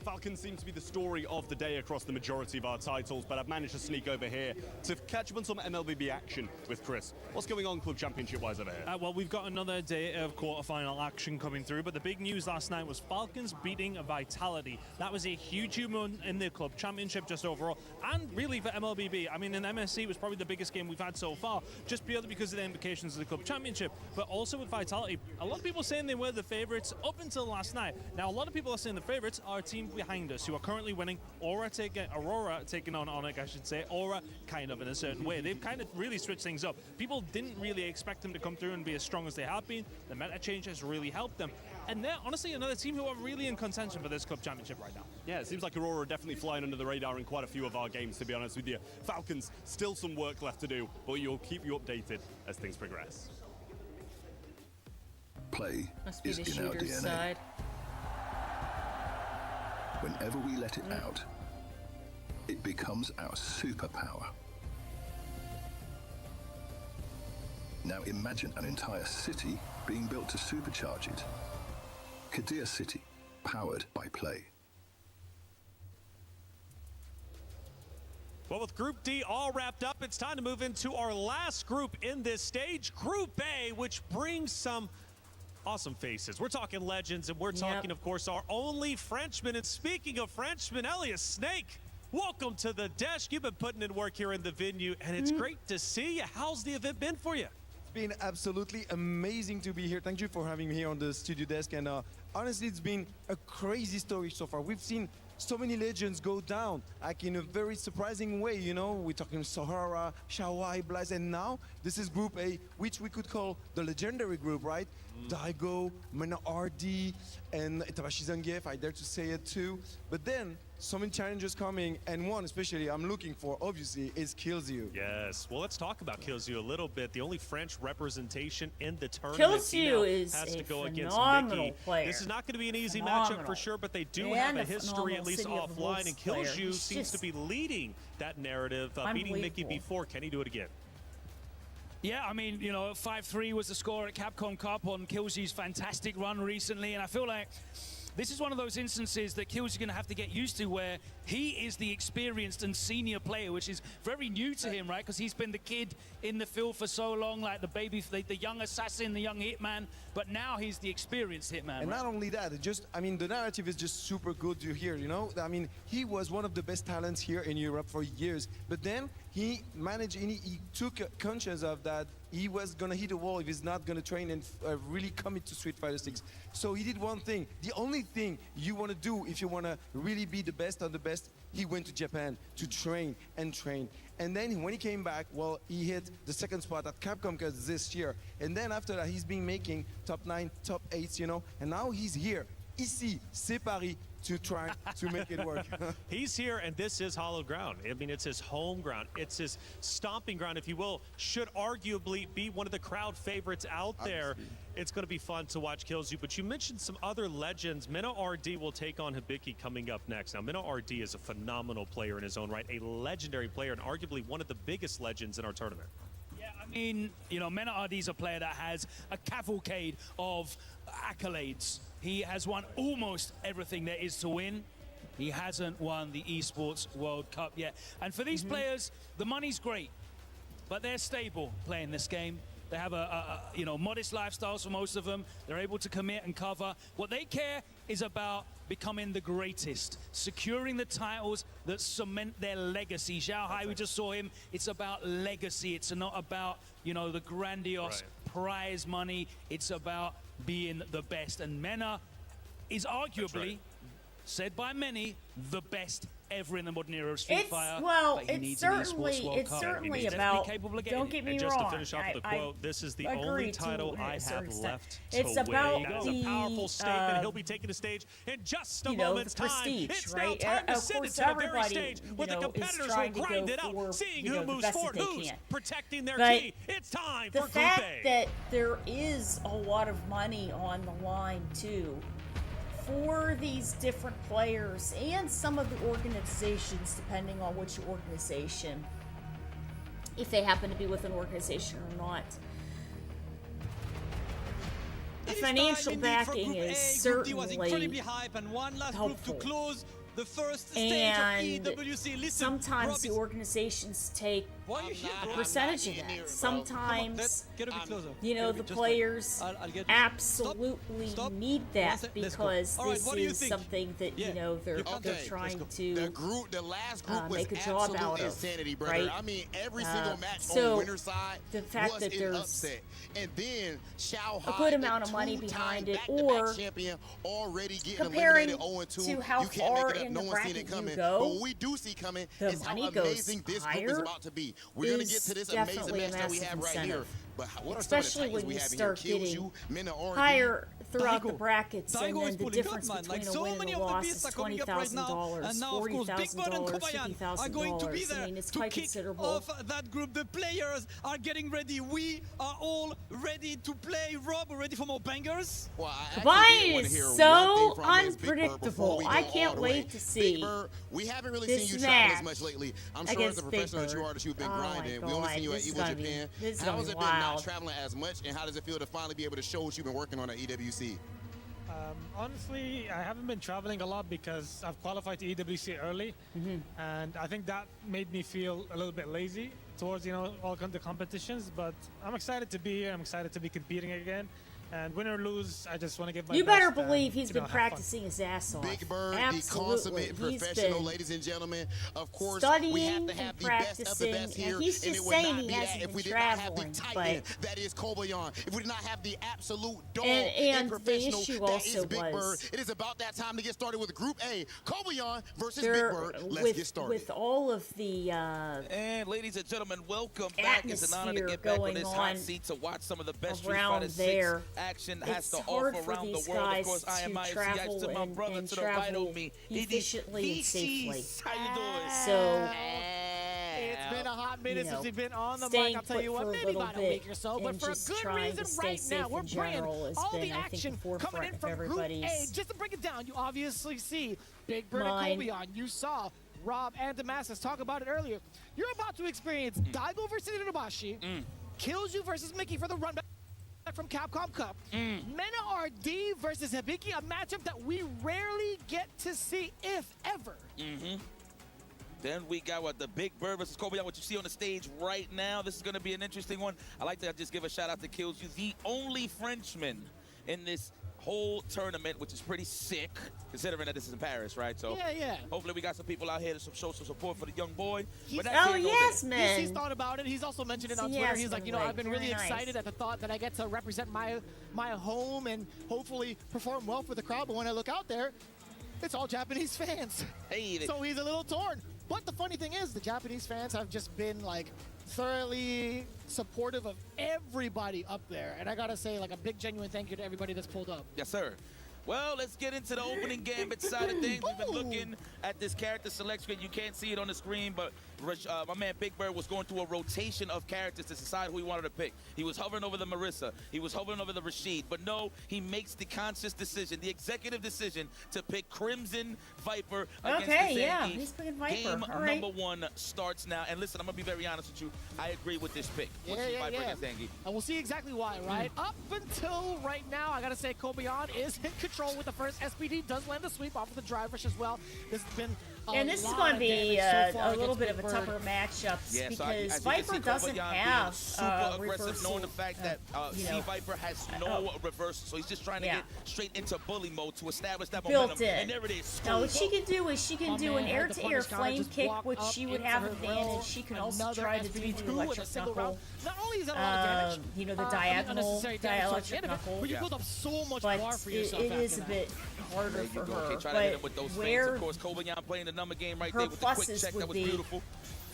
Falcons seem to be the story of the day across the majority of our titles, but I've managed to sneak over here to catch up on some MLBB action with Chris. What's going on Club Championship-wise over here? Well, we've got another day of quarterfinal action coming through, but the big news last night was Falcons beating Vitality. That was a huge moment in the Club Championship just overall, and really for MLBB. I mean, in MSC, it was probably the biggest game we've had so far, just purely because of the implications of the Club Championship, but also with Vitality. A lot of people saying they were the favorites up until last night. Now, a lot of people are saying the favorites are a team behind us who are currently winning. Aurora taking on Onyx, I should say. Aura kind of in a certain way. They've kind of really switched things up. People didn't really expect them to come through and be as strong as they have been. The meta change has really helped them. And they're honestly another team who are really in contention for this Club Championship right now. Yeah, it seems like Aurora are definitely flying under the radar in quite a few of our games, to be honest with you. Falcons, still some work left to do, but you'll keep you updated as things progress. Play Must be is the in our shooter's DNA. side. Whenever we let it out, it becomes our superpower. Now imagine an entire city being built to supercharge it. Kadir City, powered by Play. Well, with Group D all wrapped up, it's time to move into our last group in this stage, Group A, which brings some awesome faces. We're talking legends, and we're talking, of course, our only Frenchman. And speaking of Frenchmen, Elias Snake, welcome to the desk. You've been putting in work here in the venue, and it's great to see you. How's the event been for you? It's been absolutely amazing to be here. Thank you for having me here on the studio desk. And honestly, it's been a crazy story so far. We've seen so many legends go down, like in a very surprising way, you know. We're talking Sahara, Xiaohai, Blaz, and now this is Group A, which we could call the legendary group, right? Daigo, Mena RD, and Itabashi Zangief, I dare to say it too. But then so many challenges coming, and one especially I'm looking for, obviously, is Killzoo. Yes. Well, let's talk about Killzoo a little bit. The only French representation in the tournament. Killzoo is has to a go against phenomenal Mickey. player. This is not going to be an easy matchup for sure, but they do have a history, at least offline, and Killzoo seems to be leading that narrative, beating Mickey before. Can he do it again? Yeah, I mean, you know, 5-3 was the score at Capcom Cup on Killzoo's fantastic run recently, and I feel like this is one of those instances that Killzoo's going to have to get used to, where he is the experienced and senior player, which is very new to him, right? Because he's been the kid in the field for so long, like the young assassin, the young hitman, but now he's the experienced hitman. And right? not only that, I mean, the narrative is just super good to hear, you know? I mean, he was one of the best talents here in Europe for years, but then he managed, he took conscious of that he was gonna hit a wall if he's not gonna train and really commit to Street Fighter 6. So he did one thing. The only thing you wanna do if you wanna really be the best of the best, he went to Japan to train and train. And then when he came back, well, he hit the second spot at Capcom Cup this year. And then after that, he's been making top 9, top 8s, you know? And now he's here, ici, c'est Paris, to try to make it work. He's here, and this is hallowed ground. I mean, it's his home ground. It's his stomping ground, if you will. Should arguably be one of the crowd favorites out there. It's going to be fun to watch Killzoo. But you mentioned some other legends. Minna RD will take on Hibiki coming up next. Now, Minna RD is a phenomenal player in his own right, a legendary player, and arguably one of the biggest legends in our tournament. I mean, you know, Minna RD's a player that has a cavalcade of accolades. He has won almost everything there is to win. He hasn't won the Esports World Cup yet. And for these players, the money's great, but they're stable playing this game. They have you know, modest lifestyles for most of them. They're able to commit and cover. What they care is about becoming the greatest, securing the titles that cement their legacy. Zhao Hai, we just saw him. It's about legacy. It's not about, you know, the grandiose prize money. It's about being the best. And Minna is arguably, said by many, the best ever in the modern era of Street Fighter. Well, it's certainly about, don't get me and wrong, just to finish off with the quote, this is the only title I have left to it's win. about That's a powerful statement. He'll be taking the stage in just a moment's time. It's now time to send it to the very stage where the competitors will grind it out, seeing who moves forward, who's protecting their key. It's time for Group A. The fact that there is a lot of money on the line, too, for these different players and some of the organizations, depending on which organization, if they happen to be with an organization or not. The financial backing is certainly helpful. The first stage of EWC. Listen, sometimes the organizations take a percentage of that. Sometimes, you know, the players absolutely need that because this is something that, you know, they're trying to make a job out of. Insanity, brother. Right? I mean, every single match so on winner's side the fact was that an there's upset. And then Zhao a Hai, good amount of money behind it, or champion, already getting comparing eliminated 0-2. to how you can't far make it up. in No the one's seen bracket it coming. you go, but what we do see coming the is how money amazing goes this group is higher. about to be. We're going to get to this amazing match that we have right here. But what are especially some of the when you titles start we have getting here? Minna RD, higher throughout the brackets, and Taigo then is the pulling difference up, man. between Like, a so win many and a of the loss beasts is are coming up right now, $20,000, and now of course Big Bird and Kobayan are going to be $40,000. there I mean, it's to quite kick considerable. off that group. The players are getting ready. We are all ready to play. Rob, ready for more bangers? Well, Kobayan is so unpredictable. I can't wait to see we haven't really this seen you match travel as much lately. I'm sure as a professional that you are, that you've been grinding. We only seen you at Evo Japan. How has it been not traveling as much, and how does it feel to finally be able to show what you've been working on at EWC? Honestly, I haven't been traveling a lot because I've qualified to EWC early, and I think that made me feel a little bit lazy towards, you know, all the competitions. But I'm excited to be here. I'm excited to be competing again. And win or lose, I just want to give my You best better believe he's been have practicing his ass off. Big Bird, absolutely. the consummate professional, ladies and gentlemen. Of course, we have to have the best of the best here, and he's and just it would saying not he be hasn't that if been we did not have the traveling, titan but that is Kobayan, if we did not have the absolute dog and professional the issue that also is Big Bird. was It is about that time to get started with Group A, Kobayan versus Big Bird. Let's get started. With all of the and ladies and gentlemen, welcome back. It's an honor to get back on this hot seat to watch some of the best Street Fighter 6 action has to hard offer for around the these world. Of guys course, I am to IFC. travel To my and- brother and to the right travel of me. efficiently and safely. How you doing? So It's been a hot minute you since know, we've been on the staying mic. I'll tell you put what, for a maybe little about a bit week or so, but and for a just good trying to reason stay right safe now. We're in bringing general has all been, the I think, the action coming forefront in of from Group A. everybody's Just to break it down, you obviously see Big Bird mind. and Kobeon. You saw Rob and Damascus talk about it earlier. You're about to experience Daigo versus Inobashi, Killju versus Mickey for the run back from Capcom Cup, Mena RD versus Hibiki, a matchup that we rarely get to see, if ever. Then we got what the Big Bird versus Kobe. What you see on the stage right now. This is going to be an interesting one. I like to just give a shout out to Killju, the only Frenchman in this whole tournament, which is pretty sick, considering that this is in Paris, right? So Yeah. hopefully we got some people out here to show some support for the young boy. But Oh, that's yes, man. He's thought about it. He's also mentioned it on Twitter. He's like, you know, I've been really Very nice. excited at the thought that I get to represent my home and hopefully perform well for the crowd. But when I look out there, it's all Japanese fans. Hey, so he's a little torn. But the funny thing is, the Japanese fans have just been like thoroughly supportive of everybody up there. And I gotta say, like, a big genuine thank you to everybody that's pulled up. Yes, sir. Well, let's get into the opening gambit side of things. We've been looking at this character select screen. You can't see it on the screen, but my man Big Bird was going through a rotation of characters to decide who he wanted to pick. He was hovering over the Marissa. He was hovering over the Rashid. But no, he makes the conscious decision, the executive decision, to pick Crimson Viper against the Zangief. He's picking Viper. Game All right. number 1 starts now. And listen, I'm going to be very honest with you. I agree with this pick. Viper against Zangief. And we'll see exactly why, right? Up until right now, I gotta say, Kobeon is in control with the first SPD. Does land the sweep off of the drive rush as well. This has been And this is going to be a little bit of a tougher matchup because Viper doesn't have super aggressive, reversal. knowing the fact that C Viper has no reversal, so he's just trying to get straight into bully mode to establish that Built momentum. in. And there it is. Now what she can do is she can do an man had the air-to-air punish counter, flame just kick, walk which up she would into have her advantage. grill. She can also Another try to do SPD the with a electric single knuckle. round. Not only is that a lot of damage, you know, the diagonal unnecessary damage towards the dielectric end of it, knuckle. but you build up so much But bar for yourself it is after a that. bit harder for her. Okay, try to hit him with But those feints. where Of course, Kobayan playing the number game right her there with the quick pluses check. would That was be, beautiful.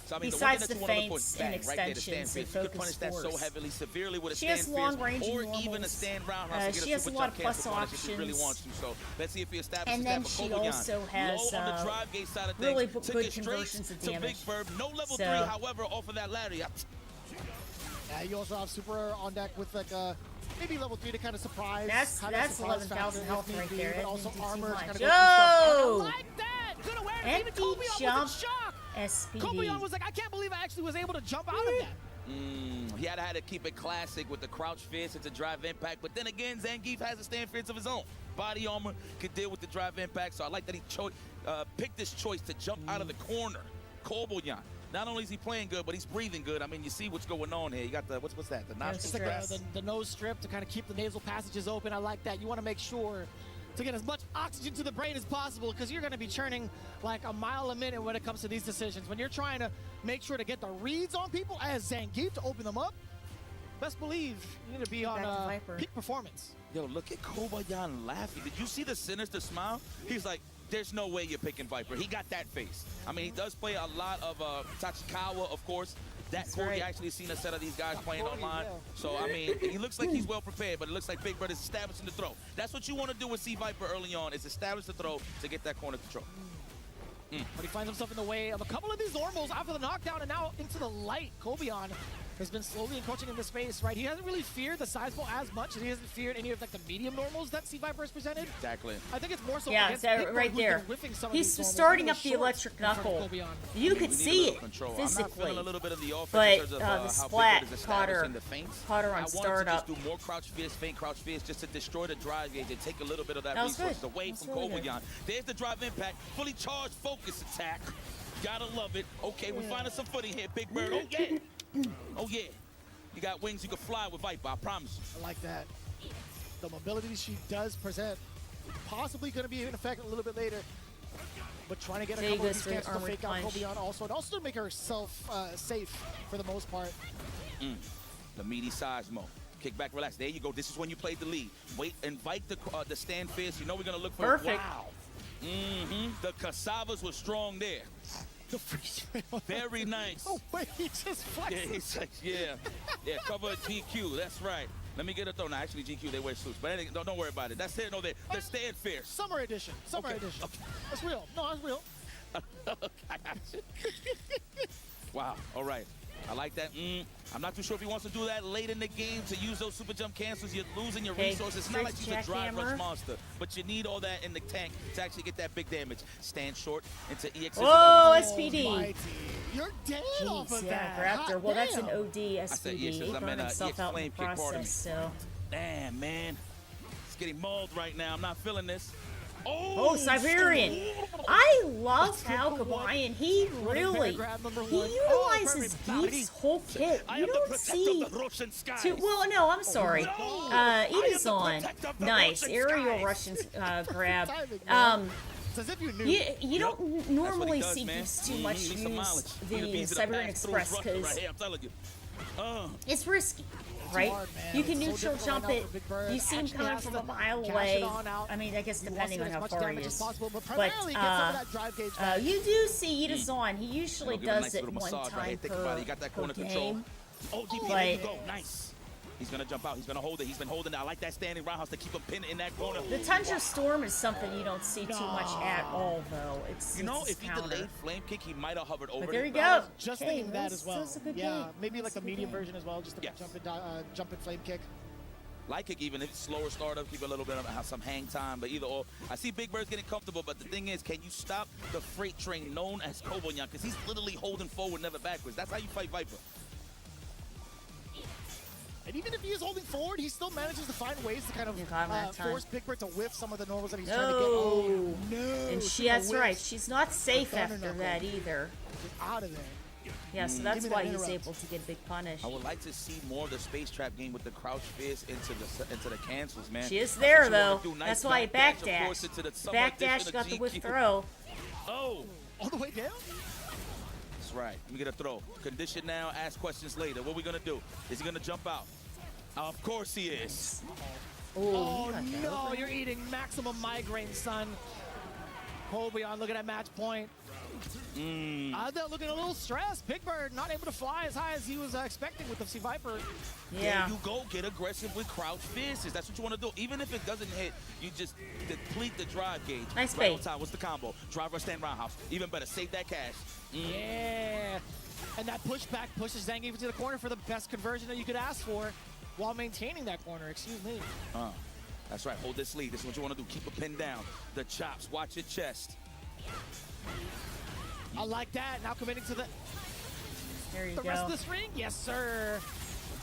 So, I mean, besides the the one thing that's feints one and of the points, bang, right there, the stand extensions and fierce. You could focus punish that so force. heavily, severely with a She stand has long fierce, range or and even a normals. stand roundhouse to get she a has a super lot jump of cancel plus punish if she really options. wants to. So let's see if he establishes And that then for she Kobayan. also has Low on the drive gate side of really things. Took good it straight conversions of to Big damage. Bird. No level So- 3, however, off of that ladder. Yeah, you also have Super on deck with like a maybe level 3 to kind of surprise. That's kind of surprise 11,000 factor health if right need be, there. But That also didn't do too armor to much. kind of go through stuff. Oh! I like that. Good awareness. Even Empty Kobeon was jump in shock. SPD. Kobeon was like, I can't believe I actually was able to jump out of that. He had to keep it classic with the crouch fist to drive impact. But then again, Zangief has a stand fierce of his own. Body armor could deal with the drive impact. So I like that he picked this choice to jump out of the corner. Kobayan. Not only is he playing good, but he's breathing good. I mean, you see what's going on here. You got the, what's that? The nostril It's like the nose strip to kind of keep the nasal passages open. I like that. You want to make sure to get as much oxygen to the brain as possible because you're going to be churning like a mile a minute when it comes to these decisions. When you're trying to make sure to get the reads on people as Zangief to open them up, best believe you need to be on peak performance. Yo, look at Kobayan laughing. Did you see the sinister smile? He's like, there's no way you're picking Viper. He got that face. I mean, he does play a lot of Tachikawa, of course. That's Corey actually seen a set of these guys playing online. So, I mean, he looks like he's well prepared, but it looks like Big Bird is establishing the throw. That's what you want to do with C Viper early on, is establish the throw to get that corner control. But he finds himself in the way of a couple of these normals after the knockdown and now into the light. Kobeon has been slowly encroaching into space, right? He hasn't really feared the sizable as much as he hasn't feared any of like the medium normals that C Viper has presented. Exactly. I think it's more so Yeah, against so Big Bird, right who's there. been whiffing some of He's these normals, starting little up the shorts electric in front of knuckle. Kobeon. You could We need a see little it control. I'm not physically, feeling a little bit of the offense but in terms of the how splat Big Bird is caught her, establishing the feints. caught her I on wanted to startup. just do more crouch fierce, feint crouch fierce, just to destroy the drive gauge and take a little bit of that That was resources good. away That was from really good. Kobayan. There's the drive impact, fully charged focus attack. Gotta love it. Okay, we're finding some footing here, Big Bird. Oh, yeah. Oh, yeah. You got wings, you can fly with Viper, I promise you. I like that. The mobility she does present, possibly going to be in effect a little bit later. But trying to get a There you couple go, of these straight cancels to armored fake out punch. Kobeon also, and also to make herself safe for the most part. The meaty Seismo. Kick back, relax. There you go. This is when you play the lead. Wait, invite the stand fierce. You know we're going to look for Perfect. Wow. The cassavas were strong there. The freeze. Very nice. Oh, wait, he just flexed. Yeah, he's like, yeah, cover a GQ. That's right. Let me get a throw. No, actually, GQ, they wear suits. But anyway, don't worry about it. That's it. No, they're staying fierce. Summer edition. Summer edition. Okay. That's real. No, that's real. I got you. Wow. All right. I like that. I'm not too sure if he wants to do that late in the game to use those super jump cancels. You're losing your resources. It's not like she's a drive rush monster, but you need all that in the tank to actually get that big damage. Stand short into EX. Oh, SPD. You're dead off of yeah, that. Raptor. Well, that's an Damn. OD SPD. He burned himself out in the process, so. Damn, man. It's getting mauled right now. I'm not feeling this. Oh, Siberian. I love how Kabayan, he utilizes Beef's whole kit. You don't see well, no, I'm sorry. Edazon. Nice. Aerial Russian grab. You don't normally see Beefs too much use the Siberian Express because it's risky. Right? You can neutral jump it. You see him coming from a mile away. I mean, I guess depending on how far he is. But you do see Edazon. He usually does it one time per game. But nice. He's gonna jump out. He's gonna hold it. He's been holding it. I like that standing roundhouse to keep him pinned in that corner. The Tundra Storm is something you don't see too much at all, though. It's if he delayed flame kick, he might have hovered over. But there you go. Just thinking that as well. Yeah, maybe like the medium version as well, just to jump and flame kick. Light kick, even if it's slower startup, keep a little bit of some hang time, but either or. I see Big Bird's getting comfortable, but the thing is, can you stop the freight train known as Koboyan? Because he's literally holding forward, never backwards. That's how you fight Viper. And even if he is holding forward, he still manages to find ways to kind of force Big Bird to whiff some of the normals that he's trying to get. Oh, no. And that's right. She's not safe after that either. Get out of there. Yeah, so that's why he's able to get big punish. I would like to see more of the space trap game with the crouch fierce into the cancels, man. She is there, though. That's why he backdash. Backdash got the whiff throw. Oh. All the way down? Right. Let me get a throw. Condition now, ask questions later. What are we going to do? Is he going to jump out? Of course he is. Oh, no. You're eating maximum migraine, son. Kobeon looking at match point. They're looking a little stressed. Big Bird not able to fly as high as he was expecting with the Sea Viper. Yeah. You go get aggressive with crouch fierces. That's what you want to do. Even if it doesn't hit, you just deplete the drive gauge. Nice right on time. What's the combo? Drive rush, stand roundhouse. Even better, save that cash. Yeah. And that pushback pushes Zangief into the corner for the best conversion that you could ask for while maintaining that corner. Excuse me. That's right. Hold this lead. This is what you want to do. Keep it pinned down. The chops. Watch your chest. I like that. Now committing to the rest of this ring. Yes, sir.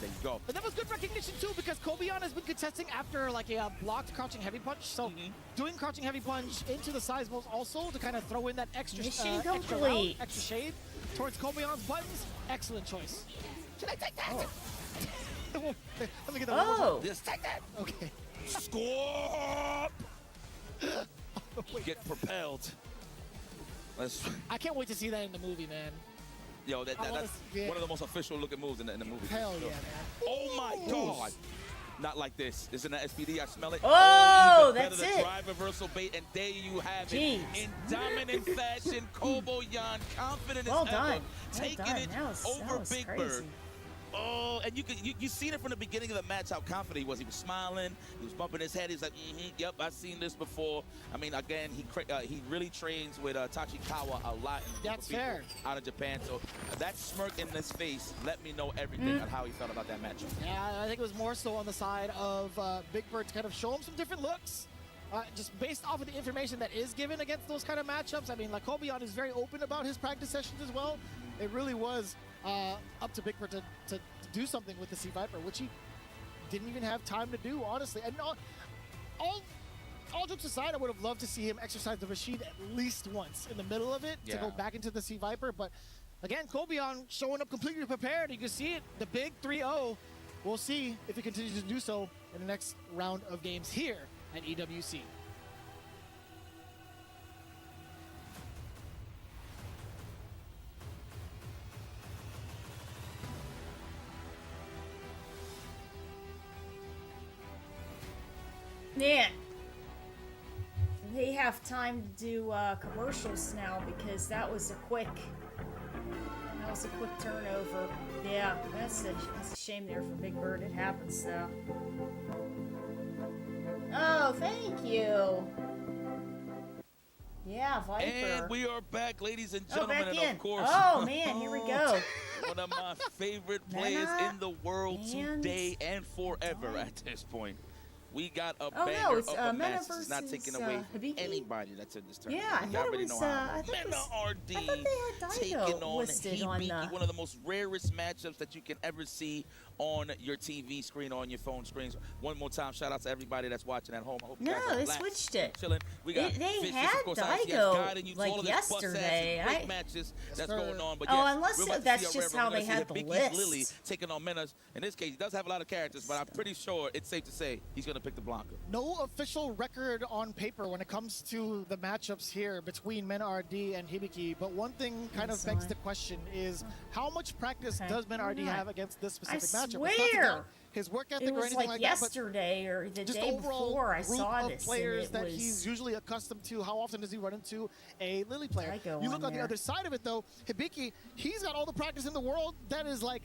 There you go. And that was good recognition, too, because Kobeon has been contesting after, like, a blocked crouching heavy punch. So doing crouching heavy punch into the sizeables also to kind of throw in that extra shade towards Kobeon's buttons. Excellent choice. Should I take that? Oh. Let me get the Just take that. Okay. Score! Get propelled. I can't wait to see that in the movie, man. Yo, that's one of the most official looking moves in the movie. Hell yeah, man. Oh my God. Not like this. Isn't that SPD? I smell it. Oh, that's it. Drive reversal bait, and there you have it. In dominant fashion, Koboyan, confident as ever, taking it over Big Bird. Oh, and you seen it from the beginning of the match how confident he was. He was smiling. He was bumping his head. He was like, yep, I've seen this before. I mean, again, he really trains with Tachikawa a lot. That's fair. Out of Japan. So that smirk in his face let me know everything on how he felt about that match. Yeah, I think it was more so on the side of Big Bird to kind of show him some different looks. Just based off of the information that is given against those kind of matchups. I mean, like, Kobeon is very open about his practice sessions as well. It really was up to Big Bird to do something with the Sea Viper, which he didn't even have time to do, honestly. And all jokes aside, I would have loved to see him exercise the Rashid at least once in the middle of it to go back into the Sea Viper. But again, Kobeon showing up completely prepared. You can see it, the big 3-0. We'll see if he continues to do so in the next round of games here at EWC. Man, they have time to do commercials now because that was a quick was a quick turnover. Yeah, that's a shame there for Big Bird. It happens, though. Oh, thank you. Yeah, Viper. And we are back, ladies and gentlemen, back and in. of course, Oh, man, here we go. one of my favorite players in the world today and forever at this point. We got a banger it's of a Mena match. It's not taking away from Hibiki? anybody that's in this tournament. Yeah, I You thought it already was, know how. I thought Mena RD they had taking Daigo on listed on Hibiki, one of the most rarest matchups that you can ever see on your TV screen, on your phone screens. One more time, shout out to everybody that's watching at home. I hope you guys are they relaxed, switched it. chilling. We got They Vicious, had of course, ICS Daigo, guiding you to like, all of this bust-ass and yesterday. great matches that's going on. But Oh, yes, unless we're about to that's see a just rare- how we're they gonna had see the Hibiki's list. Lily taking on Mena's. In this case, he does have a lot of characters, but I'm pretty sure it's safe to say he's going to pick the Blanca. No official record on paper when it comes to the matchups here between Mena RD and Hibiki, but one thing kind of begs the question is how much practice does Mena RD have against this specific matchup? It's not to doubt his work ethic it or was anything like that, but yesterday or the just day overall before I group saw of this. players and that it was, he's usually accustomed to. How often does he run into a Lily player? Daigo You look on the there. other side of it, though, Hibiki, he's got all the practice in the world that is like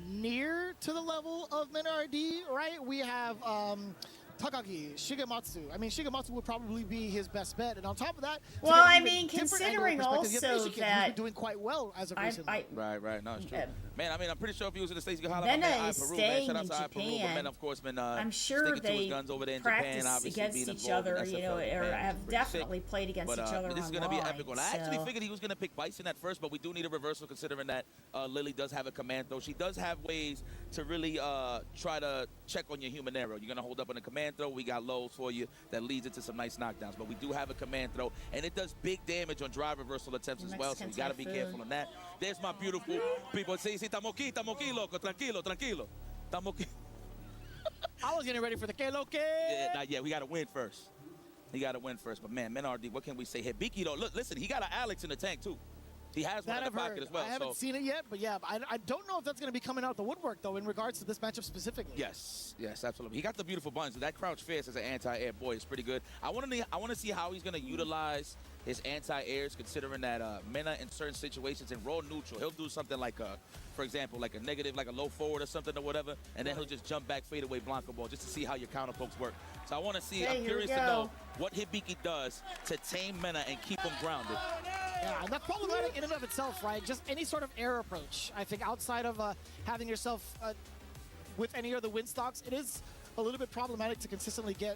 near to the level of Mena RD, right? We have Takagi, Shigematsu. I mean, Shigematsu would probably be his best bet. And on top of that, Well, I mean, considering also who's that been doing quite well as of recently. Right. No, it's true. Man, I mean, I'm pretty sure if he was in the States, you could holler Mena out is Peru, staying man. Shout out in to Peru, but Japan. Mena, of course, been I'm sure sticking to his they guns over there in practice Japan, obviously against being each involved in other, SFL you know, or Japan, have which is definitely sick. played against But, each other this is going to be an online, epic one. I actually so- figured he was going to pick Bison at first, but we do need a reversal considering that Lily does have a command throw. She does have ways to really try to check on your human arrow. You're going to hold up on a command throw. We got lows for you that leads into some nice knockdowns. But we do have a command throw, and it does big damage on drive reversal attempts as well, so we got to be careful on that. There's my beautiful people. Sí, estamos aquí, loco. Tranquilo. Estamos aquí. I was getting ready for the que lo que. Yeah, not yet. We got to win first. But man, Mena RD, what can we say? Hibiki, though, look, listen, he got an Alex in the tank, too. He has one in the pocket as well. I haven't seen it yet, but yeah, I don't know if that's going to be coming out the woodwork, though, in regards to this matchup specifically. Yes, absolutely. He got the beautiful buns. That crouch fierce as an anti-air boy is pretty good. I want to see how he's going to utilize his anti-airs, considering that Mena in certain situations in roll neutral, he'll do something like for example, like a negative, like a low forward or something or whatever, and then he'll just jump back, fade away Blanca ball just to see how your counter pokes work. So I want to see, I'm curious to know what Hibiki does to tame Mena and keep him grounded. Yeah, and that's problematic in and of itself, right? Just any sort of air approach. I think outside of having yourself with any of the win stocks, it is a little bit problematic to consistently get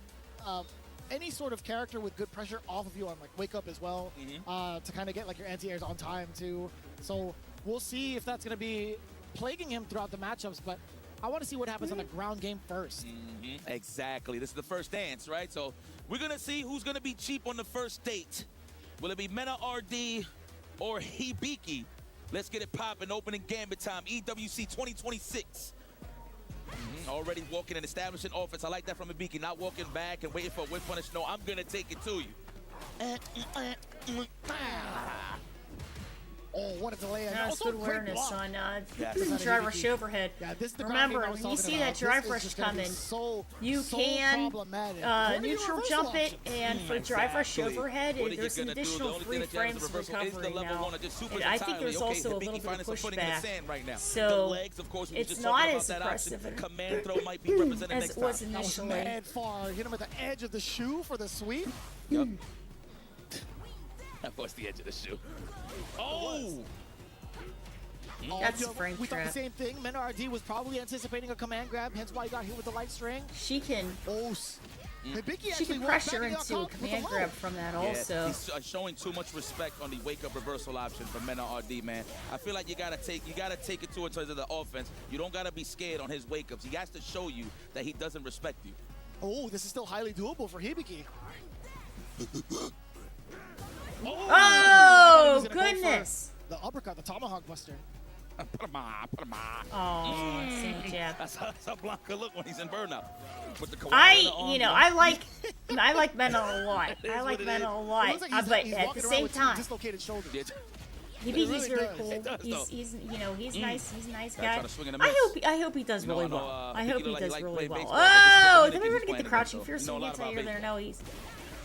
any sort of character with good pressure off of you on like wake up as well, to kind of get like your anti-airs on time too. So we'll see if that's going to be plaguing him throughout the matchups, but I want to see what happens on the ground game first. Exactly. This is the first dance, right? So we're going to see who's going to be cheap on the first date. Will it be Mena RD or Hibiki? Let's get it popping. Opening gambit time. EWC 2026. Already walking and establishing offense. I like that from Hibiki. Not walking back and waiting for a whip punish. No, I'm going to take it to you. Oh, what a delay. And That's also good great awareness block. on Yes. drive rush overhead. Yeah, this is the Remember, ground game I when was you see talking that about. drive This is rush just gonna be coming, so can problematic. What are your neutral reversal jump it, options? and for drive rush Exactly. overhead, What are you there's an gonna do? The additional only 3 thing that jams frames the of reversal is the recovery level now. one, just super And I think entirely. there's Okay, also a Hibiki little bit finding of some footing in the pushback. sand right now. So the legs, of course, we were it's just not talking as about that option. impressive Command throw might be represented as next it was time. That was initially. mad far. Hit him at the edge of the shoe for the sweep. Yep. That was the edge of the shoe. Oh! That's you know, a frame we thought trap. the same thing. Mena RD was probably anticipating a command grab, hence why he got hit with the light string. She can Hibiki she actually can walked pressure back into a with the command low. grab from that Yeah, also. he's showing too much respect on the wake-up reversal option for Mena RD, man. I feel like you gotta take it to in terms of the offense. You don't gotta be scared on his wake-ups. He has to show you that he doesn't respect you. Oh, this is still highly doable for Hibiki. Oh, He's gonna go for goodness. The uppercut, the tomahawk buster. Oh, same jab. That's how Blanca look when he's in burnout. Put the kawaii on the arm, I like Mena a lot. It is I like what it Mena is. a It lot. looks like he's But he's at walking the around same with two time, dislocated shoulders. Hibiki's really very does. cool. It does, though. He's nice. He's a nice Gotta guy. try to swing and a I miss. hope he does You know, really I know, well. I Hibiki hope look he like does he really play well. baseball. Oh, This then is we're the gonna get the Dominican crouching he's fierce playing, when though. he Know a lot gets out about here there. No, he's.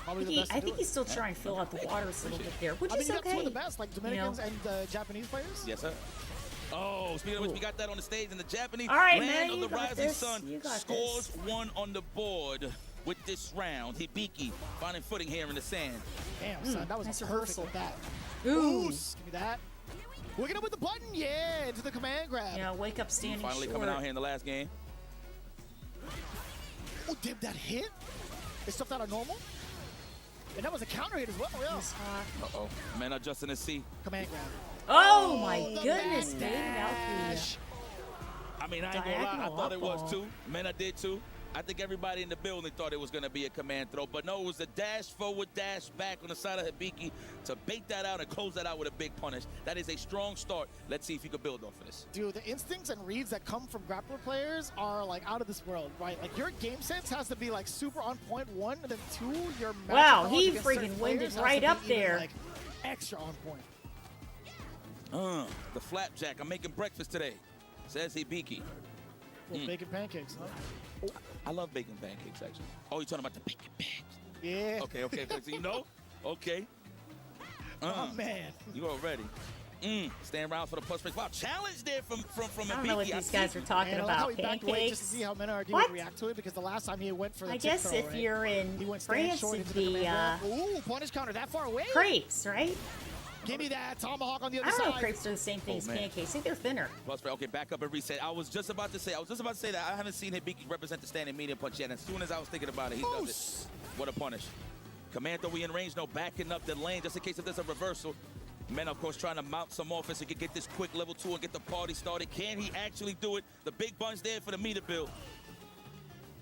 Probably the best to I do think it. he's still trying to fill out the waters a little bit there, which I mean, is you got two okay. of the best, like Dominicans and Japanese players. Yes, sir. Oh, speaking of which, we got that on the stage, and the Japanese All right, Land man, of you the got Rising this. Sun You got scores this. 1 on the board with this round. Hibiki finding footing here in the sand. Damn, son, that was nice a perfect reversal. with that. Ooh. Give me that. Wigging up with the button, yeah, into the command grab. Yeah, wake up standing Finally short. coming out here in the last game. Oh, damn, that hit? It's stuff out of normal? And that was a counter hit as well, yeah. Uh-oh. Man adjusting to C. Command grab. Oh, my the goodness, back baby. dash. I mean, I ain't gonna lie, I Diagonal thought it was up too. Mena did too. I think everybody in the building thought it was going to be a command throw, but no, it was a dash forward, dash back on the side of Hibiki to bait that out and close that out with a big punish. That is a strong start. Let's see if you can build off of this. Dude, the instincts and reads that come from grappler players are like out of this world, right? Like your game sense has to be like super on point, 1, and then 2, your match Wow, knowledge he against certain freaking winded players has right to be up even, there. like, extra on point. The flapjack. I'm making breakfast today, says Hibiki. Little bacon pancakes, huh? I love bacon pancakes, actually. Oh, you're talking about the bacon pancakes. Yeah. Okay. So you know? Okay. Oh, man. You already. Stand around for the plus break. Wow, challenge there from I don't know what Hibiki. these guys are talking And I like how about. he backed away just to Pancakes. see how Menardi What? would react to it, because the last time he went for the I tip guess throw, if right? you're in He went stand France, short it'd into the be command grab. Ooh, punish counter that far away? crepes, right? Give me that tomahawk on the I other don't know side. if crepes are the same thing Oh, as man. pancakes. I think they're thinner. Plus, okay, back up and reset. I was just about to say that I haven't seen Hibiki represent the standing medium punch yet. And as soon as I was thinking about it, he does it. What a punish. Commando, we in range, no, backing up the lane just in case if there's a reversal. Men, of course, trying to mount some offense and get this quick level 2 and get the party started. Can he actually do it? The big bunch there for the meter build.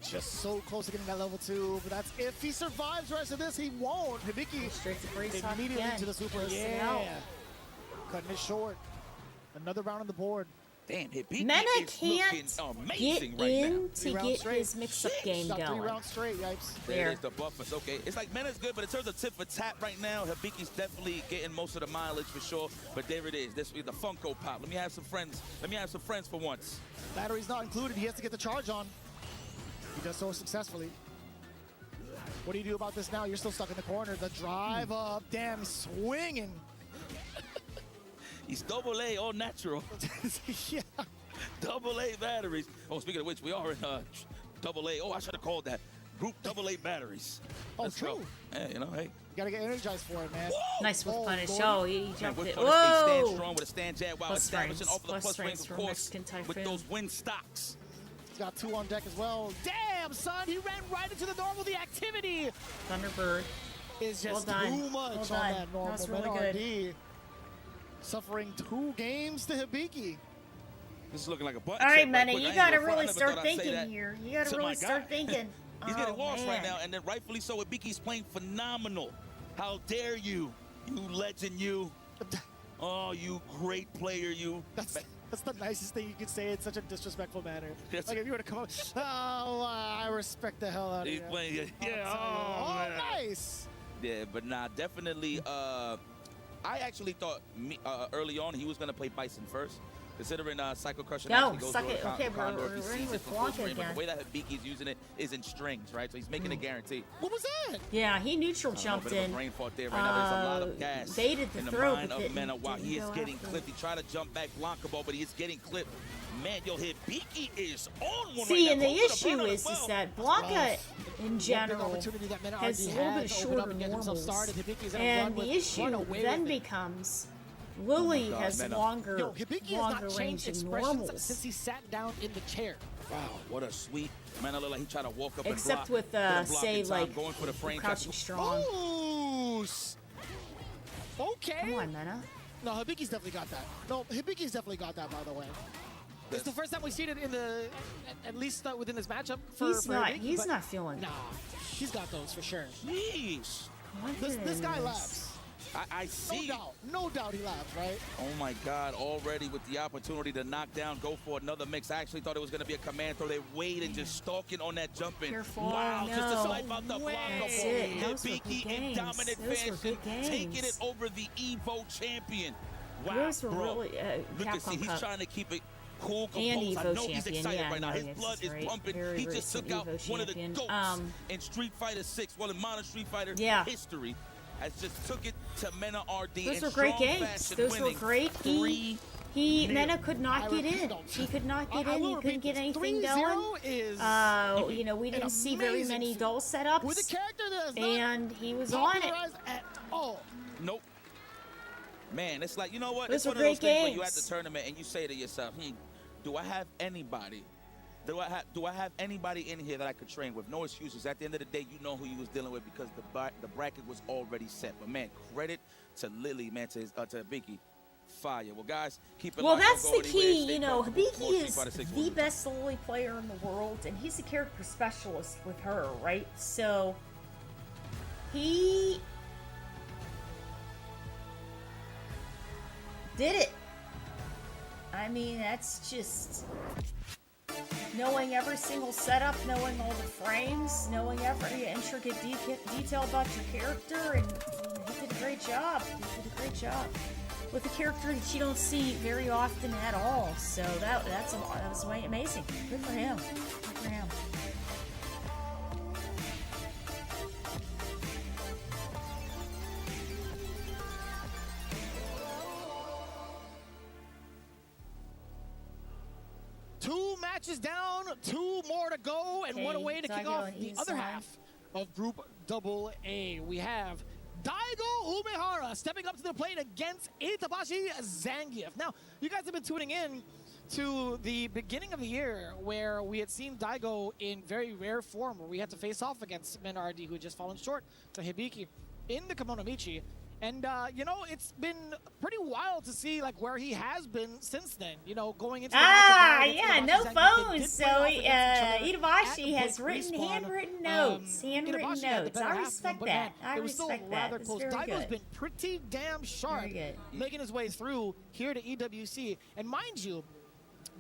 Just so close to getting that level 2, but that's if he survives the rest of this, he won't. Hibiki Straight to brace talk immediately again. to the super. Close it Yeah. out. Cutting it short. Another round on the board. Damn, Hibiki Mena is can't looking get amazing right now. in to get his mix-up game Got 3 going. rounds straight, yipes. There it is, the buffers. Okay, it's like Mena's good, but in terms of tip for tap right now, Hibiki's definitely getting most of the mileage for sure. But there it is. This is the Funko Pop. Let me have some friends. Let me have some friends for once. Battery's not included. He has to get the charge on. He does so successfully. What do you do about this now? You're still stuck in the corner. The drive up. Damn, swinging. He's double A, all natural. Yeah. Double A batteries. Oh, speaking of which, we are in double A. Oh, I should have called that. Group double A batteries. Oh, Let's true. go. Yeah, you know, hey. You gotta get energized for it, man. Nice whip punish. Gordon. Oh, he jumped With it. punish, they stand Whoa! strong with a stand jab while Plus establishing frames. off of the Plus plus frames frames, of from course, Mexican with Typhoon. those win stocks. He's got 2 on deck as well. Damn, son, he ran right into the normal. The activity Thunderbird. is just Well done. too much Well on done. that normal. That was really Menardi suffering 2 games to Hibiki. This is looking like a butt All right, check Mena, quick. you I ain't gotta gonna front. I really never start thought I'd say thinking that here. You gotta to really my start guy. thinking. He's Oh, getting lost right man. now, and then rightfully so. Hibiki's playing phenomenal. How dare you, you legend, you. Oh, you great player, you. That's the nicest thing you could say in such a disrespectful manner. Yes. Like if you were to come up, oh, I respect the hell out of He's you. playing, yeah, Oh, man. nice. Yeah, but nah, definitely. I actually thought early on he was gonna play Bison first, considering Psycho Crusher No, actually goes suck to a it. Okay, Condor if he we're sees in it with from full Blanca screen, but again. the way that Hibiki's using it is in strings, right? So he's making a guarantee. What was that? Yeah, he neutral I don't know, jumped a bit of in. a brain fart there right now. There's a lot of gas Baited the in the throw, mind but of didn't- Mena while he didn't is go getting after. clipped. He tried to jump back Blanca ball, but he is getting clipped. Man, yo, Hibiki is on one See, right and now. the Close to the issue burnout is as well. that Blanca, in general, opportunity that Menardi has a little had bit to open up shorter and get himself normals. started. Hibiki's gonna And run the with- issue run away then with it. becomes Lily God, has Mena. longer, Yo, Hibiki has longer not range changed than expressions normals. since he sat down in the chair. Wow, what a sweet man! I look like he tried to walk up Except and block. with, Couldn't block say, in time, like, going for the frame. crouching strong. Ooh. Okay. Come on, Mena. No, Hibiki's definitely got that. No, Hibiki's definitely got that, by the way. It's the first time we've seen it in the, at least within this matchup. For Hibiki, He's but not feeling it. Nah, he's got those for sure. Jeez. This guy laughs. I see. No doubt he laughs, right? Oh my God, already with the opportunity to knock down, go for another mix. I actually thought it was going to be a command throw. They waited just stalking on that jump in. Careful, wow, just to no. swipe out the block. That's it. Those were good Hibiki in games. dominant Those were fashion, good games. taking it over the Evo champion. Wow, Those were bro. really, Look at see, Capcom he's Cup. trying to keep it cool, And composed. I Evo know he's champion, excited yeah, right now. no, His yes, blood is right. pumping. Very He just recent took out Evo one of the champion. goats in Street Fighter 6, well, in modern Street Fighter history. Has just took it to Mena RD Those in were great strong games. fashion, Those were winning great 3 Mena could not get in. He could not get in. He couldn't get anything going. You know, we didn't see very many dull setups. With a character that is and he was on it. At all. Nope. Man, it's like, you know what? Those It's were one of those great things where you at games. the tournament and you say to yourself, do I have anybody? Do I have anybody in here that I could train with? No excuses. At the end of the day, you know who you was dealing with because the bracket was already set. But man, credit to Lily, man, to Hibiki. Fire. Well, guys, keep it Well, locked. that's Don't go the anywhere. key. Stay You know, comfortable. More Hibiki Street is Fighter 6 the best Lily player in the world, and he's a character specialist with her, right? So he did it. I mean, that's just knowing every single setup, knowing all the frames, knowing every intricate detail about your character, and he did a great job. He did a great job with a character that you don't see very often at all. So that was amazing. Good for him. Good for him. Two matches down, two more to go, and what a way to kick off the other half of Group AA. We have Daigo Umehara stepping up to the plate against Itabashi Zangief. Now, you guys have been tuning in to the beginning of the year where we had seen Daigo in very rare form, where we had to face off against Menardi, who had just fallen short to Hibiki in the Kimono Michi. And, you know, it's been pretty wild to see, like, where he has been since then, you know, going into the yeah, no phones. So, Itabashi has handwritten notes. Handwritten notes. I respect that. I respect that. It's very Daigo's good. been pretty damn sharp, making his way through here to EWC. And mind you,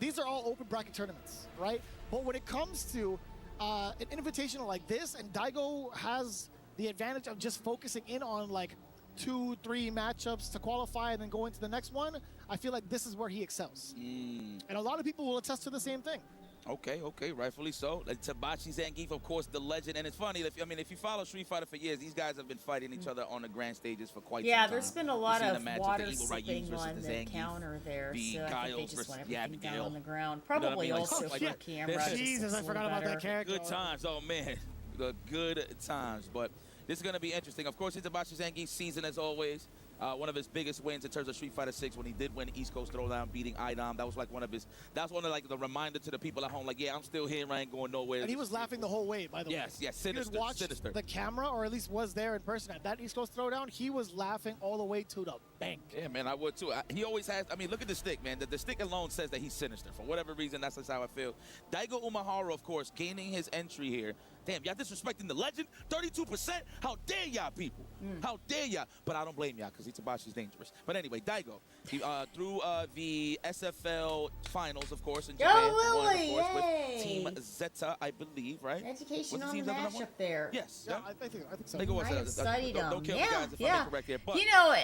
these are all open bracket tournaments, right? But when it comes to an invitational like this, and Daigo has the advantage of just focusing in on, like, 2-3 matchups to qualify and then go into the next one, I feel like this is where he excels. And a lot of people will attest to the same thing. Okay, rightfully so. Like Tabachi Zangief, of course, the legend. And it's funny, if you follow Street Fighter for years, these guys have been fighting each other on the grand stages for quite some time. Yeah, there's been a lot of water Evil slipping on the counter there, so I think they just want everything down on the ground. Probably also for camera. Jesus, I forgot about that character. Good times, oh man, the good times. But this is going to be interesting. Of course, Itabashi Zangief's season, as always, one of his biggest wins in terms of Street Fighter 6 when he did win East Coast Throwdown, beating Idom. That was like one of the reminder to the people at home, like, yeah, I'm still here, I ain't going nowhere. And he was laughing the whole way, by the way. Yes, Sinister. He watched the camera, or at least was there in person at that East Coast Throwdown. He was laughing all the way to the bank. Yeah, man, I would too. He always has, look at the stick, man. The stick alone says that he's sinister. For whatever reason, that's just how I feel. Daigo Umehara, of course, gaining his entry here. Damn, y'all disrespecting the legend? 32%? How dare y'all, people? How dare y'all? But I don't blame y'all, because Itabashi's dangerous. But anyway, Daigo, he, through the SFL finals, of course, in Japan. Lily, won, of course, with Team Zeta, I believe, right? Education Was on the Team Zeta number matchup one? there. Yes. Yeah, I think so. I have studied them. Don't kill me, guys, if I'm incorrect here. But, you know,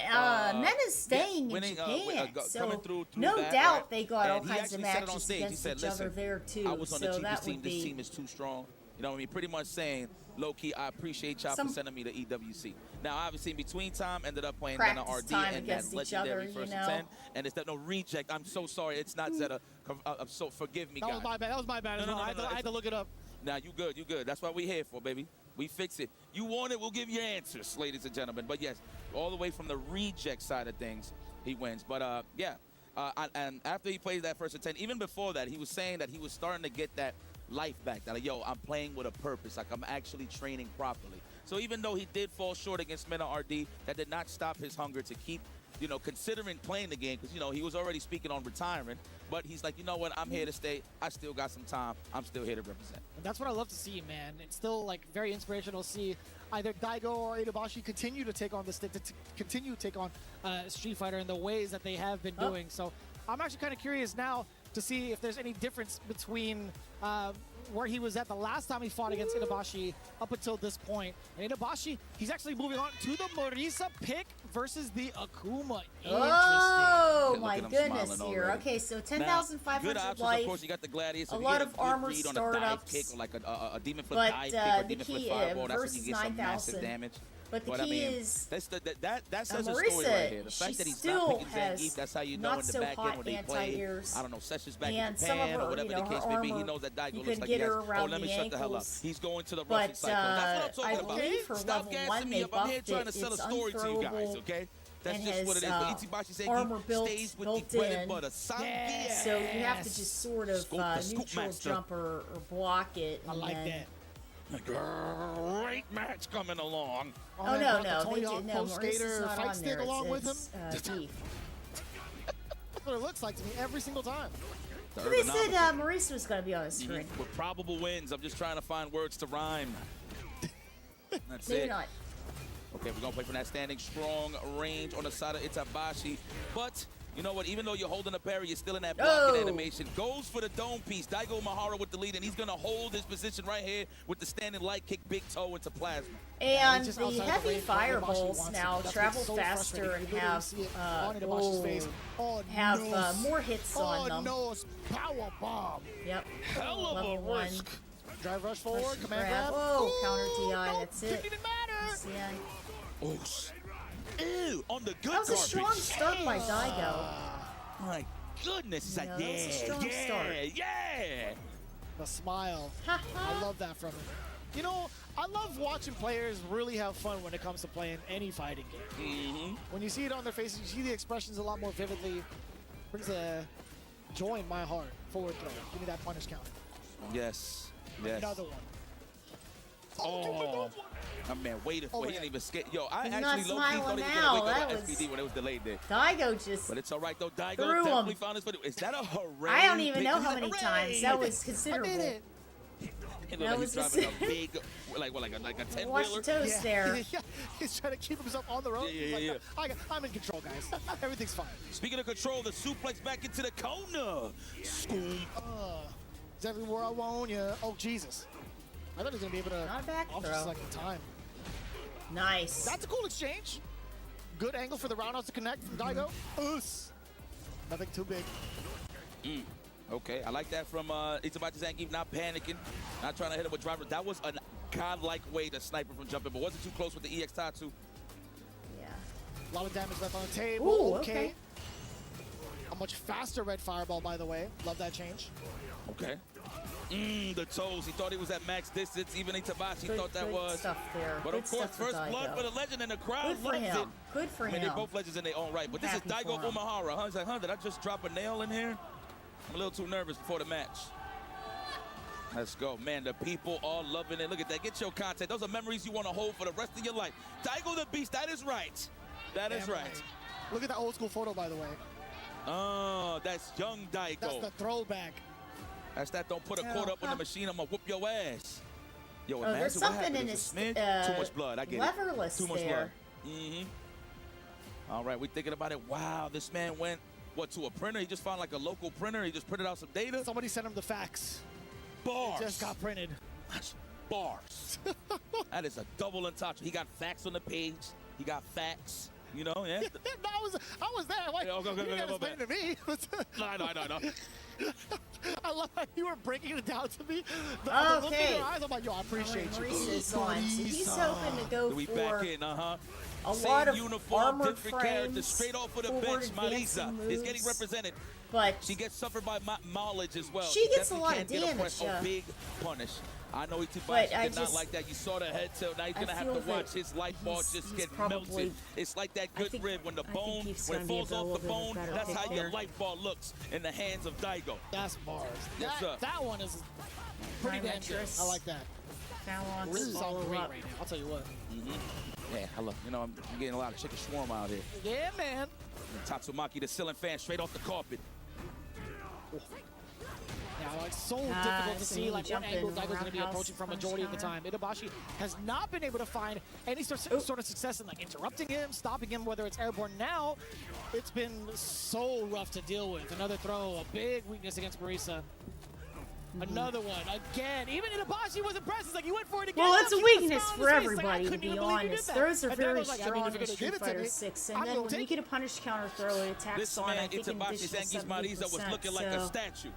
Mena's staying in Japan, coming through no that, doubt right? they got all And kinds of he actually said it on matches stage. He against said, each other "Listen, there too. I was on the So cheapest that team. would This be team is too strong." You know what I mean? Pretty much saying, low-key, I appreciate y'all for sending me to EWC. Now, obviously, in between time, ended up playing Zeta practice RD time and that against each legendary other, first you know. 10. And it's that no reject. I'm so sorry. It's not Zeta. So forgive me, That guys. was my bad. That was my bad as well. I had to look it up. Now, you good. You good. That's what we here for, baby. We fix it. You want it, we'll give you answers, ladies and gentlemen. But, yes, all the way from the reject side of things, he wins. But, yeah. And after he plays that first 10, even before that, he was saying that he was starting to get that life back. That, like, yo, I'm playing with a purpose. Like, I'm actually training properly. So even though he did fall short against Mena RD, that did not stop his hunger to keep, you know, considering playing the game. Because, you know, he was already speaking on retiring. But he's like, you know what, I'm here to stay. I still got some time. I'm still here to represent. And that's what I love to see, man. It's still, like, very inspirational to see either Daigo or Itabashi continue to take on the stick, to continue to take on Street Fighter in the ways that they have been doing. So I'm actually kind of curious now to see if there's any difference between where he was at the last time he fought against Itabashi up until this point. And Itabashi, he's actually moving on to the Morisa pick versus the Akuma. Oh, my Look at him goodness smiling here. already. Okay, so Now, 10,500 good options, life. of course, you got the Gladius. A If you lot get of good armor read on a dive startups. kick or like a demon flip But dive kick or the demon flip key fireball, that's when versus you get some massive 9,000. damage. But the I key mean, is that says a story right here. The fact that he's not still picking has Zangief, that's how you know not in the so back hot end when they play, anti-airs. I don't know, sessions back in And some of Japan her, or whatever the case may be. He knows that Daigo looks like he has, oh, let me shut the hell up. He's going to the Russian But cycle. That's what I'm talking I believe for about. Stop level gassing 1 me they up. I'm here buffed trying it. to sell a It's story to you guys, okay? That's and just what it is. But Ichibashi said armor he built stays with the bread and butter. Yes. So you have to just sort of neutral master. jump or block it. I like that. Great match coming along. Oh, no. They did, no, Skater not fight on stick there. along with him. Beef. That's what it looks like to me every single time. Well, they said Marisa was going to be on the screen. With probable wins, I'm just trying to find words to rhyme. That's Maybe it. not. Okay, we're going to play from that standing strong range on the side of Itabashi. But, you know what? Even though you're holding a parry, you're still in that blocking animation. Goes for the dome piece. Daigo Umehara with the lead, and he's going to hold his position right here with the standing light kick, big toe into plasma. And the heavy fireballs now travel faster and have more hits on them. Oh, no, power bomb. Yep. Hell of Level a 1. risk. Drive rush forward, command grab. Whoa, counter DI, that's it. Didn't even matter. CI. Oh, ew, on the good That was a strong garbage. start by Daigo. My goodness. It's like, that was a strong start. yeah. The smile. I love that from him. You know, I love watching players really have fun when it comes to playing any fighting game. When you see it on their faces, you see the expressions a lot more vividly. Brings a joy in my heart. Forward throw. Give me that punish counter. Yes. Yes. Another one. Oh, my man waited for it. He didn't even skate. Yo, I He's actually not low-key thought he was smiling going to now. wake up That SPD when it was delayed there. Daigo just But it's all right, though. Daigo threw definitely him. found his foot. Is that a hooray? I don't even know Big- how many hooray! times. That was considerable. I did it. He That looked like was he's driving a big, like a 10-wheeler. Watch the toes there. Yeah, he's trying to keep himself on the road. Yeah, He's yeah, like, I'm in control, guys. Everything's fine. Speaking of control, the suplex back into the corner. Scoop. It's everywhere I want ya. Oh, Jesus. I thought he was going to be able to Not a back off throw. just like in time. Nice. That's a cool exchange. Good angle for the roundhouse to connect from Daigo. Nothing too big. Okay, I like that from Itabachi Zangief, not panicking, not trying to hit him with driver. That was a godlike way to snipe him from jumping, but wasn't too close with the EX Tatsu. Yeah. A lot of damage left on the table. Ooh, okay. A much faster red fireball, by the way. Love that change. Okay. The toes. He thought he was at max distance. Even Itabashi Good, thought that good was. stuff there. But Good of course, stuff for first blood Daigo. for the legend, and the crowd Good for loves him. it. Good for I mean, him. they're both legends in their own right. But this is Happy Daigo for him. Umehara. Huh? He's like, did I just drop a nail in here? I'm a little too nervous before the match. Let's go. Man, the people are loving it. Look at that. Get your content. Those are memories you want to hold for the rest of your life. Daigo the Beast, that is right. That is Damn right. Look at that old school photo, by the way. Oh, that's young Daigo. That's the throwback. That's that don't put a Oh, quarter up in the machine, I'm going to whoop your ass. Yo, Oh, imagine there's what something happened in if his it's Smith. Too much blood, I get leverless it. Too much there. blood. All right, we're thinking about it. Wow, this man went, what, to a printer? He just found like a local printer. He just printed out some data. Somebody sent him the fax. Bars. It just got printed. Bars. That is a double entendre. He got facts on the page. He got facts. You know, yeah. I was there. Like, Yeah, okay, you didn't my explain to me. No. I love how you were breaking it down to me. The look in Okay. your eyes, I'm like, yo, I appreciate you. Maurice's on. So he's hoping to go We for back in, a a Same lot of uniform, armored different character, frames, straight off of the forward bench. Marisa advancing is getting moves. represented. But she gets suffered by mileage as well. She gets a definitely lot can't of get a damage, press. yeah. A big punish. I know Itabashi But I did not just- like that. You saw the head tilt. Now he's I going to have feel to watch that his life bar he's just get probably- melted. It's like that good rib when the bone, he's when it gonna be falls a off little the bit of a bone, better that's pick how your there. life bar looks in the hands of Daigo. That's bars. Yes, sir. That one is pretty damn good. Trimetrus. I like that. Balance, Really sound follow great up. right now. I'll tell you what. Yeah, hello. You know, I'm getting a lot of chicken shawarma out here. Yeah, man. Tatsumaki, the ceiling fan, straight off the carpet. Yeah, like so difficult to see like what jumping angle Daigo's going to be roundhouse approaching from punch majority of the counter. time. Itabashi has not been able to find any sort of success in like interrupting him, stopping him, whether it's airborne. Now, it's been so rough to deal with. Another throw, a big weakness against Marisa. Another one again. Even Itabashi was impressed. It's like he went for it again. Well, it's a Look, he weakness just for found his face. Like, I everybody, to couldn't be even believe he did honest. that. Those are And very Daigo's like, I mean, strong if you're in gonna Street give it to Fighter me, 6. I'm And then gonna when take you it. get a punish counter throw, it attacks This on, man, I think, an Itabashi additional Zangief Marisa, was 70%. looking like a So statue.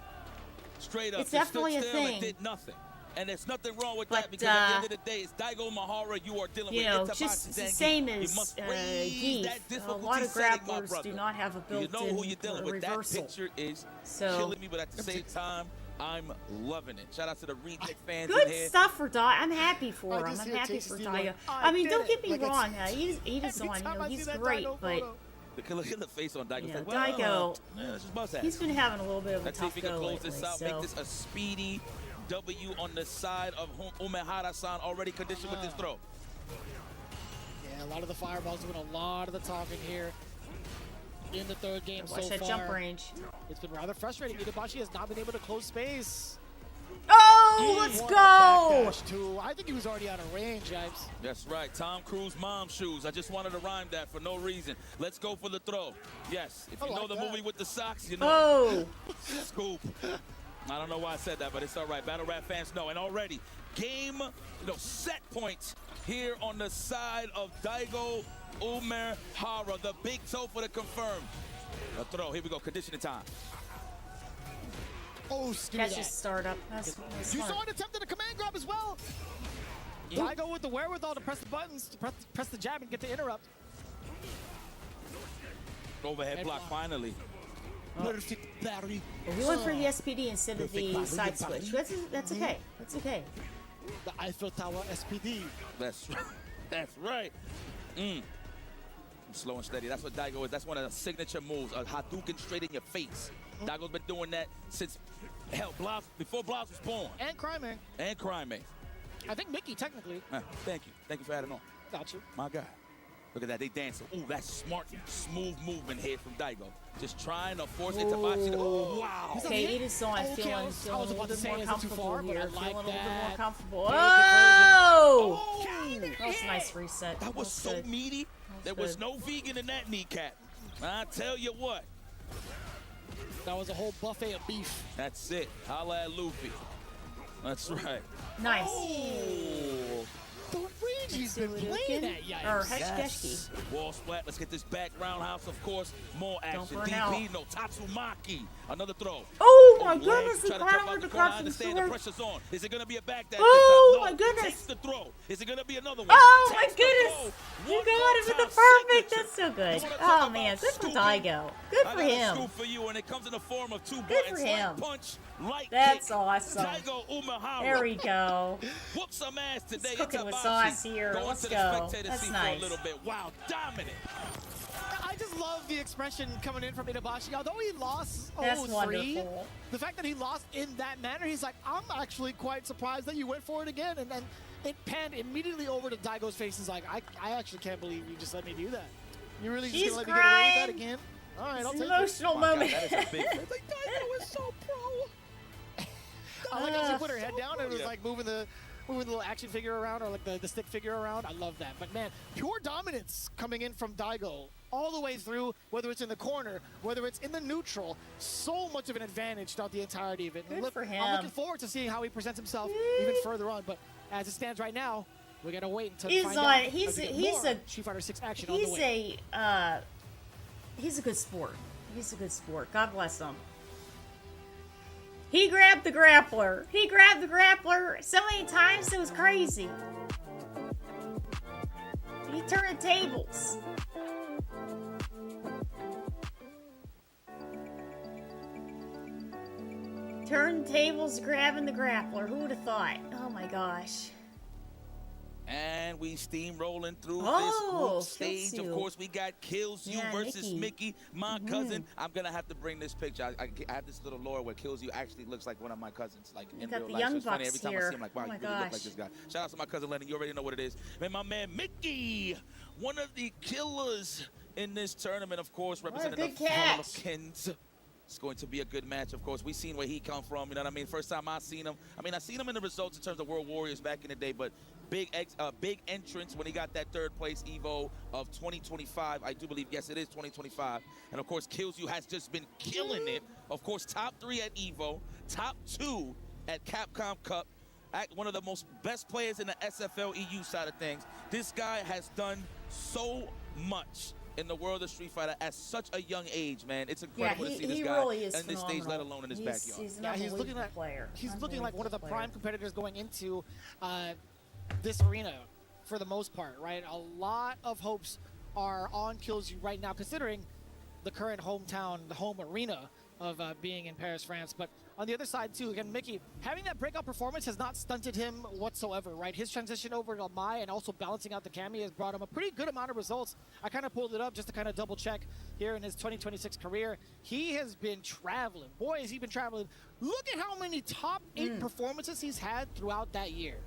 Straight up, It's just definitely a stood still thing. and did nothing. And there's nothing wrong with that because at the end of the day, it's Daigo Mahara you are dealing with. It's just the same as Geef. A lot of grapplers do not have a built-in reversal. That picture is so, killing me, but at the same time, I'm loving it. Shout out to the retake fans good in here. stuff for Dai. I'm happy for him. I'm happy for Daigo. I mean, don't get me wrong. He's on. He's great, but. Look at the face on Daigo. Yeah, like, Daigo, yeah, he's been having a little bit of a tough go close lately, this out, so. make this a speedy W on the side of Umehara-san, already conditioned with this throw. Yeah, a lot of the fireballs doing a lot of the talking here in the third game so far. Watch that jump range. It's been rather frustrating. Itabashi has not been able to close space. Oh, let's go! I think he was already out of range, Yipes. That's right. Tom Cruise mom shoes. I just wanted to rhyme that for no reason. Let's go for the throw. Yes. If you know the movie with the socks, you know. Oh! Scoop. I don't know why I said that, but it's all right. Battle Rap fans know. And already, set points here on the side of Daigo Umehara. The big toe for the confirm. A throw. Here we go. Conditioning time. Oh, catch his startup. That's you saw an attempt at a command grab as well. Daigo with the wherewithal to press the buttons, to press the jab and get the interrupt. Overhead block, finally. He went for the SPD instead of the side switch. That's okay. That's okay. The Eiffel Tower SPD. That's right. That's right. Slow and steady. That's what Daigo is. That's one of the signature moves. A Hadouken straight in your face. Daigo's been doing that since, before Blas was born. And Cryme. And Cryme. I think Mickey, technically. Thank you. Thank you for adding on. Got you. My guy. Look at that. They dancing. Ooh, that's smart, smooth movement here from Daigo. Just trying to force Itabashi to. Oh, wow. Okay, Itason feeling a little bit more comfortable here. Feeling a little bit more comfortable. Oh! That was a nice reset. That was so meaty. There was no vegan in that kneecap. I tell you what. That was a whole buffet of beef. That's it. Holla at Luffy. That's right. Nice. Oh. The range he's been playing at, Yipes. Or Heshikeshi. Wall splat. Let's get this back roundhouse, of course. More action. DP, no Tatsumaki. Another throw. Oh, my goodness. He caught him with the crouching sword. The pressure's on. Is it going to be a back dash? Oh, my goodness. Takes the throw. Is it going to be another one? Oh, my goodness. You got it with the perfect. That's so good. Oh, man. Good for Daigo. Good for him. Scoop for you, and it comes in the form of two Good buttons. for him. Punch, light That's kick. awesome. Daigo Umehara. There we go. Whoop some ass today. He's cooking with Itabashi sauce here. going Let's to the go. spectator That's seat nice. for a little bit. Wow, dominant. I just love the expression coming in from Itabashi. Although he lost 0-3, wonderful. The fact that he lost in that manner, he's like, I'm actually quite surprised that you went for it again. And then it panned immediately over to Daigo's face. He's like, I actually can't believe you just let me do that. You really just gonna let me get away with that again? All right, I'll take it. Emotional moment. God, that is a big it's like, Daigo is so pro. I like how she put her head down and it was like moving the little action figure around or like the stick figure around. I love that. But man, pure dominance coming in from Daigo all the way through, whether it's in the corner, whether it's in the neutral. So much of an advantage throughout the entirety of it. Good for him. I'm looking forward to seeing how he presents himself even further on. But as it stands right now, we gotta wait until find out. He's a Street Fighter 6 action on the way. He's a good sport. He's a good sport. God bless him. He grabbed the grappler. He grabbed the grappler so many times it was crazy. He turned the tables. Turn tables, grabbing the grappler. Who would have thought? Oh my gosh. And we steamrolling through Oh, this group stage. Kills Of You. course, we got Kills You Yeah, versus Mickey. my cousin. I'm going to have to bring this picture. I have this little lore where Kills You actually looks like one of my cousins, like in got real the life. Young So it's funny Bucks every time I here. see him, like, wow, Oh my you really look like gosh. this guy. Shout out to my cousin Lennon. You already know what it is. Man, my man Mickey, one of the killers in this tournament, of course, representing good the catch. Pelicans. It's going to be a good match, of course. We've seen where he come from, you know what I mean? First time I seen him. I mean, I seen him in the results in terms of World Warriors back in the day, but big entrance when he got that third place Evo of 2025. I do believe, yes, it is 2025. And, of course, Kills You has just been killing it. Of course, top 3 at Evo, top 2 at Capcom Cup. One of the most best players in the SFL EU side of things. This guy has done so much in the world of Street Fighter at such a young age, man. It's incredible to see this he guy really is on this stage, let alone in his backyard. He's an he's looking like player. He's looking like one of the prime competitors going into this arena for the most part, right? A lot of hopes are on KillsU right now, considering the current hometown, the home arena of being in Paris, France. But on the other side, too, again, Mickey, having that breakout performance has not stunted him whatsoever, right? His transition over to Mai and also balancing out the Cammy has brought him a pretty good amount of results. I kind of pulled it up just to kind of double check here in his 2026 career. He has been traveling. Boy, has he been traveling. Look at how many top 8 performances he's had throughout that year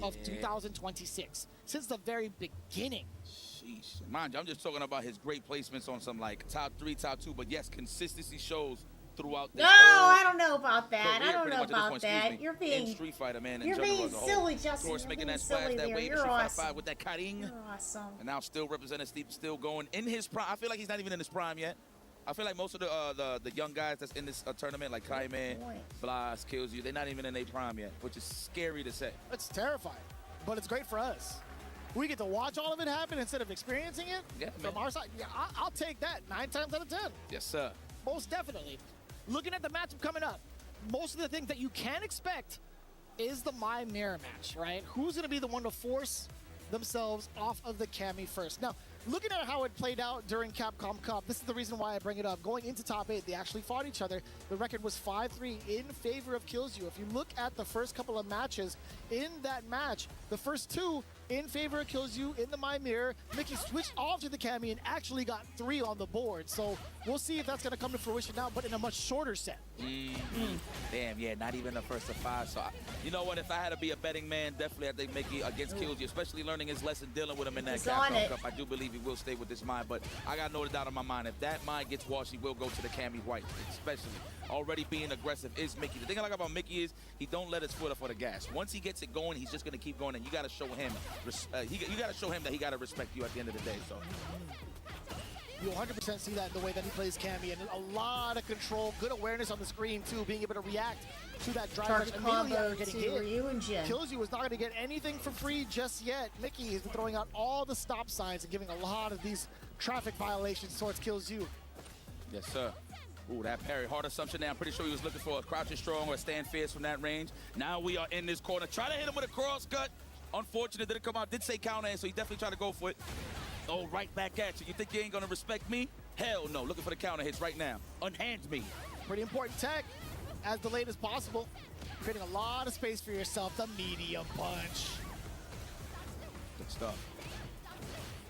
of 2026, since the very beginning. Sheesh. Mind you, I'm just talking about his great placements on some like top 3, top 2, but yes, consistency shows throughout the I don't know about that. career, I don't pretty know much at this about point, that. excuse me, You're being in Street Fighter, man. You're in general being as a whole. silly, Of Justin. course, You're making being that splash silly that there. way in You're Street Fighter awesome. 5 with that cutting. You're awesome. And now still representing Steve, still going in his prime. I feel like he's not even in his prime yet. I feel like most of the young guys that's in this tournament, like Kaiman, Blas, KillsU, they're not even in their prime yet, which is scary to say. It's terrifying, but it's great for us. We get to watch all of it happen instead of experiencing it. Yeah, from our side. Yeah, I'll take that 9 times out of 10. Yes, sir. Most definitely. Looking at the matchup coming up, most of the things that you can expect is the My Mirror match, right? Who's going to be the one to force themselves off of the Cammy first? Now, looking at how it played out during Capcom Cup, this is the reason why I bring it up. Going into top 8, they actually fought each other. The record was 5-3 in favor of KillsU. If you look at the first couple of matches in that match, the first 2 in favor of KillsU in the My Mirror. Mickey switched off to the Cammy and actually got 3 on the board. So we'll see if that's going to come to fruition now, but in a much shorter set. Damn, yeah, not even the first of 5. So, you know what? If I had to be a betting man, definitely I think Mickey against KillsU, especially learning his lesson dealing with him in that He's on Capcom it. Cup. I do believe he will stay with this mind, but I got no doubt in my mind. If that mind gets washed, he will go to the Cammy White, especially. Already being aggressive is Mickey. The thing I like about Mickey is he don't let his foot off of the gas. Once he gets it going, he's just going to keep going, and you got to show him. You got to show him that he got to respect you at the end of the day. So. You 100% see that in the way that he plays Cammy, and a lot of control, good awareness on the screen too, being able to react to that drive rush Target immediately combo after getting to hit. Ryu and Jin. KillsU is not going to get anything for free just yet. Mickey has been throwing out all the stop signs and giving a lot of these traffic violations towards KillsU. Yes, sir. Ooh, that parry. Hard assumption there. I'm pretty sure he was looking for a crouching strong or a stand fierce from that range. Now we are in this corner. Try to hit him with a cross cut. Unfortunate, didn't come out. Did say counter, so he definitely tried to go for it. Oh, right back at you. You think you ain't going to respect me? Hell no. Looking for the counter hits right now. Unhand me. Pretty important tech, as delayed as possible. Creating a lot of space for yourself. The medium punch. Good stuff.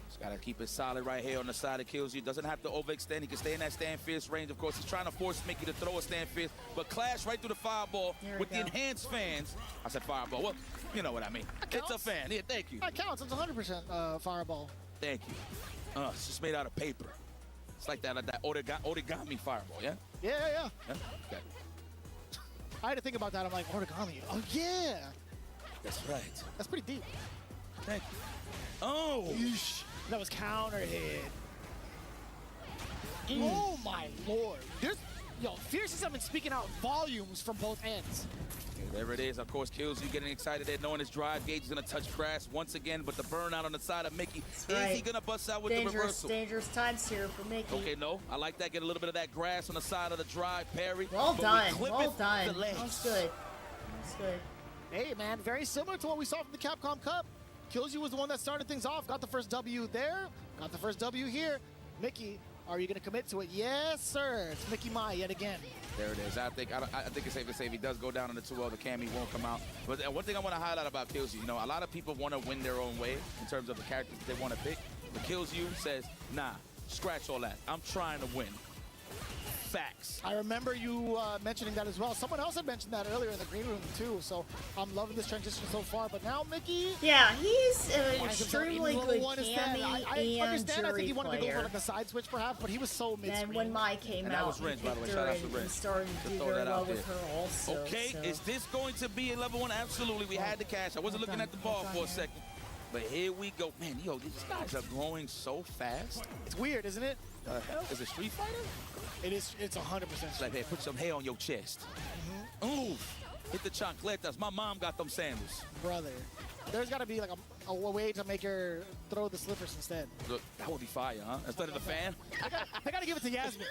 Just got to keep it solid right here on the side of KillsU. Doesn't have to overextend. He can stay in that stand fierce range. Of course, he's trying to force Mickey to throw a stand fierce, but clash right through the fireball with the enhanced fans. I said fireball. Well, you know what I mean. It's a fan. Yeah, thank you. That counts. It's 100% fireball. Thank you. It's just made out of paper. It's like that origami fireball, yeah? Yeah. Okay. I had to think about that. I'm like, origami. Oh, yeah. That's right. That's pretty deep. Thank you. Oh. Eesh. That was counter hit. Oh, my Lord. Fierce has been speaking out volumes from both ends. Yeah, there it is. Of course, KillsU getting excited there, knowing his drive gauge is going to touch grass once again, but the burnout on the side of Mickey. Is he going to bust out with the reversal? Dangerous times here for Mickey. Okay, no. I like that. Get a little bit of that grass on the side of the drive parry. Well done. Well done. That's good. That's good. Hey, man, very similar to what we saw from the Capcom Cup. KillsU was the one that started things off. Got the first W there. Got the first W here. Mickey, are you going to commit to it? Yes, sir. It's Mickey Mai yet again. There it is. I think it's safe to say if he does go down in the 2-0, the Cammy won't come out. But one thing I want to highlight about KillsU, a lot of people want to win their own way in terms of the characters they want to pick. But KillsU says, nah, scratch all that. I'm trying to win. Facts. I remember you mentioning that as well. Someone else had mentioned that earlier in the green room too. So I'm loving this transition so far. But now Mickey, yeah, he's an extremely good Cammy I understand. I think he wanted to go for player. like a side switch perhaps, but he was so mid-screen. And when Mai came out, that was Ringe, by the way. Shout out to Ringe. He started to do very well with her also. Okay, so. is this going to be a level 1? Absolutely. We had the cash. I wasn't looking at the ball for a second. But here we go. Man, these guys are growing so fast. It's weird, isn't it? Is it Street Fighter? It is. It's 100%. It's like, hey, put some hair on your chest. Ooh, hit the chancletas. My mom got them sandals. Brother, there's got to be like a way to make her throw the slippers instead. Look, that would be fire, huh? Instead of the fan? They gotta give it to Yasmin.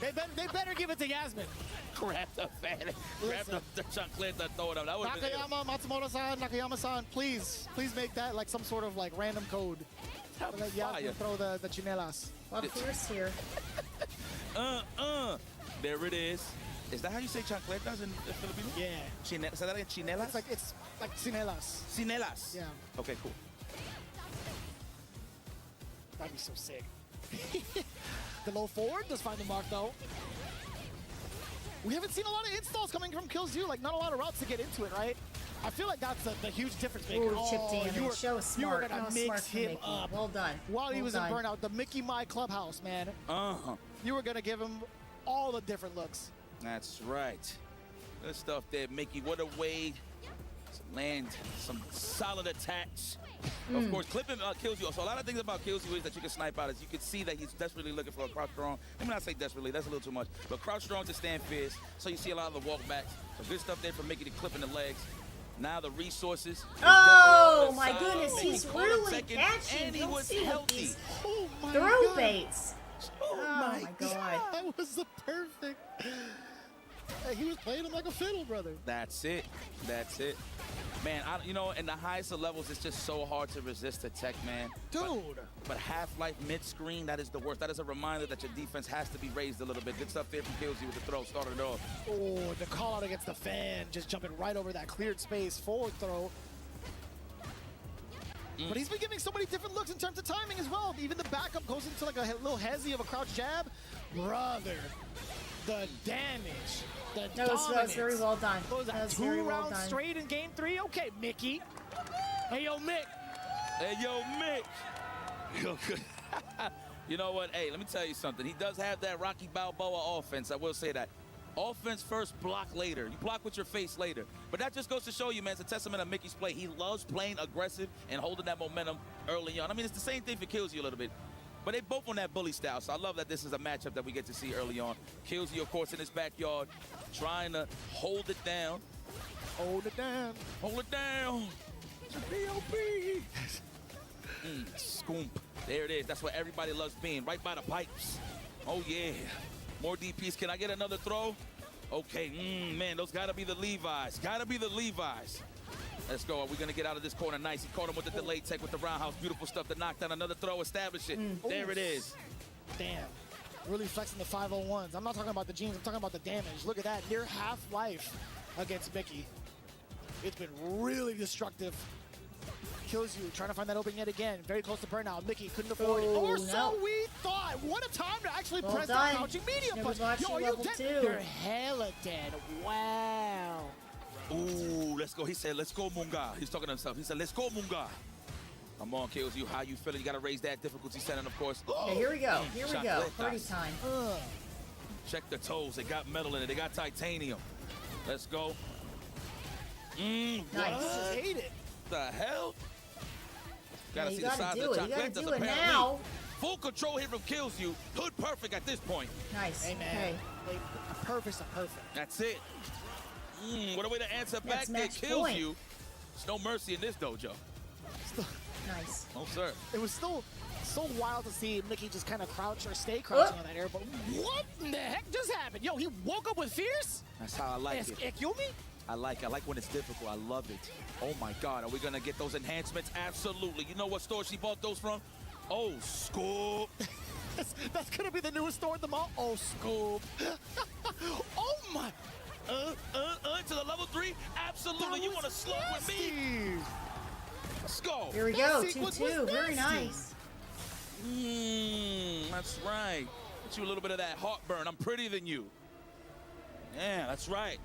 They better give it to Yasmin. Grab the fan. Grab the chocolate and throw it up. That would be Nakayama, Matsumoto-san, Nakayama-san, please make that like some sort of like random code. Let Yasmin throw the chinelas. Well, Fierce here. There it is. Is that how you say chancletas in Filipino? Yeah. Say that again, chinelas? It's like chinelas. Chinelas. Yeah. Okay, cool. That'd be so sick. The low forward does find the mark though. We haven't seen a lot of installs coming from KillzU, like not a lot of routes to get into it, right? I feel like that's the huge difference maker. Ooh, chip damage. You were gonna No, mix smart from him Mickey. up. Well done. While he Well was done. in Burnout, the Mickey My Clubhouse, man. You were gonna give him all the different looks. That's right. Good stuff there, Mickey. What a way to land some solid attacks. Of course, clipping KillzU. So a lot of things about KillzU is that you can snipe out is you can see that he's desperately looking for a crouch strong. Let me not say desperately, that's a little too much. But crouch strong to stand fierce. So you see a lot of the walkbacks. So good stuff there for Mickey to clip in the legs. Now the resources. Oh my goodness, Mickey he's caught him really second, catching. and he Don't was see healthy. these my throw God. baits. Oh my God. That was the perfect. He was playing him like a fiddle, brother. That's it. That's it. Man, you know, in the highest of levels, it's just so hard to resist the tech, man. Dude. But Half-Life mid-screen, that is the worst. That is a reminder that your defense has to be raised a little bit. Good stuff there from KillzU with the throw. Started it off. Oh, the call out against the fan, just jumping right over that cleared space, forward throw. But he's been giving so many different looks in terms of timing as well. Even the backup goes into like a little hezzy of a crouch jab. Brother, the damage, the That was very well done. What was that, That was very 2 well rounds done. straight in game 3? Okay, Mickey. Hey, yo, Mick. Hey, yo, Mick. Yo, good. You know what? Hey, let me tell you something. He does have that Rocky Balboa offense. I will say that. Offense first, block later. You block with your face later. But that just goes to show you, man, it's a testament of Mickey's play. He loves playing aggressive and holding that momentum early on. I mean, it's the same thing for KillzU a little bit. But they both on that bully style, so I love that this is a matchup that we get to see early on. KillzU, of course, in his backyard, trying to hold it down. Hold it down. Hold it down. It's a B.O.B. Scoop. There it is. That's where everybody loves being, right by the pipes. Oh, yeah. More DPs. Can I get another throw? Okay, man, those gotta be the Levi's. Gotta be the Levi's. Let's go. Are we gonna get out of this corner? Nice. He caught him with the delayed tech with the roundhouse. Beautiful stuff to knock down. Another throw, establish it. There it is. Damn. Really flexing the 501s. I'm not talking about the jeans. I'm talking about the damage. Look at that. Near half-life against Mickey. It's been really destructive. KillzU trying to find that opening yet again. Very close to burnout. Mickey couldn't afford it. Or so we thought. What a time to actually Well press done. that crouching medium punch. Yo, are you level dead? 2. You're hella dead. Wow. Ooh, let's go. He said, let's go, Munga. He's talking to himself. He said, let's go, Munga. Come on, KillzU. How you feeling? You got to raise that difficulty setting, of course. Okay, here we go. Here we go. Chocolate Party dice. time. Check the toes. They got metal in it. They got titanium. Let's go. Nice. What? Hate it. The hell? Gotta you see gotta the size do of it. the You gotta chocolate. do it Apparently. now. Full control here from KillzU. Hood perfect at this point. Nice. Hey, man. Okay. A perfect's a perfect. That's it. What a way to answer back That's there, match point. KillzU. There's no mercy in this dojo. Nice. No, sir. It was still so wild to see Mickey just kind of crouch or stay crouching on that air, but what in the heck just happened? Yo, he woke up with fierce? That's how I like it. Ekyomi? I like when it's difficult. I love it. Oh my God, are we gonna get those enhancements? Absolutely. You know what store she bought those from? Oh, Scoop. That's gonna be the newest store at the mall. Oh, Scoop. Oh my. To the level 3? Absolutely. You want to slow with me? Let's go. Here we go. 2-2. Very nice. That's right. Get you a little bit of that heartburn. I'm prettier than you. Yeah, that's right.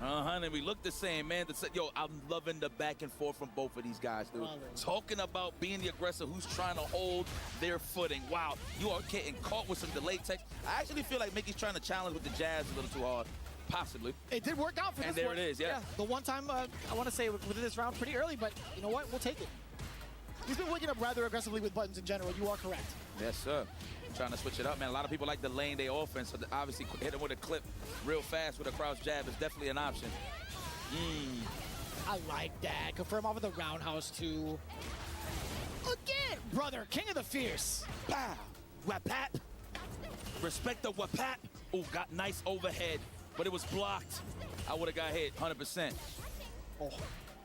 And we look the same, man. Yo, I'm loving the back and forth from both of these guys, dude. Talking about being the aggressor who's trying to hold their footing. Wow, you are getting caught with some delayed tech. I actually feel like Mickey's trying to challenge with the jabs a little too hard. Possibly. It did work out for And this there one. it is, yeah. The one time, I want to say within this round pretty early, but you know what? We'll take it. He's been waking up rather aggressively with buttons in general. You are correct. Yes, sir. Trying to switch it up, man. A lot of people like delaying their offense, so obviously hit him with a clip real fast with a crouch jab is definitely an option. I like that. Confirm off of the roundhouse, too. Again, brother, king of the fierce. Pow! Wapap. Respect the wapap. Oh, got nice overhead, but it was blocked. I would have got hit 100%. Oh,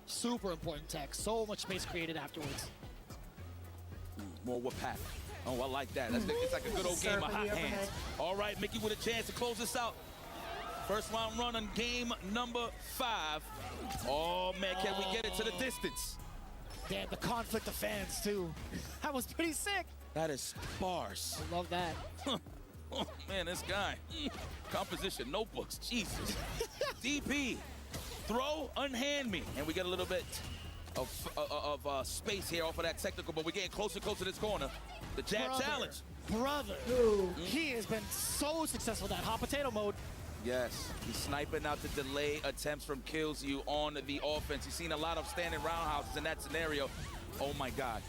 super important tech. So much space created afterwards. More wapap. Oh, I like that. It's like a good old game of hot hands. All right, Mickey with a chance to close this out. First round run on game number 5. Oh, man, can we get it to the distance? Damn, the conflict of fans, too. That was pretty sick. That is sparse. I love that. Oh, man, this guy. Composition notebooks, Jesus. DP, throw, unhand me. And we get a little bit of space here off of that technical, but we're getting closer and closer to this corner. The jab challenge. Brother, he has been so successful in that hot potato mode. Yes, he's sniping out the delay attempts from kills you on the offense. You've seen a lot of standing roundhouses in that scenario. Oh my God.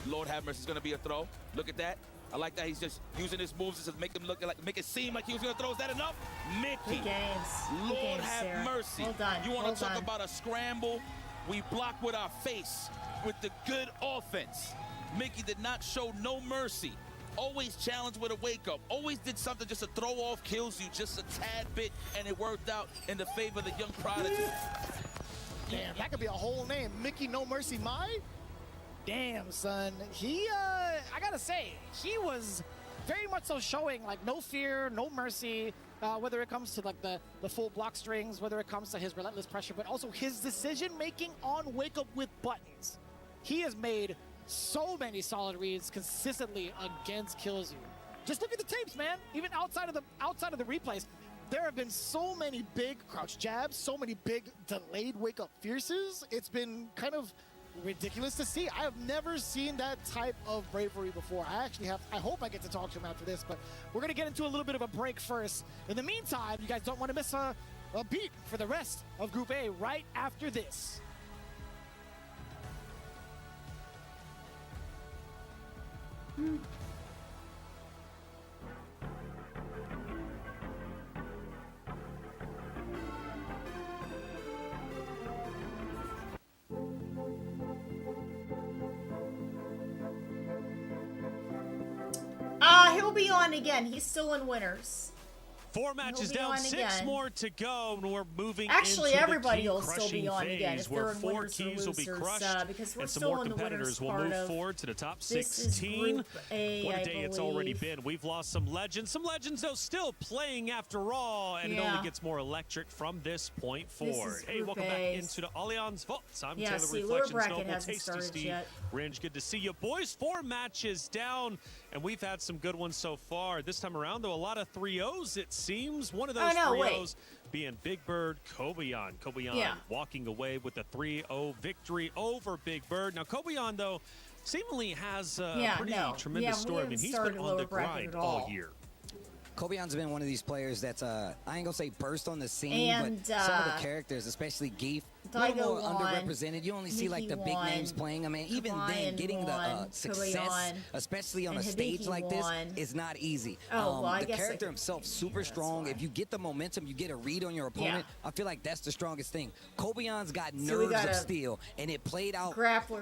Lord have mercy, it's gonna be a throw. Look at that. I like that he's just using his moves to make him look like, make it seem like he was gonna throw. Is that enough? Mickey. Good games. Lord Good games, have Sarah. mercy. Well done. You wanna well talk done. about a scramble? We block with our face with the good offense. Mickey did not show no mercy. Always challenged with a wake-up. Always did something just to throw off kills you just a tad bit, and it worked out in the favor of the young prodigy. Damn, that could be a whole name. Mickey No Mercy Mai? Damn, son. I gotta say, he was very much so showing, like, no fear, no mercy, whether it comes to, like, the full block strings, whether it comes to his relentless pressure, but also his decision-making on wake-up with buttons. He has made so many solid reads consistently against Kills You. Just look at the tapes, man. Even outside of the replays, there have been so many big crouch jabs, so many big delayed wake-up fierces. It's been kind of ridiculous to see. I have never seen that type of bravery before. I hope I get to talk to him after this, but we're gonna get into a little bit of a break first. In the meantime, you guys don't want to miss a beat for the rest of Group A right after this. He'll be on again. He's still in winners. 4 matches down, 6 more to go, and we're moving Actually, into everybody the will still be on again if where they're in 4 winners or keys will be losers, crushed, because we're and some still more in the competitors winners will part move of forward to the top this is 16. Group A, What a I day it's already believe. been. We've lost some legends. Some legends, though, still playing after all, and it Yeah. only gets more electric from this point This forward. is Hey, Group welcome back A's. into the Allianz Vaults. I'm Yeah, Taylor see, Reflections lower bracket Noble, hasn't Tasty started Steve. yet. Ringe, good to see you. Boys, 4 matches down, and we've had some good ones so far. This time around, though, a lot of 3-0s, it seems. One of those 3-0s being Big Bird Kobian. Kobian walking away with a 3-0 victory over Big Bird. Now, Kobian, though, seemingly has a pretty tremendous story. I mean, he's been on the grind all year. Kobian's been one of these players that's, I ain't gonna say burst on the scene, And, but some of the characters, especially Geef, a little more underrepresented. You only see like the big names playing. I mean, even then, getting the success, especially on a stage like this, is not easy. The character himself, super strong. If you get the momentum, you get a read on your opponent. I feel like that's the strongest thing. Kobian's got nerves of steel, and it played out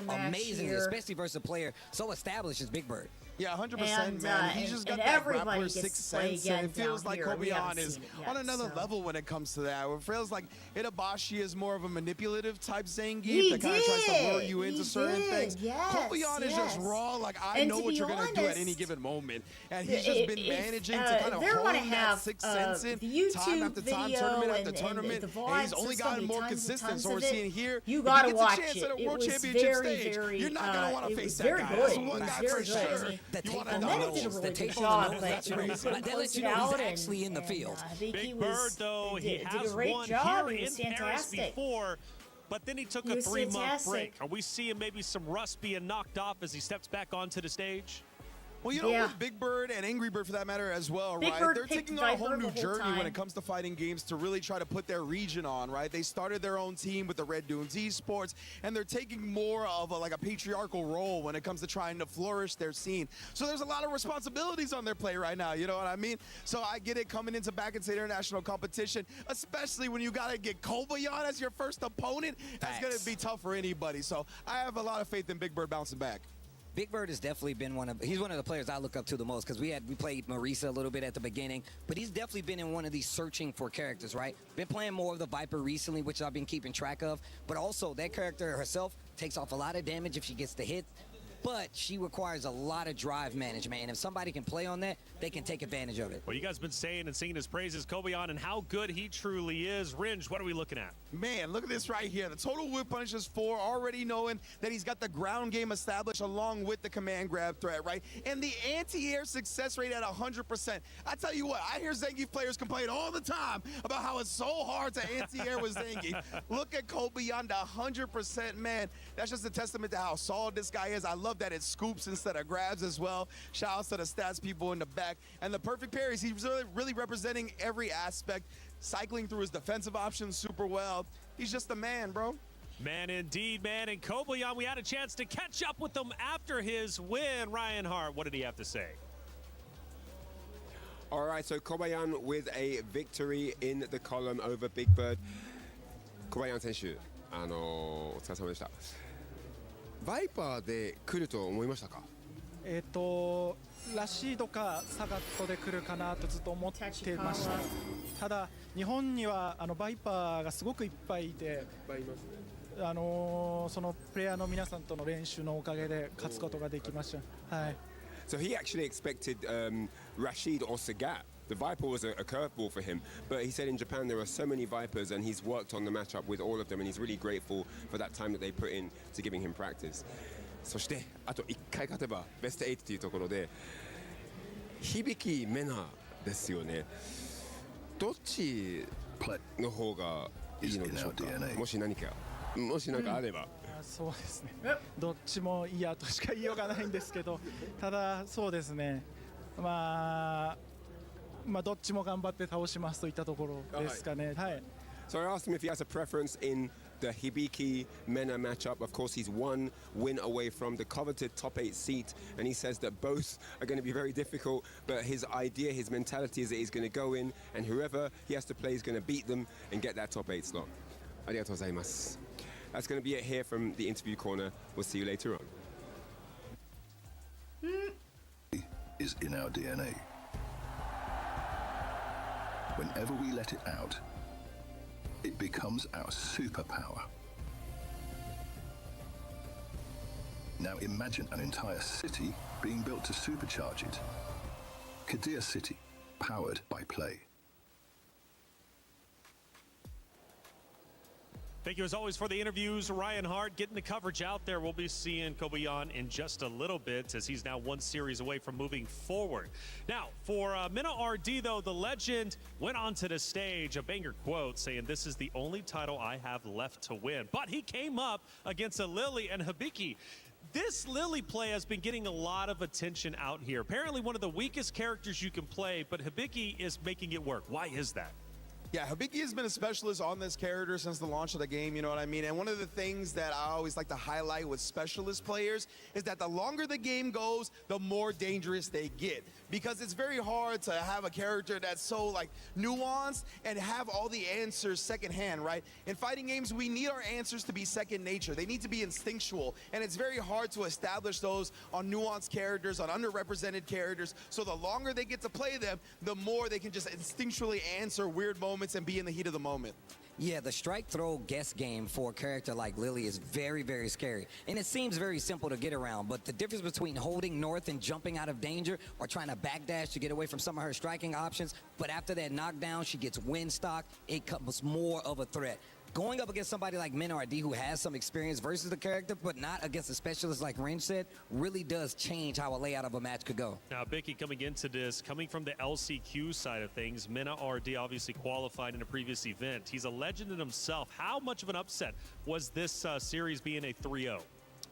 amazingly, especially versus a player so established as Big Bird. Yeah, 100%, man. He's just got that grappler sixth sense, and it feels like Kobian is on another level when it comes to that. It feels like Itabashi is more of a manipulative type Zangief that kind of tries to lure you into certain things. Kobian is just raw, like I know what you're going to do at any given moment. And he's just been managing to kind of hone that sixth sense in time after time, tournament after tournament. And he's only gotten more consistent. So we're seeing here, you gotta watch if he gets a chance it. at a It World was Championship very, stage, very, you're not going to want to face that very guy. good. That's one guy for sure. The You tape want on to the know. nose, the tape job, on the nose, but that's crazy. but That lets you it know he's out actually in the and, field. I think Big he Bird, though, he did has a great won job. here He was in Paris fantastic. before, but then he took He a was 3-month fantastic. break. Are we seeing maybe some rust being knocked off as he steps back onto the stage? Well, you know, with Big Bird and Angry Bird for that matter as well, Big right? Bird They're picked taking on a Viper whole new the whole journey when time. it comes to fighting games to really try to put their region on, right? They started their own team with the Red Dunes Esports, and they're taking more of like a patriarchal role when it comes to trying to flourish their scene. So there's a lot of responsibilities on their plate right now, you know what I mean? So I get it coming into back into international competition, especially when you got to get Kobayan as your first opponent. That's going to be tough for anybody. So I have a lot of faith in Big Bird bouncing back. Big Bird has definitely been he's one of the players I look up to the most because we played Marisa a little bit at the beginning, but he's definitely been in one of these searching for characters, right? Been playing more of the Viper recently, which I've been keeping track of, but also that character herself takes off a lot of damage if she gets the hit, but she requires a lot of drive management, and if somebody can play on that, they can take advantage of it. Well, you guys have been saying and singing his praises, Kobayan, and how good he truly is. Ringe, what are we looking at? Man, look at this right here. The total whip punish is 4, already knowing that he's got the ground game established along with the command grab threat, right? And the anti-air success rate at 100%. I tell you what, I hear Zangief players complain all the time about how it's so hard to anti-air with Zangief. Look at Kobayan, the 100%, man. That's just a testament to how solid this guy is. I love that it scoops instead of grabs as well. Shout outs to the stats people in the back. And the perfect parries, he's really representing every aspect, cycling through his defensive options super well. He's just a man, bro. Man, indeed, man. And Kobayan, we had a chance to catch up with him after his win. Ryan Hart, what did he have to say? All right, so Kobayan with a victory in the column over Big Bird. Kobayan 選手、お疲れ様でした。バイパーで来ると思いましたか？ラシードかサガットで来るかなとずっと思ってました。ただ日本にはバイパーがすごくいっぱいいて、そのプレイヤーの皆さんとの練習のおかげで勝つことができました。はい。So he actually expected Rashid or Sagat. The Viper was a curveball for him, but he said in Japan there are so many Vipers and he's worked on the matchup with all of them and he's really grateful for that time that they put in to giving him practice. そしてあと1回勝てばベスト8というところで響メナですよね。どっちの方がいいのでしょうか。もし何かあれば。そうですね。どっちもいいやとしか言いようがないんですけど、ただそうですね。まあどっちも頑張って倒しますといったところですかね。はい。So I asked him if he has a preference in the Hibiki Mena matchup. Of course, he's one win away from the coveted top 8 seat, and he says that both are going to be very difficult, but his idea, his mentality is that he's going to go in, and whoever he has to play is going to beat them and get that top 8 slot. ありがとうございます。That's going to be it here from the interview corner. We'll see you later on. Is in our DNA. Whenever we let it out, it becomes our superpower. Now imagine an entire city being built to supercharge it. Kadir City, powered by play. Thank you, as always, for the interviews. Ryan Hart getting the coverage out there. We'll be seeing Kobayan in just a little bit as he's now one series away from moving forward. Now, for Mena RD, though, the legend went onto the stage, a banger quote, saying, "This is the only title I have left to win." But he came up against a Lily and Hibiki. This Lily play has been getting a lot of attention out here. Apparently one of the weakest characters you can play, but Hibiki is making it work. Why is that? Yeah, Hibiki has been a specialist on this character since the launch of the game, you know what I mean? And one of the things that I always like to highlight with specialist players is that the longer the game goes, the more dangerous they get. Because it's very hard to have a character that's so like nuanced and have all the answers secondhand, right? In fighting games, we need our answers to be second nature. They need to be instinctual. And it's very hard to establish those on nuanced characters, on underrepresented characters. So the longer they get to play them, the more they can just instinctually answer weird moments and be in the heat of the moment. Yeah, the strike throw guess game for a character like Lily is very, very scary. And it seems very simple to get around, but the difference between holding north and jumping out of danger or trying to backdash to get away from some of her striking options, but after that knockdown, she gets wind stock, it becomes more of a threat. Going up against somebody like Mena RD who has some experience versus the character, but not against a specialist like Ringe said, really does change how a layout of a match could go. Now, Bicky, coming into this, coming from the LCQ side of things, Mena RD obviously qualified in a previous event. He's a legend in himself. How much of an upset was this series being a 3-0?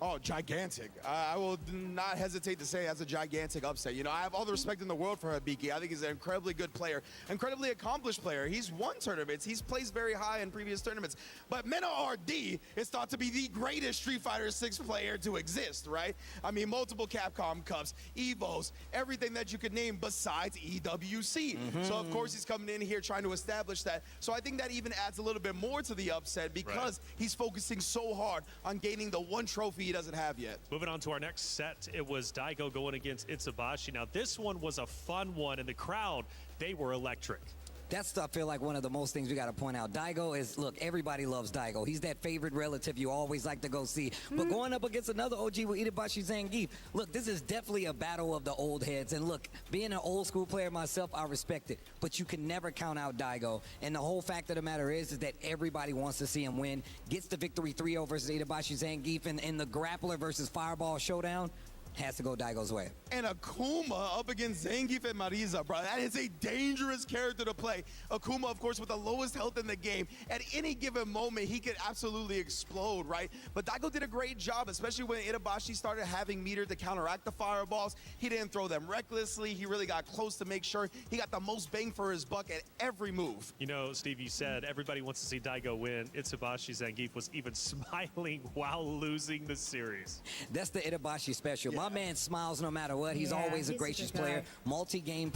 Oh, gigantic. I will not hesitate to say that's a gigantic upset. You know, I have all the respect in the world for Hibiki. I think he's an incredibly good player, incredibly accomplished player. He's won tournaments. He's placed very high in previous tournaments. But Mena RD is thought to be the greatest Street Fighter 6 player to exist, right? I mean, multiple Capcom Cups, Evos, everything that you could name besides EWC. So, of course, he's coming in here trying to establish that. So I think that even adds a little bit more to the upset because he's focusing so hard on gaining the one trophy he doesn't have yet. Moving on to our next set, it was Daigo going against Itsubashi. Now, this one was a fun one, and the crowd, they were electric. That's, I feel like, one of the most things we got to point out. Daigo is, look, everybody loves Daigo. He's that favorite relative you always like to go see. But going up against another OG with Itabashi Zangief, look, this is definitely a battle of the old heads. And look, being an old school player myself, I respect it. But you can never count out Daigo. And the whole fact of the matter is that everybody wants to see him win. Gets the victory 3-0 versus Itabashi Zangief in the grappler versus fireball showdown. Has to go Daigo's way. And Akuma up against Zangief and Mariza, bro. That is a dangerous character to play. Akuma, of course, with the lowest health in the game. At any given moment, he could absolutely explode, right? But Daigo did a great job, especially when Itabashi started having meter to counteract the fireballs. He didn't throw them recklessly. He really got close to make sure he got the most bang for his buck at every move. You know, Steve, you said everybody wants to see Daigo win. Itsubashi Zangief was even smiling while losing the series. That's the Itabashi special. My man smiles no matter what. He's always a gracious player, multi-game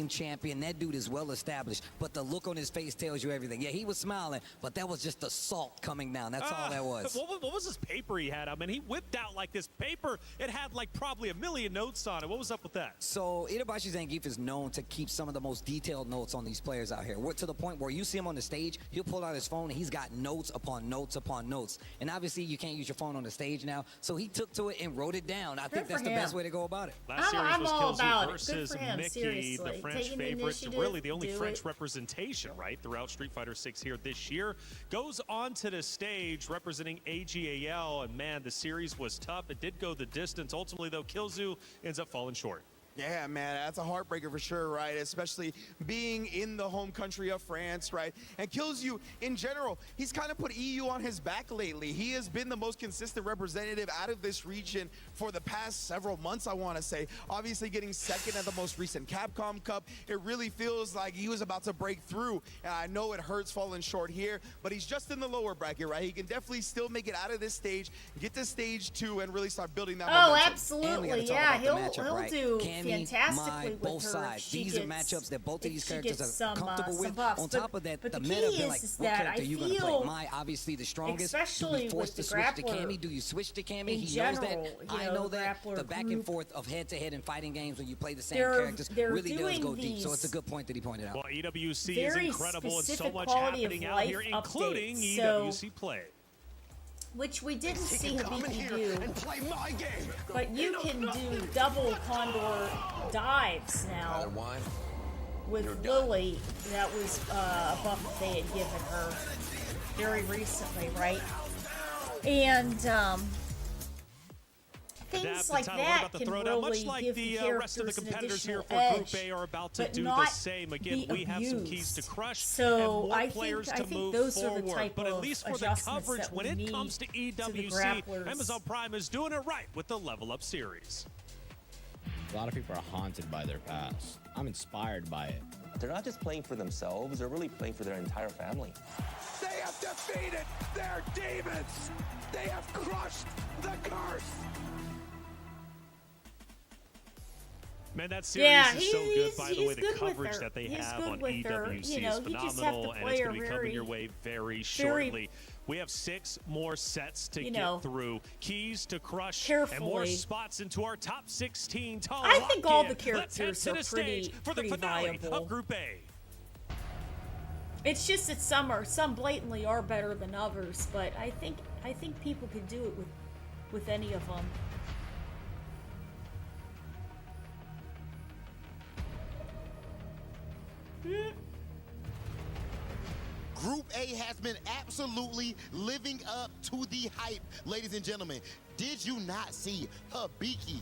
champion. That dude is well established, but the look on his face tells you everything. Yeah, he was smiling, but that was just the salt coming down. That's all that was. What was this paper he had? I mean, he whipped out like this paper. It had like probably 1 million notes on it. What was up with that? So Itabashi Zangief is known to keep some of the most detailed notes on these players out here. We're to the point where you see him on the stage, he'll pull out his phone and he's got notes upon notes upon notes. And obviously you can't use your phone on the stage now, so he took to it and wrote it down. I think that's the best way to go about it. Last series was all about Killzoo versus Mickey, seriously. the French Taking the favorite, initiative, really the only do French it. representation, right, throughout Street Fighter 6 here this year. Goes onto the stage representing AGAL, and man, the series was tough. It did go the distance. Ultimately, though, Killzoo ends up falling short. Yeah, man, that's a heartbreaker for sure, right? Especially being in the home country of France, right? And Killzoo, in general, he's kind of put EU on his back lately. He has been the most consistent representative out of this region for the past several months, I want to say. Obviously getting second at the most recent Capcom Cup. It really feels like he was about to break through. And I know it hurts falling short here, but he's just in the lower bracket, right? He can definitely still make it out of this stage, get to stage 2, and really start building that momentum. Absolutely, yeah. He'll do fantastically with both her. sides. These are matchups that both of these characters are comfortable with. Buffs. On top of that, but the key meta been like, is what that character are you going to play? Mai, obviously the strongest. Especially do you force with to the switch to grappler Cammy? Do you switch to Cammy? in He general, knows that. I know that. The back and forth of head-to-head in fighting games when you play the same characters really does go deep. So it's a good point that he pointed out. Well, EWC is incredible and so much happening out here, including EWC Play. Which we didn't see Hibiki do, but you can do double condor dives now with Lily. That was a buff that they had given her very recently, right? And things like that can really give the rest of the characters an competitors here additional for edge, Group A are about to but do the not same. Again, we have some keys to crush So and more I players think to move those forward. are the type But at of least for the adjustments coverage, that when we it comes to EWC, grapplers. Amazon Prime is doing it right with the Level Up series. A lot of people are haunted by their past. I'm inspired by it. They're not just playing for themselves, they're really playing for their entire family. They have defeated their demons! They have crushed the curse! Man, that series is so good, by the way. The coverage that they have on EWC is phenomenal, and it's going to be coming your way very shortly. We have 6 more sets to get through. Keys to crush and more spots into our top 16 to I think all the Let's head characters to are the stage for the finale viable. of Group A. It's just that some blatantly are better than others, but I think people could do it with any of them. Group A has been absolutely living up to the hype, ladies and gentlemen. Did you not see Hibiki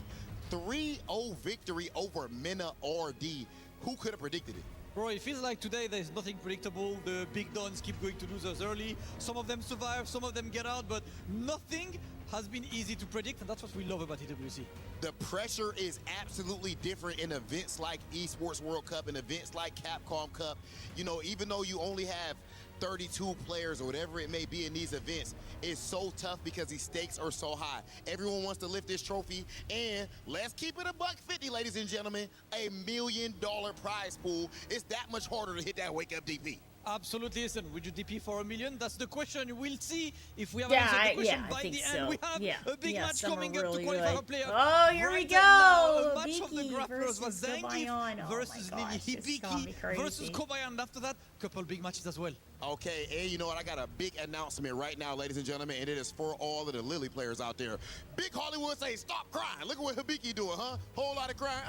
3-0 victory over Mena RD? Who could have predicted it? Bro, it feels like today there's nothing predictable. The big dons keep going to losers early. Some of them survive, some of them get out, but nothing has been easy to predict, and that's what we love about EWC. The pressure is absolutely different in events like Esports World Cup and events like Capcom Cup. You know, even though you only have 32 players or whatever it may be in these events, it's so tough because these stakes are so high. Everyone wants to lift this trophy, and let's keep it $150, ladies and gentlemen. $1 million prize pool. It's that much harder to hit that wake-up DP. Absolutely. Listen, would you DP for $1 million? That's the question. We'll see if we have answered the question by the end. We have a big match coming up to qualify a player. Oh, here we go. A match of the Hibiki grapplers was versus Zangief Kobayan. versus Oh my gosh, Lily. it's gonna be Hibiki crazy. versus Kobayan. After that, couple big matches as well. Okay, and you know what? I got a big announcement right now, ladies and gentlemen, and it is for all of the Lily players out there. Big Hollywood say, stop crying. Look at what Hibiki doing, huh? Whole lot of crying.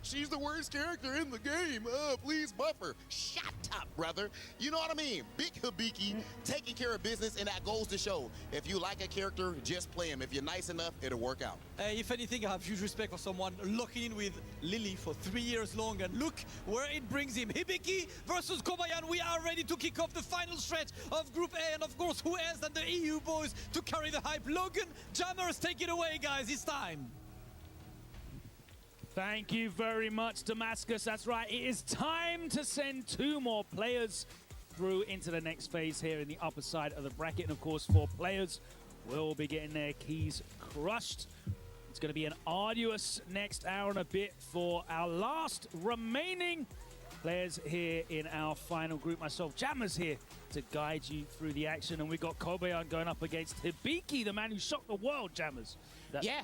She's the worst character in the game. Please buffer. Shut up, brother. You know what I mean? Big Hibiki taking care of business, and that goes to show. If you like a character, just play him. If you're nice enough, it'll work out. If anything, I have huge respect for someone locking in with Lily for 3 years long, and look where it brings him. Hibiki versus Kobayan. We are ready to kick off the final stretch of Group A, and of course, who else than the EU boys to carry the hype? Logan, Jammers, take it away, guys. It's time. Thank you very much, Damascus. That's right. It is time to send 2 more players through into the next phase here in the upper side of the bracket. And of course, 4 players will be getting their keys crushed. It's going to be an arduous next hour and a bit for our last remaining players here in our final group. Myself, Jammers, here to guide you through the action. And we've got Kobayan going up against Hibiki, the man who shocked the world, Jammers. Yeah,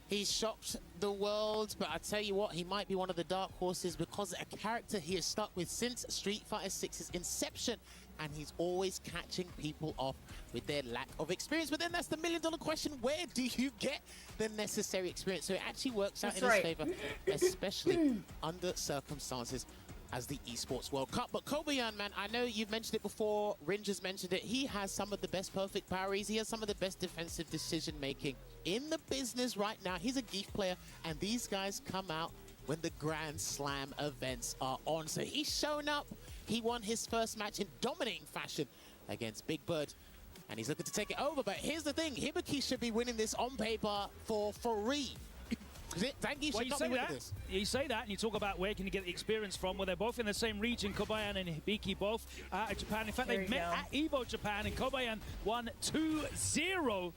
he's shocked the world, but I tell you what, he might be one of the dark horses because a character he has stuck with since Street Fighter 6's inception, and he's always catching people off with their lack of experience. But then that's the million-dollar question: where do you get the necessary experience? So it actually works out in his favor, especially under circumstances as the Esports World Cup. But Kobayan, man, I know you've mentioned it before, Ringer's mentioned it, he has some of the best perfect parries, he has some of the best defensive decision-making in the business right now. He's a Geef player, and these guys come out when the Grand Slam events are on. So he's shown up, he won his first match in dominating fashion against Big Bird, and he's looking to take it over. But here's the thing, Hibiki should be winning this on paper for free. Zangief should not be winning this. You say that, and you talk about where can you get the experience from. Well, they're both in the same region, Kobayan and Hibiki, both out of Japan. In fact, they met at EVO Japan, and Kobayan won 2-0.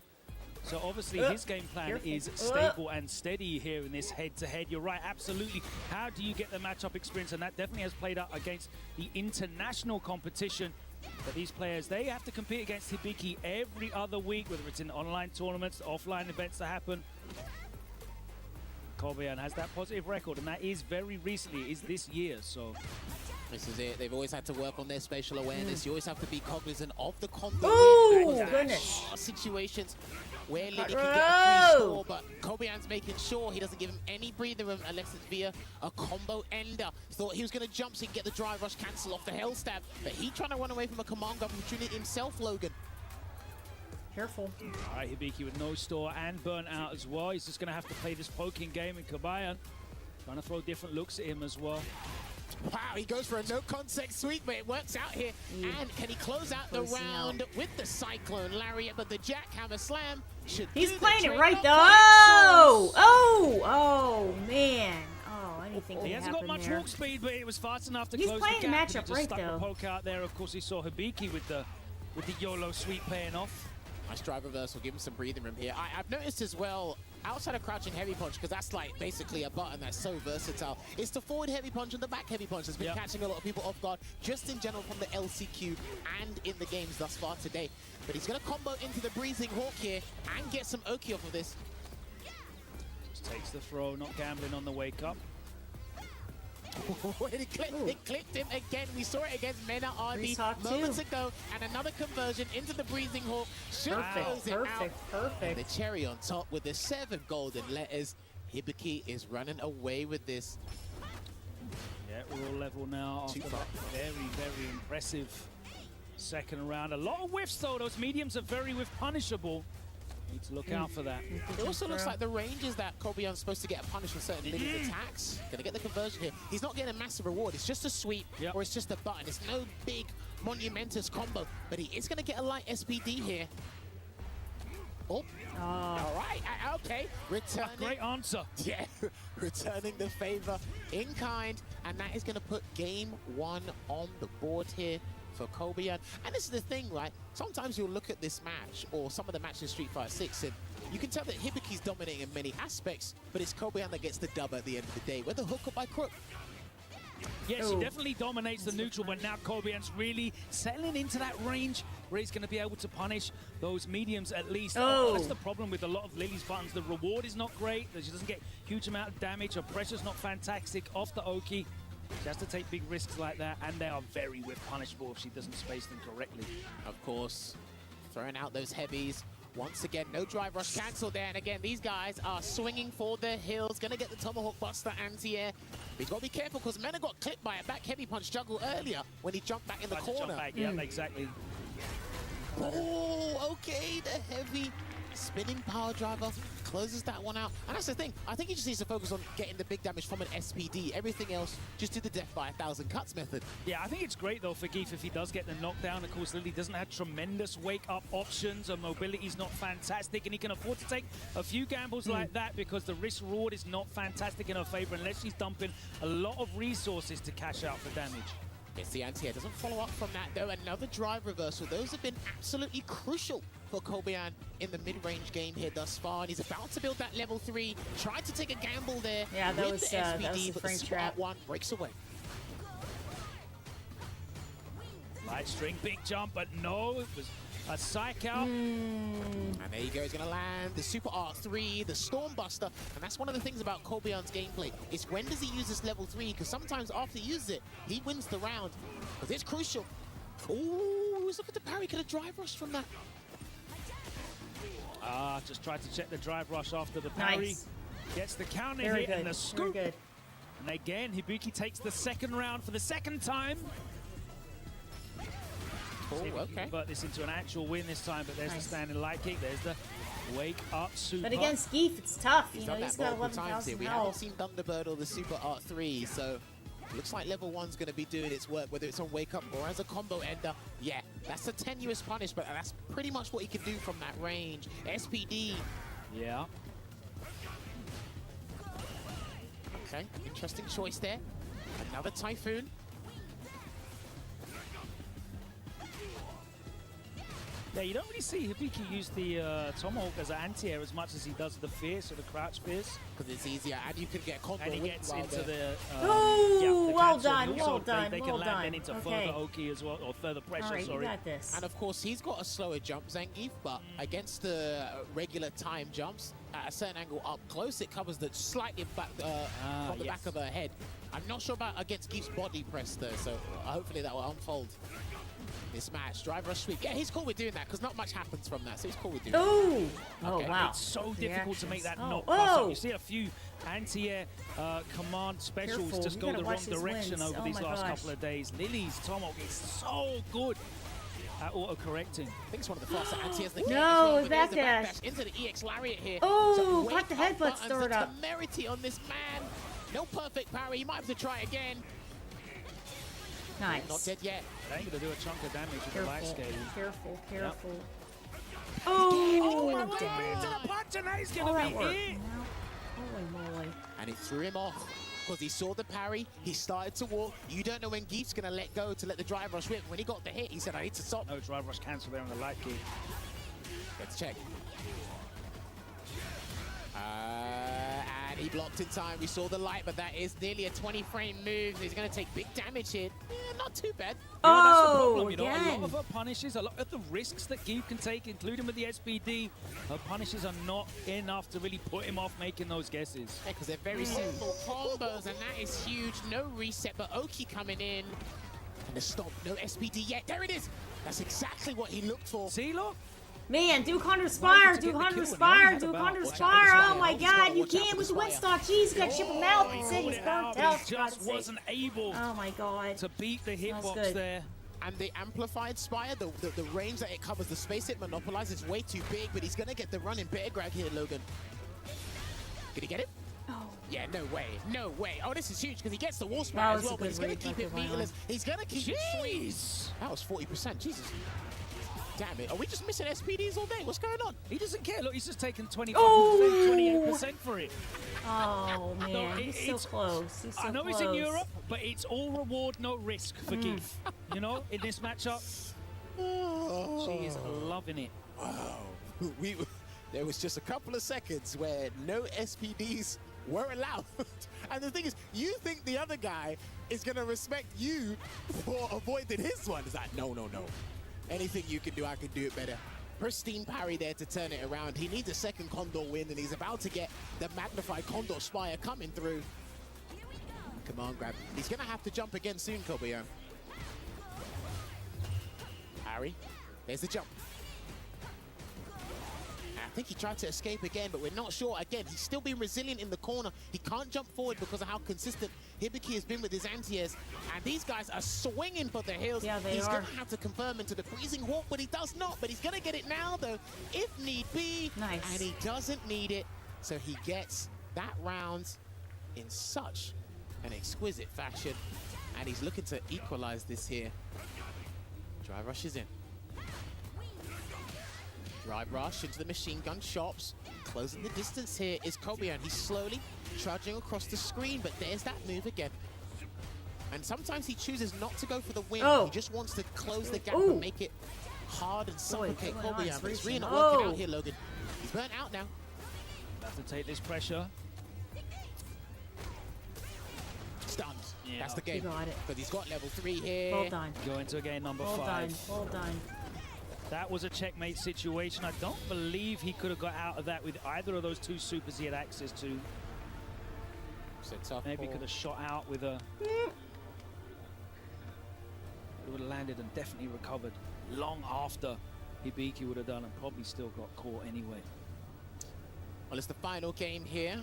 So obviously his game plan is stable and steady here in this head-to-head. You're right, absolutely. How do you get the matchup experience? And that definitely has played out against the international competition. But these players, they have to compete against Hibiki every other week, whether it's in online tournaments, offline events that happen. Kobayan has that positive record, and that is very recently, is this year, so. This is it. They've always had to work on their spatial awareness. You always have to be cognizant of the combo situations where Liddy can get a free score, but Kobayan's making sure he doesn't give him any breathing room unless it's via a combo ender. Thought he was going to jump so he can get the drive rush cancel off the hell stab, but he trying to run away from a command gun opportunity himself, Logan. Careful. All right, Hibiki with no store and burnt out as well. He's just going to have to play this poking game, and Kobayan trying to throw different looks at him as well. Wow, he goes for a no-contact sweep, but it works out here. And can he close out the round with the Cyclone Lariat? But the Jackhammer Slam should He's playing it right, though. Oh, man. Oh, anything He hasn't got much walk speed, but it was fast enough to close the gap. He's playing matchup just right, stuck though. the poke out there. Of course, he saw Hibiki with the YOLO sweep paying off. Nice drive reversal, give him some breathing room here. I've noticed as well, outside of crouching heavy punch, because that's like basically a button that's so versatile, it's the forward heavy punch and the back heavy punch that's been catching a lot of people off guard, just in general from the LCQ and in the games thus far today. But he's going to combo into the Breezing Hawk here and get some Oki off of this. Just takes the throw, not gambling on the wake up. It clipped him again. We saw it against Mena RB moments ago, and another conversion into the Breezing Hawk. Perfect. The cherry on top with the 7 golden letters. Hibiki is running away with this. Yeah, we're all level now after that very impressive second round. A lot of whiffs though. Those mediums are very whiff punishable. Need to look out for that. It also looks like the range is that Kobeon's supposed to get a punish on certain Lily's attacks. Gonna get the conversion here. He's not getting a massive reward. It's just a sweep or it's just a button. It's no big monumentous combo, but he is gonna get a light SPD here. Oh. All right. Okay. Returning. Great answer. Yeah. Returning the favor in kind, and that is gonna put game 1 on the board here for Kobeon. And this is the thing, right? Sometimes you'll look at this match or some of the matches in Street Fighter 6 and you can tell that Hibiki's dominating in many aspects, but it's Kobeon that gets the dub at the end of the day, whether hook or by crook. Yes, he definitely dominates the neutral, but now Kobeon's really settling into that range where he's going to be able to punish those mediums at least. That's the problem with a lot of Lily's buttons. The reward is not great. She doesn't get huge amount of damage. Her pressure's not fantastic off the Oki. She has to take big risks like that, and they are very whip punishable if she doesn't space them correctly. Of course, throwing out those heavies. Once again, no drive rush cancel there. And again, these guys are swinging for their heels. Going to get the Tomahawk Buster anti-air. But you've got to be careful because Mena got clipped by a back heavy punch juggle earlier when he jumped back in the corner. Yeah, exactly. Oh, okay, the heavy spinning power driver closes that one out. And that's the thing. I think he just needs to focus on getting the big damage from an SPD. Everything else, just do the death by 1,000 cuts method. Yeah, I think it's great, though, for Geef if he does get the knockdown. Of course, Lily doesn't have tremendous wake-up options. Her mobility's not fantastic, and he can afford to take a few gambles like that because the risk-reward is not fantastic in her favor unless she's dumping a lot of resources to cash out for damage. Yes, the anti-air doesn't follow up from that, though. Another drive reversal. Those have been absolutely crucial for Kobeon in the mid-range game here thus far. And he's about to build that level 3. Tried to take a gamble there. Yeah, that with was the SPD, that was the but frame the trap. one breaks away. Light string, big jump, but no, it was a psych out. And there you go, he's gonna land the Super R3, the Storm Buster, and that's one of the things about Kobeon's gameplay, is when does he use this level 3, because sometimes after he uses it, he wins the round, because it's crucial. Ooh, look at the parry, could have drive rush from that. Just tried to check the drive rush after the parry. Nice. Gets the counter Very hit good. and the scoop. Very good. And again, Hibiki takes the second round for the second time. Oh, See if we can okay. convert this into an actual win this time, but there's the standing light kick, there's the wake up super. But against Geef, it's tough. He's You know, done he's that got multiple times 11,000 here. We haven't health. seen Thunderbird or the Super R3, so looks like level 1's going to be doing its work, whether it's on wake up or as a combo ender. Yeah, that's a tenuous punish, but that's pretty much what he can do from that range. SPD. Yeah. Okay, interesting choice there. Another Typhoon. Yeah, you don't really see Hibiki use the Tomahawk as an anti-air as much as he does the Fierce or the Crouch Fierce. Because it's easier, and you can get combo. And he gets into the... Oh, the well cancel, done, and also well done, They can well land done. then into Okay. further Oki as well, or further pressure, All right, sorry. you got this. And of course, he's got a slower jump, Zangief, but against the regular time jumps, at a certain angle up close, it covers the slightly back from the back of her head. I'm not sure about against Geef's body press though, so hopefully that will unfold this match. Drive rush sweep. Yeah, he's cool with doing that because not much happens from that, so he's cool with doing Ooh. that. Oh, Okay. wow. It's so difficult to make that Oh. knock Oh. pass up. You see a few anti-air command specials Careful, just you go gotta the wrong watch his direction wins. over Oh these my last gosh. couple of days. Lily's Tomahawk is so good at auto-correcting. I think it's one of the faster anti-airs in the game. No, as well, but there's the backdash. into the EX Lariat here. Oh, So caught the wake up headbutt buttons, stored the up. temerity on this man. No perfect parry. He might have to try again. Nice. Not dead yet. They ain't gonna do a chunk of damage with the light Careful, scaling. careful, careful. Oh, Oh, my damn. to the punch, and that's Oh, gonna that be worked. it. Holy moly. And it threw him off because he saw the parry. He started to walk. You don't know when Geef's going to let go to let the drive rush whip. When he got the hit, he said, I need to stop. No drive rush cancel there on the light kick. Let's check. And he blocked in time. We saw the light, but that is nearly a 20-frame move. He's going to take big damage here. Not too bad. Yeah, that's the Oh, problem, you know, a lot again. of her punishes, a lot of the risks that Geef can take, including with the SPD, her punishes are not enough to really put him off making those guesses. Yeah, because they're very simple combos, and that is huge. No reset, but Oki coming in. And the stop. No SPD yet. There it is. That's exactly what he looked for. See, look. Man, Duke Hunter Spire, Duke Hunter Spire, Duke Hunter Spire. Oh my god, you can't with the Windstock. Jeez, you gotta chip him out. He said he's burnt out. He just wasn't able Oh my god. to beat the That was hitbox good. there. And the amplified Spire, the range that it covers, the space it monopolizes is way too big, but he's gonna get the run in bear grab here, Logan. Did he get it? Oh. Yeah, no way, no way. Oh, this is huge because he gets the wall Spire as well, but he's gonna keep it meterless. He's gonna keep it sweet. That was 40%, Jesus. Damn it, are we just missing SPDs all day? What's going on? He doesn't care. Look, he's just taken 25%, Oh! 28% for it. Oh, man, he's so close. He's so I know close. he's in Europe, but it's all reward, no risk for Keith. You know, in this matchup, she is loving it. Wow. There was just a couple of seconds where no SPDs were allowed. And the thing is, you think the other guy is going to respect you for avoiding his one. It's like, no, no, no. Anything you can do, I can do it better. Pristine parry there to turn it around. He needs a second Condor win, and he's about to get the magnified Condor Spire coming through. Come on, grab. He's going to have to jump again soon, Kobayan. Parry. There's the jump. I think he tried to escape again, but we're not sure. Again, he's still being resilient in the corner. He can't jump forward because of how consistent Hibiki has been with his anti-airs. And these guys are swinging for the heels. Yeah, he's going to have to confirm into the freezing hawk, but he does not. But he's going to get it now, though, if need be. Nice. And he doesn't need it, so he gets that round in such an exquisite fashion. And he's looking to equalize this here. Drive rushes in. Drive rush into the machine gun shops. Closing the distance here is Kobayan. He's slowly trudging across the screen, but there's that move again. And sometimes he chooses not to go for the win. Oh. He just wants to close the gap Ooh. and make it hard and suffocate Kobayan. But it's really not Oh. working out here, Logan. He's burnt out now. Have to take this pressure. Stunned. Yeah. That's the game. He got it. Because he's got level 3 here. Well done. Go into game number Well 5. done. Well done. That was a checkmate situation. I don't believe he could have got out of that with either of those two supers he had access to. So tough. Maybe could have shot out with a... It would have landed and definitely recovered long after Hibiki would have done and probably still got caught anyway. Well, it's the final game here.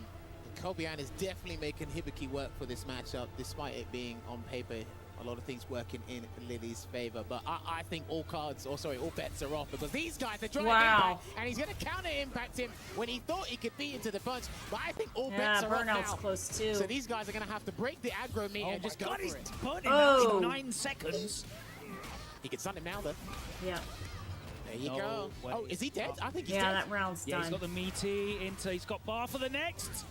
Kobayan is definitely making Hibiki work for this matchup, despite it being on paper a lot of things working in Lily's favor. But I think all bets are off because these guys are driving impact, and he's going to counter impact him when he thought he could beat into the punch. But I think all bets are off now. Burnout's close too. So these guys are going to have to break the aggro meter and just go for it. Burnt him out in 9 seconds. He can stun him now, though. Yeah. There you go. Wait. Oh, is he dead? I think he's Yeah, dead. that round's Yeah, done. he's got the meaty into. He's got bar for the next.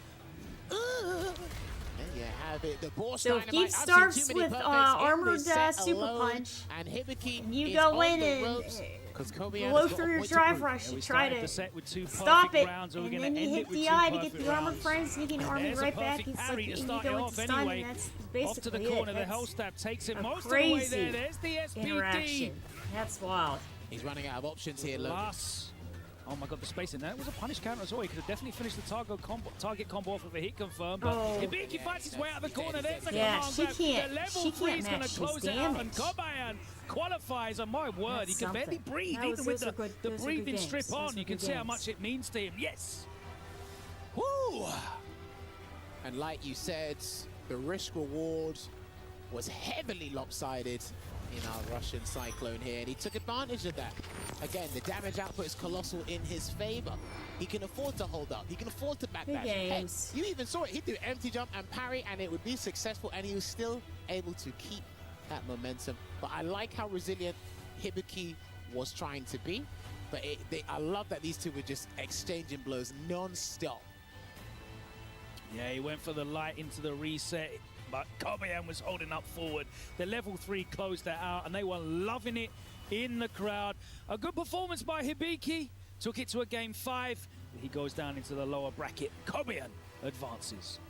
There you have it. The Boar So Dynamite. Keith I've seen starts too many with perfects in armored this set super alone, punch. and Hibiki You is go on in the and ropes, 'cause Kobayan blow has got through a your point to drive prove. rush. We You try started the to set with 2 stop perfect it, rounds. Are we and going then to you end hit it with the 2 eye to get perfect the armor rounds? friends, sneaking army There's right a back. perfect It's like parry to you start go it into off stun, anyway. and that's Off basically to the it. corner. The That's hell stab takes it a most of the way crazy there. There's the SPD. interaction. That's wild. He's running out of options here, Logan. Plus, oh my god, the spacing there. It was a punish counter as well. He could have definitely finished the target combo off with a hit confirm. But Hibiki fights his way out of the corner. There's a command grab. The level 3 is going to close it out. And Kobayan qualifies. And my word, he can barely breathe. Even with the breathing strip on, you can see how much it means to him. Yes. Woo! And like you said, the risk reward was heavily lopsided in our Russian Cyclone here, and he took advantage of that. Again, the damage output is colossal in his favor. He can afford to hold up. He can afford to backdash. Hey, you even saw it. He'd do empty jump and parry, and it would be successful, and he was still able to keep that momentum. But I like how resilient Hibiki was trying to be. But I love that these two were just exchanging blows non-stop. Yeah, he went for the light into the reset, but Kobayan was holding up forward. The level 3 closed that out, and they were loving it in the crowd. A good performance by Hibiki. Took it to a game 5. He goes down into the lower bracket. Kobayan advances.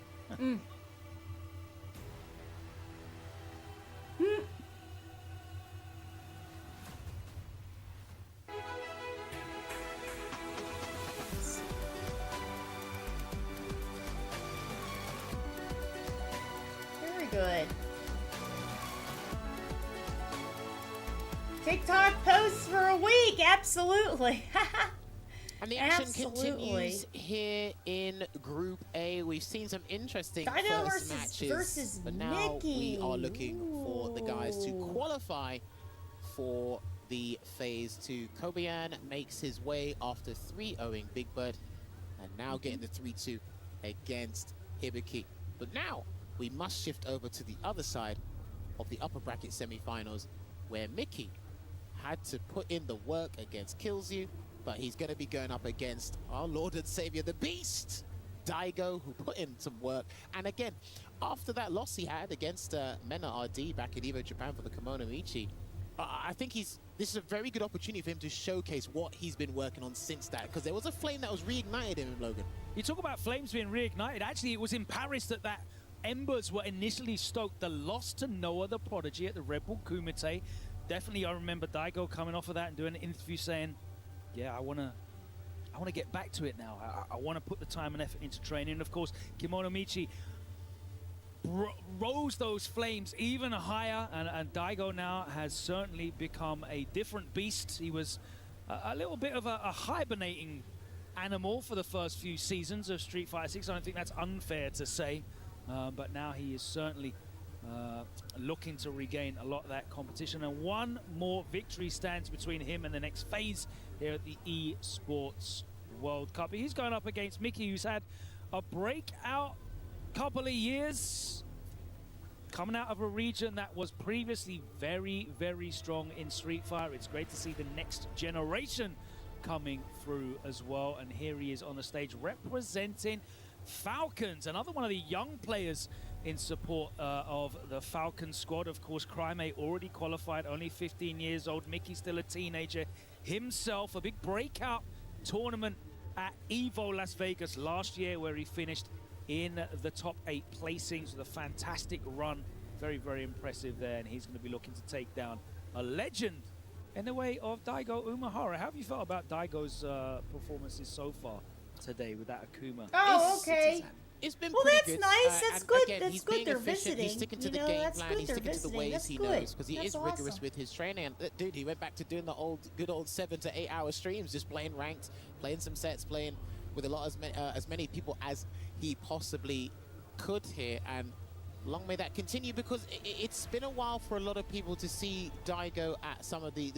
Very good. TikTok posts for a week, absolutely. And the action continues here in Group A. We've seen some interesting Dino first matches, versus but now Mickey. we are looking for the guys to qualify for the phase 2. Kobian makes his way after 3-0ing Big Bird, and now getting the 3-2 against Hibiki. But now we must shift over to the other side of the upper bracket semi-finals, where Mickey had to put in the work against Killzyu, but he's going to be going up against our Lord and Savior, the Beast, Daigo, who put in some work. And again, after that loss he had against Mena RD back in Evo Japan for the Kimono Michi, I think this is a very good opportunity for him to showcase what he's been working on since that, because there was a flame that was reignited in him, Logan. You talk about flames being reignited. Actually, it was in Paris that embers were initially stoked. The loss to Noah the Prodigy at the Red Bull Kumite. Definitely, I remember Daigo coming off of that and doing an interview saying, yeah, I want to get back to it now. I want to put the time and effort into training. And of course, Kimono Michi rose those flames even higher, and Daigo now has certainly become a different beast. He was a little bit of a hibernating animal for the first few seasons of Street Fighter 6. I don't think that's unfair to say, but now he is certainly looking to regain a lot of that competition, and one more victory stands between him and the next phase here at the Esports World Cup. He's going up against Mickey, who's had a breakout couple of years, coming out of a region that was previously very, very strong in Street Fighter. It's great to see the next generation coming through as well, and here he is on the stage representing Falcons, another one of the young players in support of the Falcon squad. Of course, Crime already qualified, only 15 years old. Mickey's still a teenager himself. A big breakout tournament at EVO Las Vegas last year, where he finished in the top 8 placings with a fantastic run. Very, very impressive there, and he's going to be looking to take down a legend in the way of Daigo Umehara. How have you felt about Daigo's performances so far today with that Akuma? Oh, okay. It's been well, pretty that's good. nice. That's good. Again, that's he's good. being They're efficient. visiting. He's sticking to the know, game that's plan. good. He's They're sticking to the visiting. ways That's he good. knows, because he That's is awesome. rigorous with his training. And dude, he went back to doing the good old 7 to 8 hour streams, just playing ranked, playing some sets, playing with a lot as many people as he possibly could here. And long may that continue, because it's been a while for a lot of people to see Daigo at some of the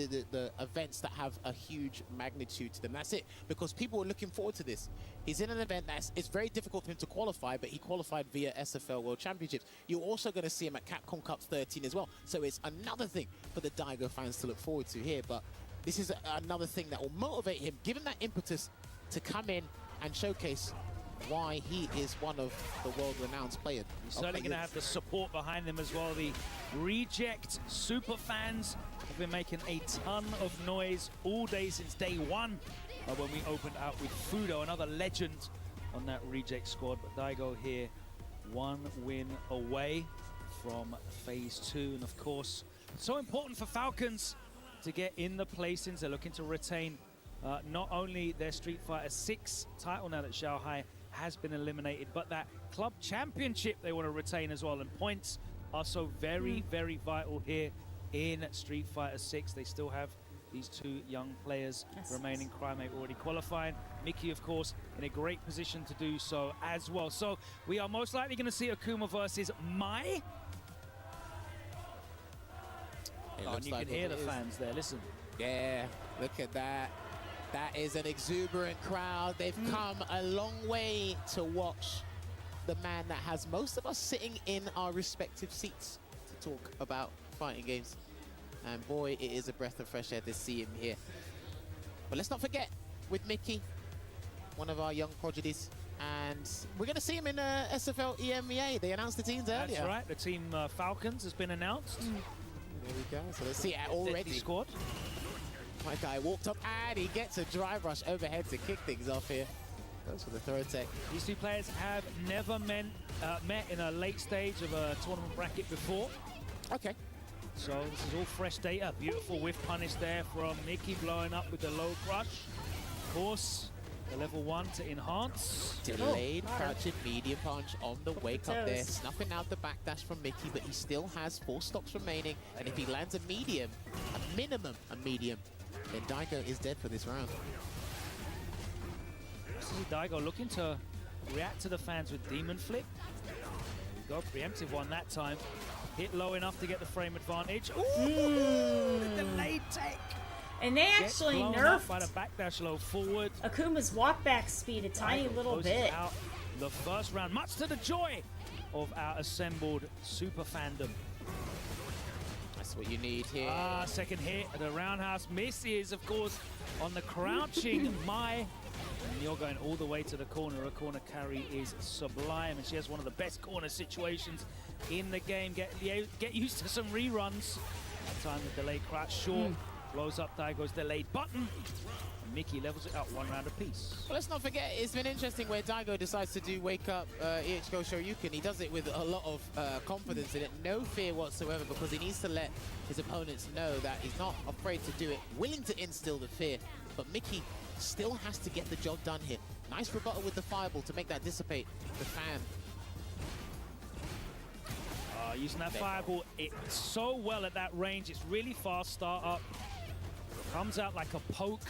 events that have a huge magnitude to them. That's it, because people are looking forward to this. He's in an event it's very difficult for him to qualify, but he qualified via SFL World Championships. You're also going to see him at Capcom Cup 13 as well. So it's another thing for the Daigo fans to look forward to here. But this is another thing that will motivate him, give him that impetus to come in and showcase why he is one of the world-renowned players. He's certainly going to have the support behind them as well. The Reject super fans have been making a ton of noise all day since day one when we opened out with Fudo, another legend on that Reject squad. But Daigo here, one win away from phase 2. And of course, so important for Falcons to get in the placings. They're looking to retain not only their Street Fighter 6 title now that Shanghai has been eliminated, but that club championship they want to retain as well. And points are so very, very vital here in Street Fighter 6. They still have these 2 young players remaining. Crime already qualifying. Mickey, of course, in a great position to do so as well. So we are most likely going to see Akuma versus Mai. And you can hear the fans there. Listen. Yeah, look at that. That is an exuberant crowd. They've come a long way to watch the man that has most of us sitting in our respective seats to talk about fighting games. And boy, it is a breath of fresh air to see him here. But let's not forget, with Mickey, one of our young prodigies, and we're going to see him in SFL EMEA. They announced the teams earlier. That's right. The team Falcons has been announced. There we go. So let's see it already. Squad. My guy walked up and he gets a drive rush overhead to kick things off here. Goes for the throw tech. These 2 players have never met in a late stage of a tournament bracket before. Okay. So this is all fresh data. Beautiful whiff punish there from Mickey, blowing up with the low crush. Of course, the level 1 to enhance. Delayed crouching medium punch on the wake up there. Snuffing out the backdash from Mickey, but he still has 4 stocks remaining. And if he lands a medium, a minimum a medium, then Daigo is dead for this round. This is Daigo looking to react to the fans with Demon Flip. Go preemptive one that time. Hit low enough to get the frame advantage. Ooh, the delayed take. And they actually nerfed by the backdash low forward. Akuma's walk back speed a tiny little bit. Out the first round, much to the joy of our assembled super fandom. That's what you need here. Second hit. The roundhouse misses, of course, on the crouching Mai. And you're going all the way to the corner. A corner carry is sublime, and she has one of the best corner situations in the game. Get used to some reruns. That time the delayed crouch short. Blows up Daigo's delayed button. And Mickey levels it out 1 round apiece. Well, let's not forget, it's been interesting where Daigo decides to do wake up EHGO Shoryuken. He does it with a lot of confidence in it, no fear whatsoever, because he needs to let his opponents know that he's not afraid to do it, willing to instill the fear. But Mickey still has to get the job done here. Nice rebuttal with the fireball to make that dissipate the fan. Using that fireball so well at that range. It's really fast start up. Comes out like a poke.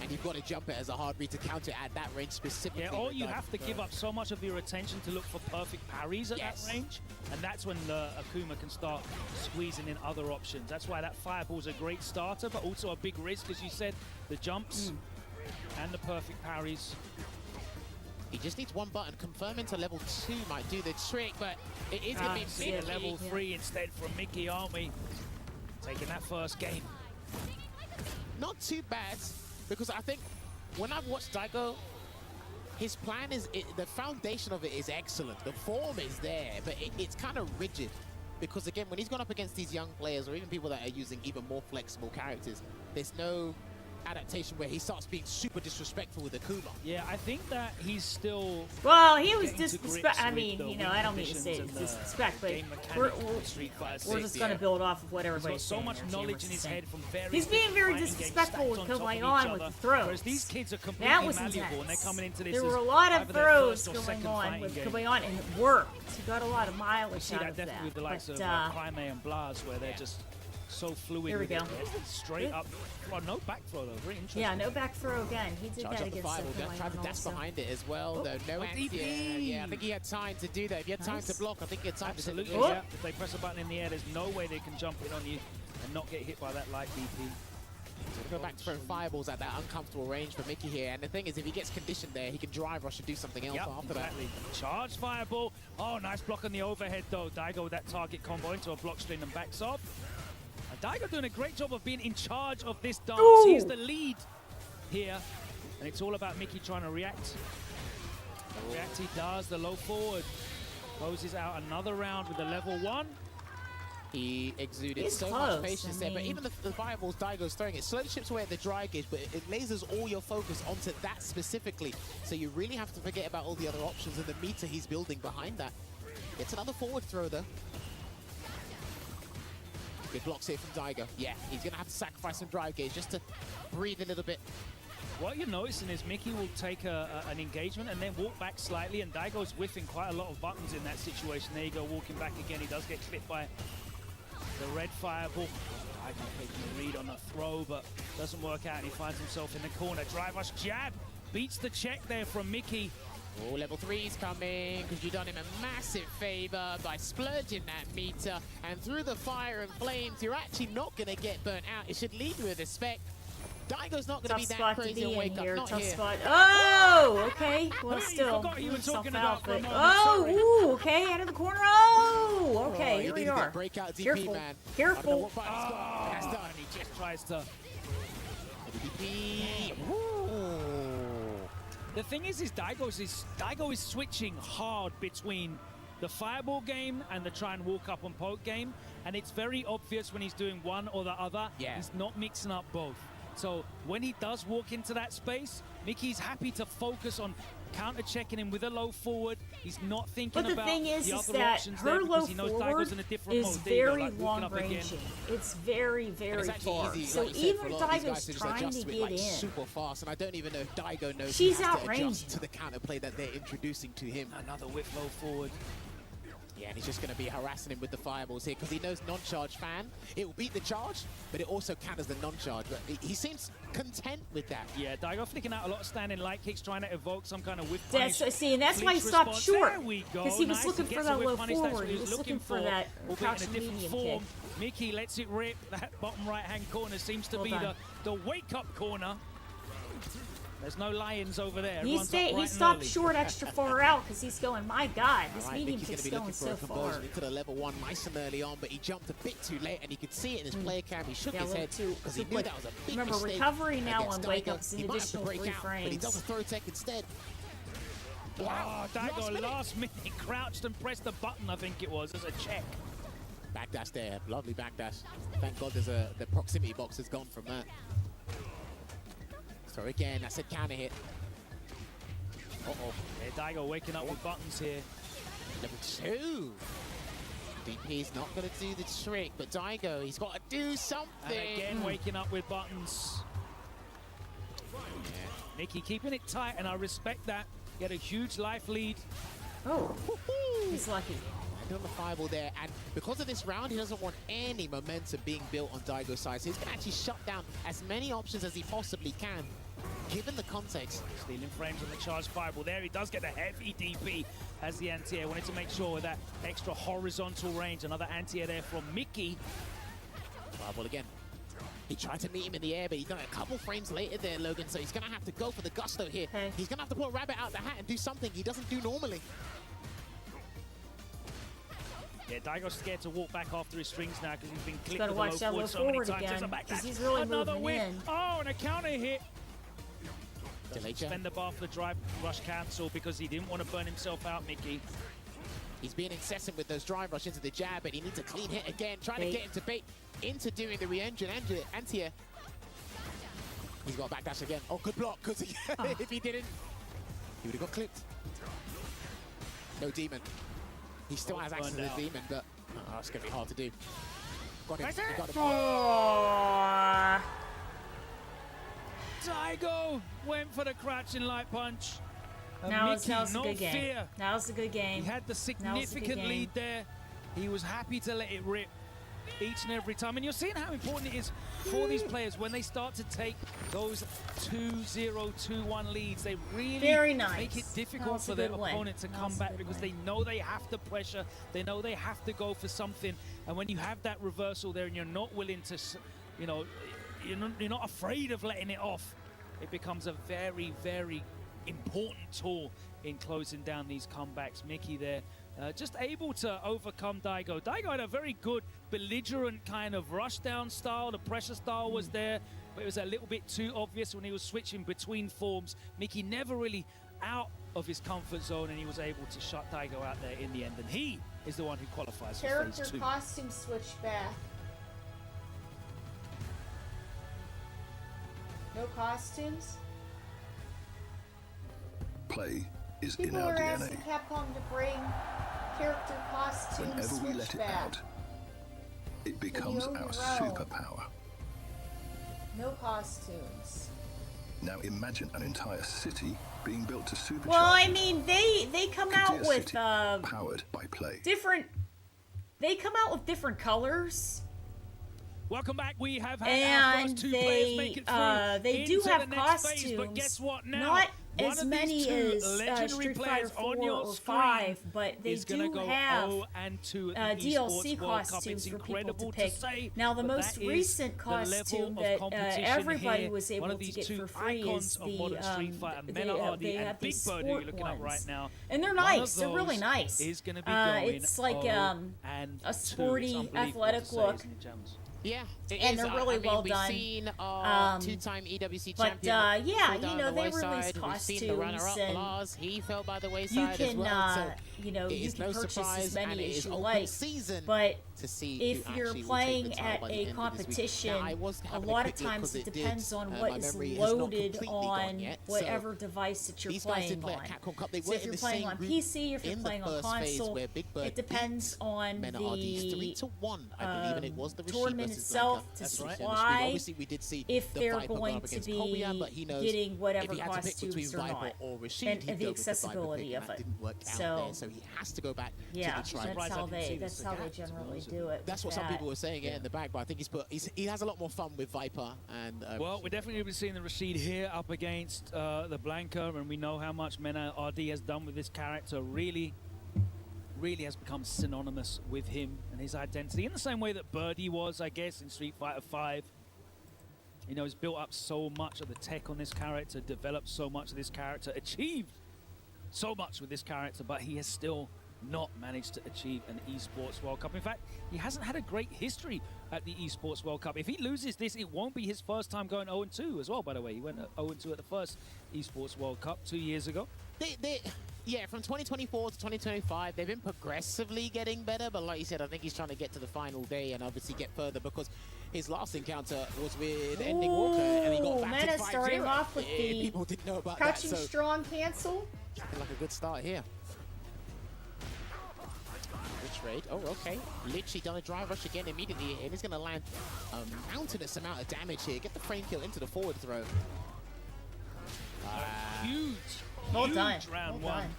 And you've got to jump it as a hard read to counter at that range specifically. Yeah, or you have to give up so much of your attention to look for perfect parries at that range. And that's when the Akuma can start squeezing in other options. That's why that fireball's a great starter, but also a big risk, as you said. The jumps and the perfect parries. He just needs one button. Confirming to level 2 might do the trick, but it is going to be level 3 instead from Mickey, aren't we? Taking that first game. Not too bad, because I think when I've watched Daigo, his plan is, the foundation of it is excellent. The form is there, but it's kind of rigid. Because again, when he's gone up against these young players, or even people that are using even more flexible characters, there's no adaptation where he starts being super disrespectful with Akuma. Yeah, I think that he's still... Well, he was disrespect. I mean, you know, I don't mean to say it's disrespect, but we're just going to build off of what everybody's saying. He's got so much knowledge in his head from various... He's being very disrespectful with going on with the throws. Whereas these kids are completely malleable, and they're coming into this. There were a lot of throws going on, and it worked. He got a lot of mileage out of that. Definitely with the likes of Jaime and Blas, where they're just so fluid. Here we go. Straight up. Well, no back throw though. Very interesting. Yeah, no back throw again. He did that against Sophie. Tried to dash behind it as well, though. No yeah, I think he had time to do that. If he had time to block, I think he had time to... Yeah. If they press a button in the air, there's no way they can jump in on you and not get hit by that light DP. So go back to throwing fireballs at that uncomfortable range for Mickey here. And the thing is, if he gets conditioned there, he can drive rush and do something else after that. Charge fireball. Oh, nice block on the overhead, though. Daigo with that target combo into a block string and backs off. Daigo doing a great job of being in charge of this dance. He's the lead here, and it's all about Mickey trying to react. The react he does, the low forward. Closes out another round with the level 1. He exuded so much patience there, but even the fireballs Daigo's throwing, it slowly chips away at the dry gauge, but it lasers all your focus onto that specifically. So you really have to forget about all the other options and the meter he's building behind that. Gets another forward throw though. Good blocks here from Daigo. Yeah, he's going to have to sacrifice some drive gauge just to breathe a little bit. What you're noticing is Mickey will take an engagement and then walk back slightly, and Daigo's whiffing quite a lot of buttons in that situation. There you go, walking back again. He does get clipped by the red fireball. Daigo taking a read on the throw, but doesn't work out, and he finds himself in the corner. Drive rush jab beats the check there from Mickey. Oh, level 3's coming, because you've done him a massive favor by splurging that meter, and through the fire and flames, you're actually not going to get burnt out. It should leave you with respect. Daigo's not going to be that crazy on wake up. Not tough here. spot. Oh, okay. Well, still. Tough outfit. Oh, ooh, okay. Out of the corner. Oh, okay. Here we are. Breakout DP, Careful. man. Careful. That's done. He just tries to... DP. The thing is Daigo is switching hard between the fireball game and the try and walk up and poke game, and it's very obvious when he's doing one or the other. Yeah. He's not mixing up both. So when he does walk into that space, Mickey's happy to focus on counter-checking him with a low forward. He's not thinking about the other options there because he knows Daigo's in a different mode. Is very long-ranging. It's very, very far. Easy, so like even said, Daigo's trying to get in. Super fast, and I don't even know if Daigo knows She's he has to outranging adjust to the counterplay that they're introducing to him. Another whip low forward. Yeah, and he's just going to be harassing him with the fireballs here because he knows non-charge fan. It will beat the charge, but it also counters the non-charge. But he seems content with that. Yeah, Daigo flicking out a lot of standing light kicks, trying to evoke some kind of whip That's, punish. see, and that's why he stopped response. short. There we go. Because he was Nice. looking He for gets that a whip low punish forward. that He was looking for that albeit crouching in a different medium form. kick. Mickey lets it rip. That bottom right-hand corner seems to Well be done. the wake-up corner. There's no lions over there. He stopped short extra far out because he's going, my God, this medium kick's going so far. He could have level 1 nice and early on, but he jumped a bit too late, and he could see it in his player cam. He shook his head because he knew that was a big Remember, mistake. recovery now against on Daigo. wake-ups He an might have to additional break 3 out, frames. but he does a throw tech instead. Wow, Daigo last minute crouched and pressed the button, I think it was, as a check. Backdash there, lovely backdash. Thank God there's the proximity box has gone from that. So again, that's a counter hit. Uh-oh. Yeah, Daigo waking up with buttons here. Level 2. DP's not going to do the trick, but Daigo, he's got to do something. And again, waking up with buttons. Yeah. Mickey keeping it tight, and I respect that. Get a huge life lead. Oh, he's lucky. And on the fireball there, and because of this round, he doesn't want any momentum being built on Daigo's side, so he's going to actually shut down as many options as he possibly can, given the context. Stealing frames on the charged fireball there. He does get the heavy DP as the anti-air. Wanted to make sure with that extra horizontal range. Another anti-air there from Mickey. Fireball again. He tried to meet him in the air, but he's done it a couple frames later there, Logan, so he's going to have to go for the gusto here. He's going to have to pull a rabbit out the hat and do something he doesn't do normally. Yeah, Daigo's scared to walk back after his strings now because he's been clipped Gotta with watch the low that forward low so many forward times. again, There's a 'cause backdash. he's really Another moving whip. in. Oh, and a counter hit. Delay Spend the bar for the drive rush cancel because he didn't want to burn himself out, Mickey. He's being incessant with those drive rush into the jab, but he needs a clean hit again, trying to get him to bait into doing the re-engine anti-air. He's got a backdash again. Oh, good block, because if he didn't, he would have got clipped. No demon. He still has access to the demon, but it's going to be hard to do. Got him. He got him. Aww. Daigo went for the crouching light punch. Now Mickey, it's a no good game. fear. Now it's a good game. He had the significant lead there. He was happy to let it rip each and every time. And you're seeing how important it is for these players when they start to take those 2-0, 2-1 leads. They really make it difficult for their opponent to come back because they know they have to pressure. They know they have to go for something. And when you have that reversal there and you're not willing to, you know, you're not afraid of letting it off, it becomes a very, very important tool in closing down these comebacks. Mickey there just able to overcome Daigo. Daigo had a very good belligerent kind of rush down style. The pressure style was there, but it was a little bit too obvious when he was switching between forms. Mickey never really out of his comfort zone, and he was able to shut Daigo out there in the end, and he is the one who qualifies for phase 2. Character costume switch back. No costumes? Play is in People our are DNA. asking Capcom to bring character costume Whenever we switch let it back. out, it becomes own our your own. superpower. No costumes. Now imagine an entire city being built to supercharge. Well, I mean, they come out Kadir with City, powered by Play. different. They come out with different colors. Welcome back. We have had our And first 2 players make it through they do into have the next phase, but costumes. guess what now? Not One as of many these 2 as legendary Street players Fighter on 4 your or screen 5, but they is gonna do go have 0-2 at the DLC Esports World Cup. costumes It's for people incredible to pick. say, Now, the but most that is recent the level costume of that competition everybody here. was One able of to these get 2 for free icons is of the modern Street Fighter, they Mena Hardy have and Big these Bird, who you're sport looking at right ones. now. And they're One nice. of They're really those nice. is going to be going it's like 0-2. a sporty, It's unbelievable athletic to say, look. isn't it, Jams? Yeah, And they're really well we've done. seen our 2-time EWC champion. But yeah, fall you down know, the they wayside. release We've costumes seen the runner-up, and Lars. He fell by the you wayside can, as well. So you know, it you is can no purchase surprise, as and many it as is you open like. season But to see if who you're actually will take playing the title at by the a end of this week. competition, Now, I was a having lot of quick look times 'cause it did, depends on my what is memory has not loaded completely gone on yet. So whatever device that you're these guys playing did play on. at Capcom Cup. They So were if in you're the playing same on group PC, if you're in playing the on first phase console, where Big Bird it depends on Mena Hardy 3-1, I believe, and it was the Rashid tournament itself to supply Obviously, we did see if the they're Viper going up to against be Kobian, but he knows getting whatever if he had to pick costumes between or Viper not, or Rashid, and he'd the go with the Viper accessibility pick, of and that it. didn't work out there, so he has to go back Yeah, to the Trident. that's how they generally do it. That's what some people were saying in the back, but I think he has a lot more fun with Viper. And well, we're definitely going to be seeing the Rashid here up against the Blanca, and we know how much Mena RD has done with this character. Really has become synonymous with him and his identity in the same way that Birdie was, I guess, in Street Fighter V. You know, he's built up so much of the tech on this character, developed so much of this character, achieved so much with this character, but he has still not managed to achieve an Esports World Cup. In fact, he hasn't had a great history at the Esports World Cup. If he loses this, it won't be his first time going 0-2 as well, by the way. He went 0-2 at the first Esports World Cup 2 years ago. Yeah, from 2024 to 2025, they've been progressively getting better, but like you said, I think he's trying to get to the final day and obviously get further because his last encounter was with Ending Walker, and he got back Mena to 5-0. starting off with the people didn't know about crouching that, so strong cancel. like a good start here. Good trade. Oh, okay. Literally done a drive rush again immediately, and he's going to land a mountainous amount of damage here. Get the frame kill into the forward throw. Huge Well done. round Well one. done.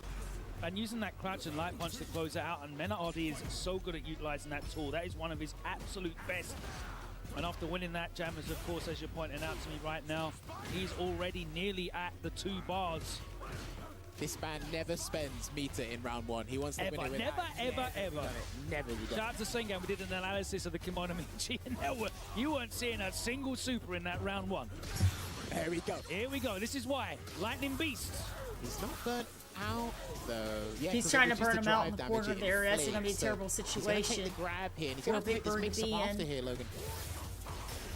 And using that crouch and light punch to close it out, and Mena RD is so good at utilizing that tool. That is one of his absolute best. And after winning that, Jammers, of course, as you're pointing out to me right now, he's already nearly at the 2 bars. This man never spends meter in round one. He wants to win it with Never, ever. Never done it. Shout out to Sengan. We did an analysis of the Kimono Michi, and you weren't seeing a single super in that round one. There we go. Here we go. This is why. Lightning Beast. He's not burnt out, though. Yeah, He's trying to burn him out in the corner there. That's going to be a terrible He's situation. take the grab here, and he's for going to Big take this Bird mix to up be after in. here, Logan.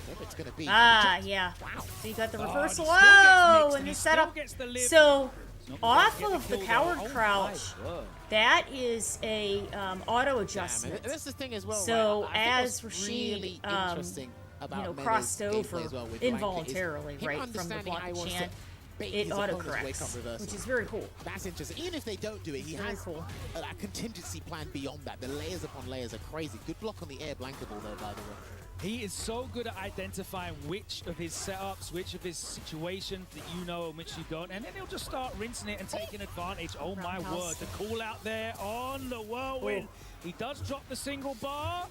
Whatever it's going to be. Yeah. Wow. So you got the Oh, reversal. and he still gets Oh, mixed, and he the still setup. gets the live. So Not off gonna get of the kill, coward though. Oh, crouch, my word. that is a auto adjustment. That's the thing as well. So right? I think as what's Rashid, really interesting about Mena's crossed gameplay over as well with Blanca involuntarily, is him right from the understanding block how he wants to chant, bait it his opponent's wake-up autocorrects, reversal. which is very cool. That's interesting. Even if they don't do it, he Very has cool. a contingency plan beyond that. The layers upon layers are crazy. Good block on the air blankable though, by the way. He is so good at identifying which of his setups, which of his situations that you know and which you don't, and then he'll just start rinsing it and taking advantage. Oh my word, the call out there on the whirlwind. He does drop the single bar,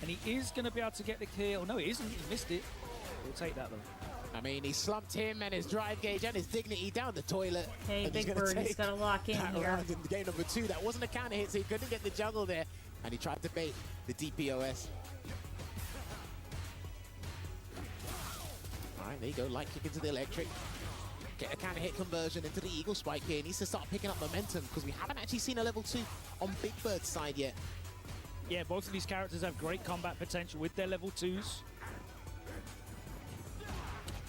and he is going to be able to get the kill. No, he isn't. He missed it. We'll take that though. I mean, he slumped him and his drive gauge and his dignity down the toilet. Hey, And he's Big gonna Bird, he's take got to lock in that here. round in game number 2. That wasn't a counter hit, so he couldn't get the juggle there. And he tried to bait the DPOS. All right, there you go. Light kick into the electric. Get a counter hit conversion into the Eagle Spike here. He needs to start picking up momentum because we haven't actually seen a level 2 on Big Bird's side yet. Yeah, both of these characters have great combat potential with their level 2s.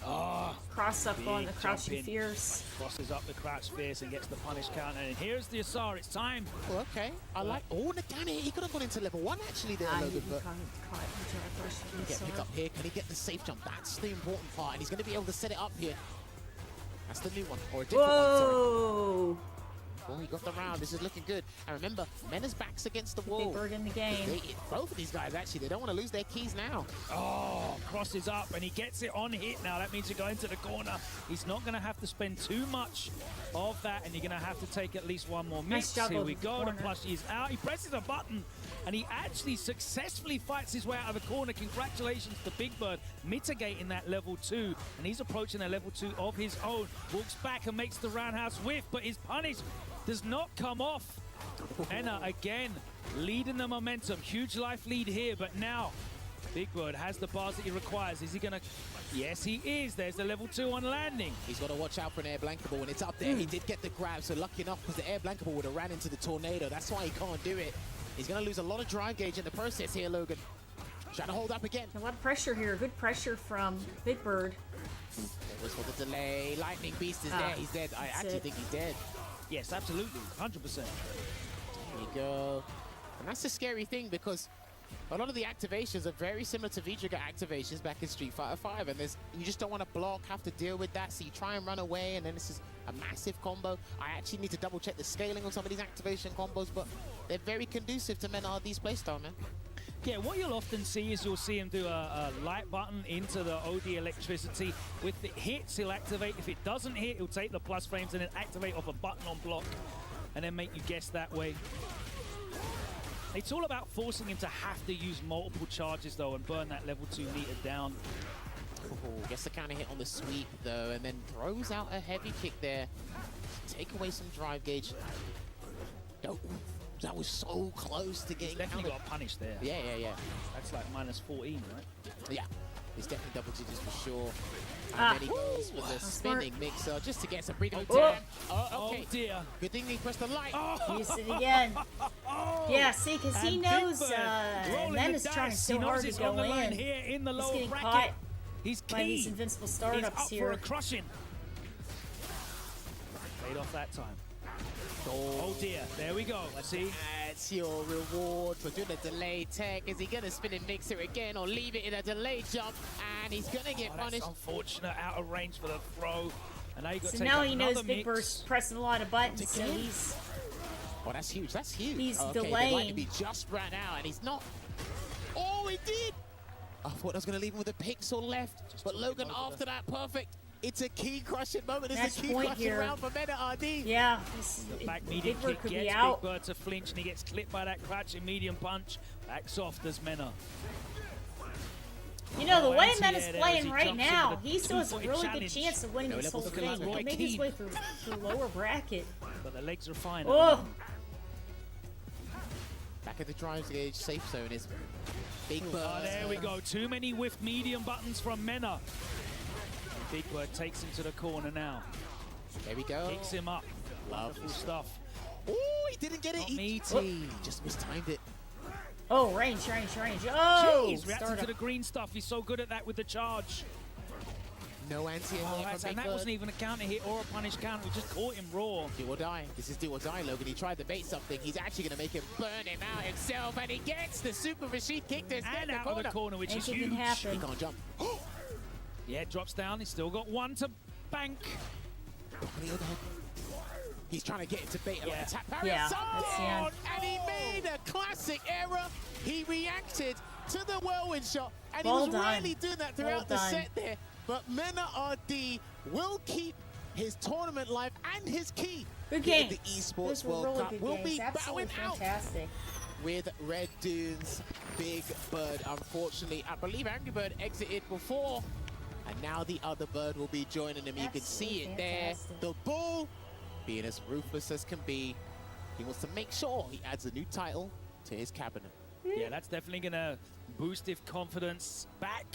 Oh, Cross up on the big crouching jump in. fierce. Crosses up the crouch fierce and gets the punish counter. And here's the Asar. It's time. Oh, okay. I like. Oh, the counter hit. He could have gone into level 1 actually there, Logan. But Can he get pick up here? Can he get the safe jump? That's the important part. And he's going to be able to set it up here. That's the new one. Or a different one, sorry. Whoa! Oh, he got the round. This is looking good. And remember, Mena's back's against the wall. Big Bird in the game. Both of these guys, actually, they don't want to lose their keys now. Oh, crosses up and he gets it on hit now. That means you go into the corner. He's not going to have to spend too much of that, and you're going to have to take at least one more mix. Nice Here we juggle go. in the The corner. plushie is out. He presses a button, and he actually successfully fights his way out of the corner. Congratulations to Big Bird, mitigating that level 2, and he's approaching a level 2 of his own. Walks back and makes the roundhouse whiff, but his punish does not come off. Enna again leading the momentum. Huge life lead here, but now Big Bird has the bars that he requires. Is he going to? Yes, he is. There's the level 2 on landing. He's got to watch out for an air blankable when it's up there. He did get the grab, so lucky enough because the air blankable would have ran into the tornado. That's why he can't do it. He's going to lose a lot of drive gauge in the process here, Logan. Trying to hold up again. A lot of pressure here. Good pressure from Big Bird. It was for the delay. Lightning Beast is there. He's dead. I actually think he's dead. Yes, absolutely. 100%. There you go. And that's the scary thing because a lot of the activations are very similar to V-Trigger activations back in Street Fighter V, and you just don't want to block, have to deal with that, so you try and run away, and then this is a massive combo. I actually need to double check the scaling on some of these activation combos, but they're very conducive to Mena RD's playstyle, man. Yeah, what you'll often see is you'll see him do a light button into the OD electricity. If it hits, he'll activate. If it doesn't hit, he'll take the plus frames and then activate off a button on block and then make you guess that way. It's all about forcing him to have to use multiple charges, though, and burn that level 2 meter down. Oh, gets the counter hit on the sweep, though, and then throws out a heavy kick there. Take away some drive gauge. Oh, that was so close to getting Definitely countered. got punished there. Yeah. That's like minus 14, right? Yeah, it's definitely double digits for sure. And then he goes for the spinning mixer just to get some breathing time. Oh, okay. Oh dear. Good thing he pressed the light. Use it again. Yeah, see, because he knows Men is trying so hard to go in. Here in the He's lower getting bracket. caught He's by these invincible startups He's up here. for a crushing. Paid off that time. Oh dear, there we go. See? That's your reward for doing a delay tech. Is he going to spin and mix it again or leave it in a delay jump? And he's going to get punished. That's unfortunate, out of range for the throw. And now, So now he knows Big Bird's pressing a lot of buttons, so he's... Oh, that's huge. That's huge. He's okay, delaying. The light be just ran out, and he's not. Oh, he did. I thought I was going to leave him with a pixel left, but Logan after that, perfect. It's a key crushing moment. It's a key crushing round for Meta RD. Yeah. The back medium Big Bird kick could gets be out. Big Bird to flinch, and he gets clipped by that crouching medium punch. Back soft as Mena. You know, the way anti-air Men is there as playing he right jumps now, into the he still has a two-footed really good challenge. chance of winning this whole looking like thing. He Roy can make his Keane. way through lower bracket. But the legs are fine. Oh! Back at the drive gauge safe zone is Big Bird. Oh, there we go. Too many whiffed medium buttons from Mena. Big Bird takes him to the corner now. There we go. Kicks him up. Wonderful stuff. Oh, he didn't get it. He just mistimed it. Oh, range. Oh! Jeez, reacting startup. to the green stuff. He's so good at that with the charge. No anti-air Oh, here that's, from and Big that Bird. wasn't even a counter hit or a punish counter. We just caught him raw. Do or die. This is do or die, Logan. He tried to bait something. He's actually going to make him burn him out himself, and he gets the super machine kick to escape And the out corner. of the corner, which is Anything huge. can happen. He can't jump. Yeah, drops down. He's still got one to bank. He's trying to get it to bait like a tap parry. Yeah, Something, that's the end. and he made a classic error. He reacted to the whirlwind shot, and Well he was done. really doing that throughout the set there. But Mena RD will keep his tournament life and his key. Good here at games. the Esports Those were World really Cup. good Will games. be Absolutely bowing out fantastic. with Red Dunes. Big Bird, unfortunately, I believe Angry Bird exited before, and now the other bird will be joining him. You can see it there. The bull, being as ruthless as can be, he wants to make sure he adds a new title to his cabinet. Yeah, that's definitely going to boost his confidence back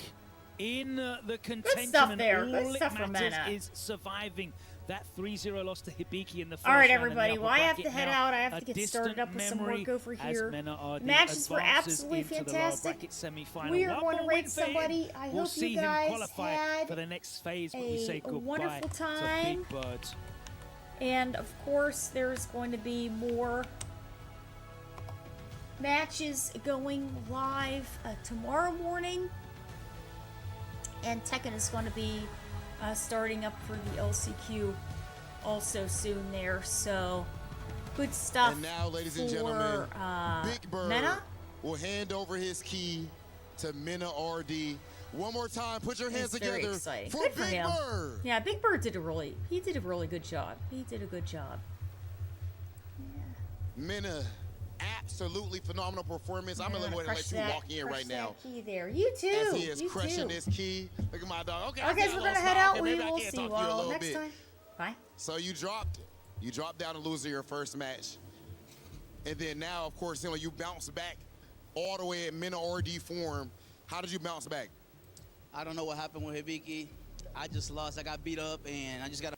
in the contention. stuff and there. all Good it stuff from matters Mena. is surviving that 3-0 loss to Hibiki in the first All right, round in the everybody. upper Well, I have bracket. to head Now, out. I have a to get started distant up with some memory work over as here. Mena RD Matches were advances absolutely into the lower fantastic. bracket semi-final. We are One going to more rate win for him. somebody. I We'll hope see you him guys qualify had for the next phase, but we say a goodbye wonderful to time. Big Bird. And of course, there's going to be more matches going live tomorrow morning. And Tekken is going to be starting up for the LCQ also soon there. So, good stuff. And now, ladies and for, gentlemen, Big Bird Mena? will hand over his key to Mena RD. One more time, put your hands It's very together exciting. for Good for Big him. Bird. Yeah, Big Bird did a really good job. He did a good job. Mena, absolutely phenomenal performance. I'm gonna go ahead and let you walk in right now. Key there. You too. As he is you crushing too. this key. Look at my dog. Okay, Okay, so we're gonna head out. We will see you a all little next bit. time. Bye. So you dropped down to losing your first match. And then now, of course, you bounce back all the way at Mena RD form. How did you bounce back? I don't know what happened with Hibiki. I just lost. I got beat up, and I just got to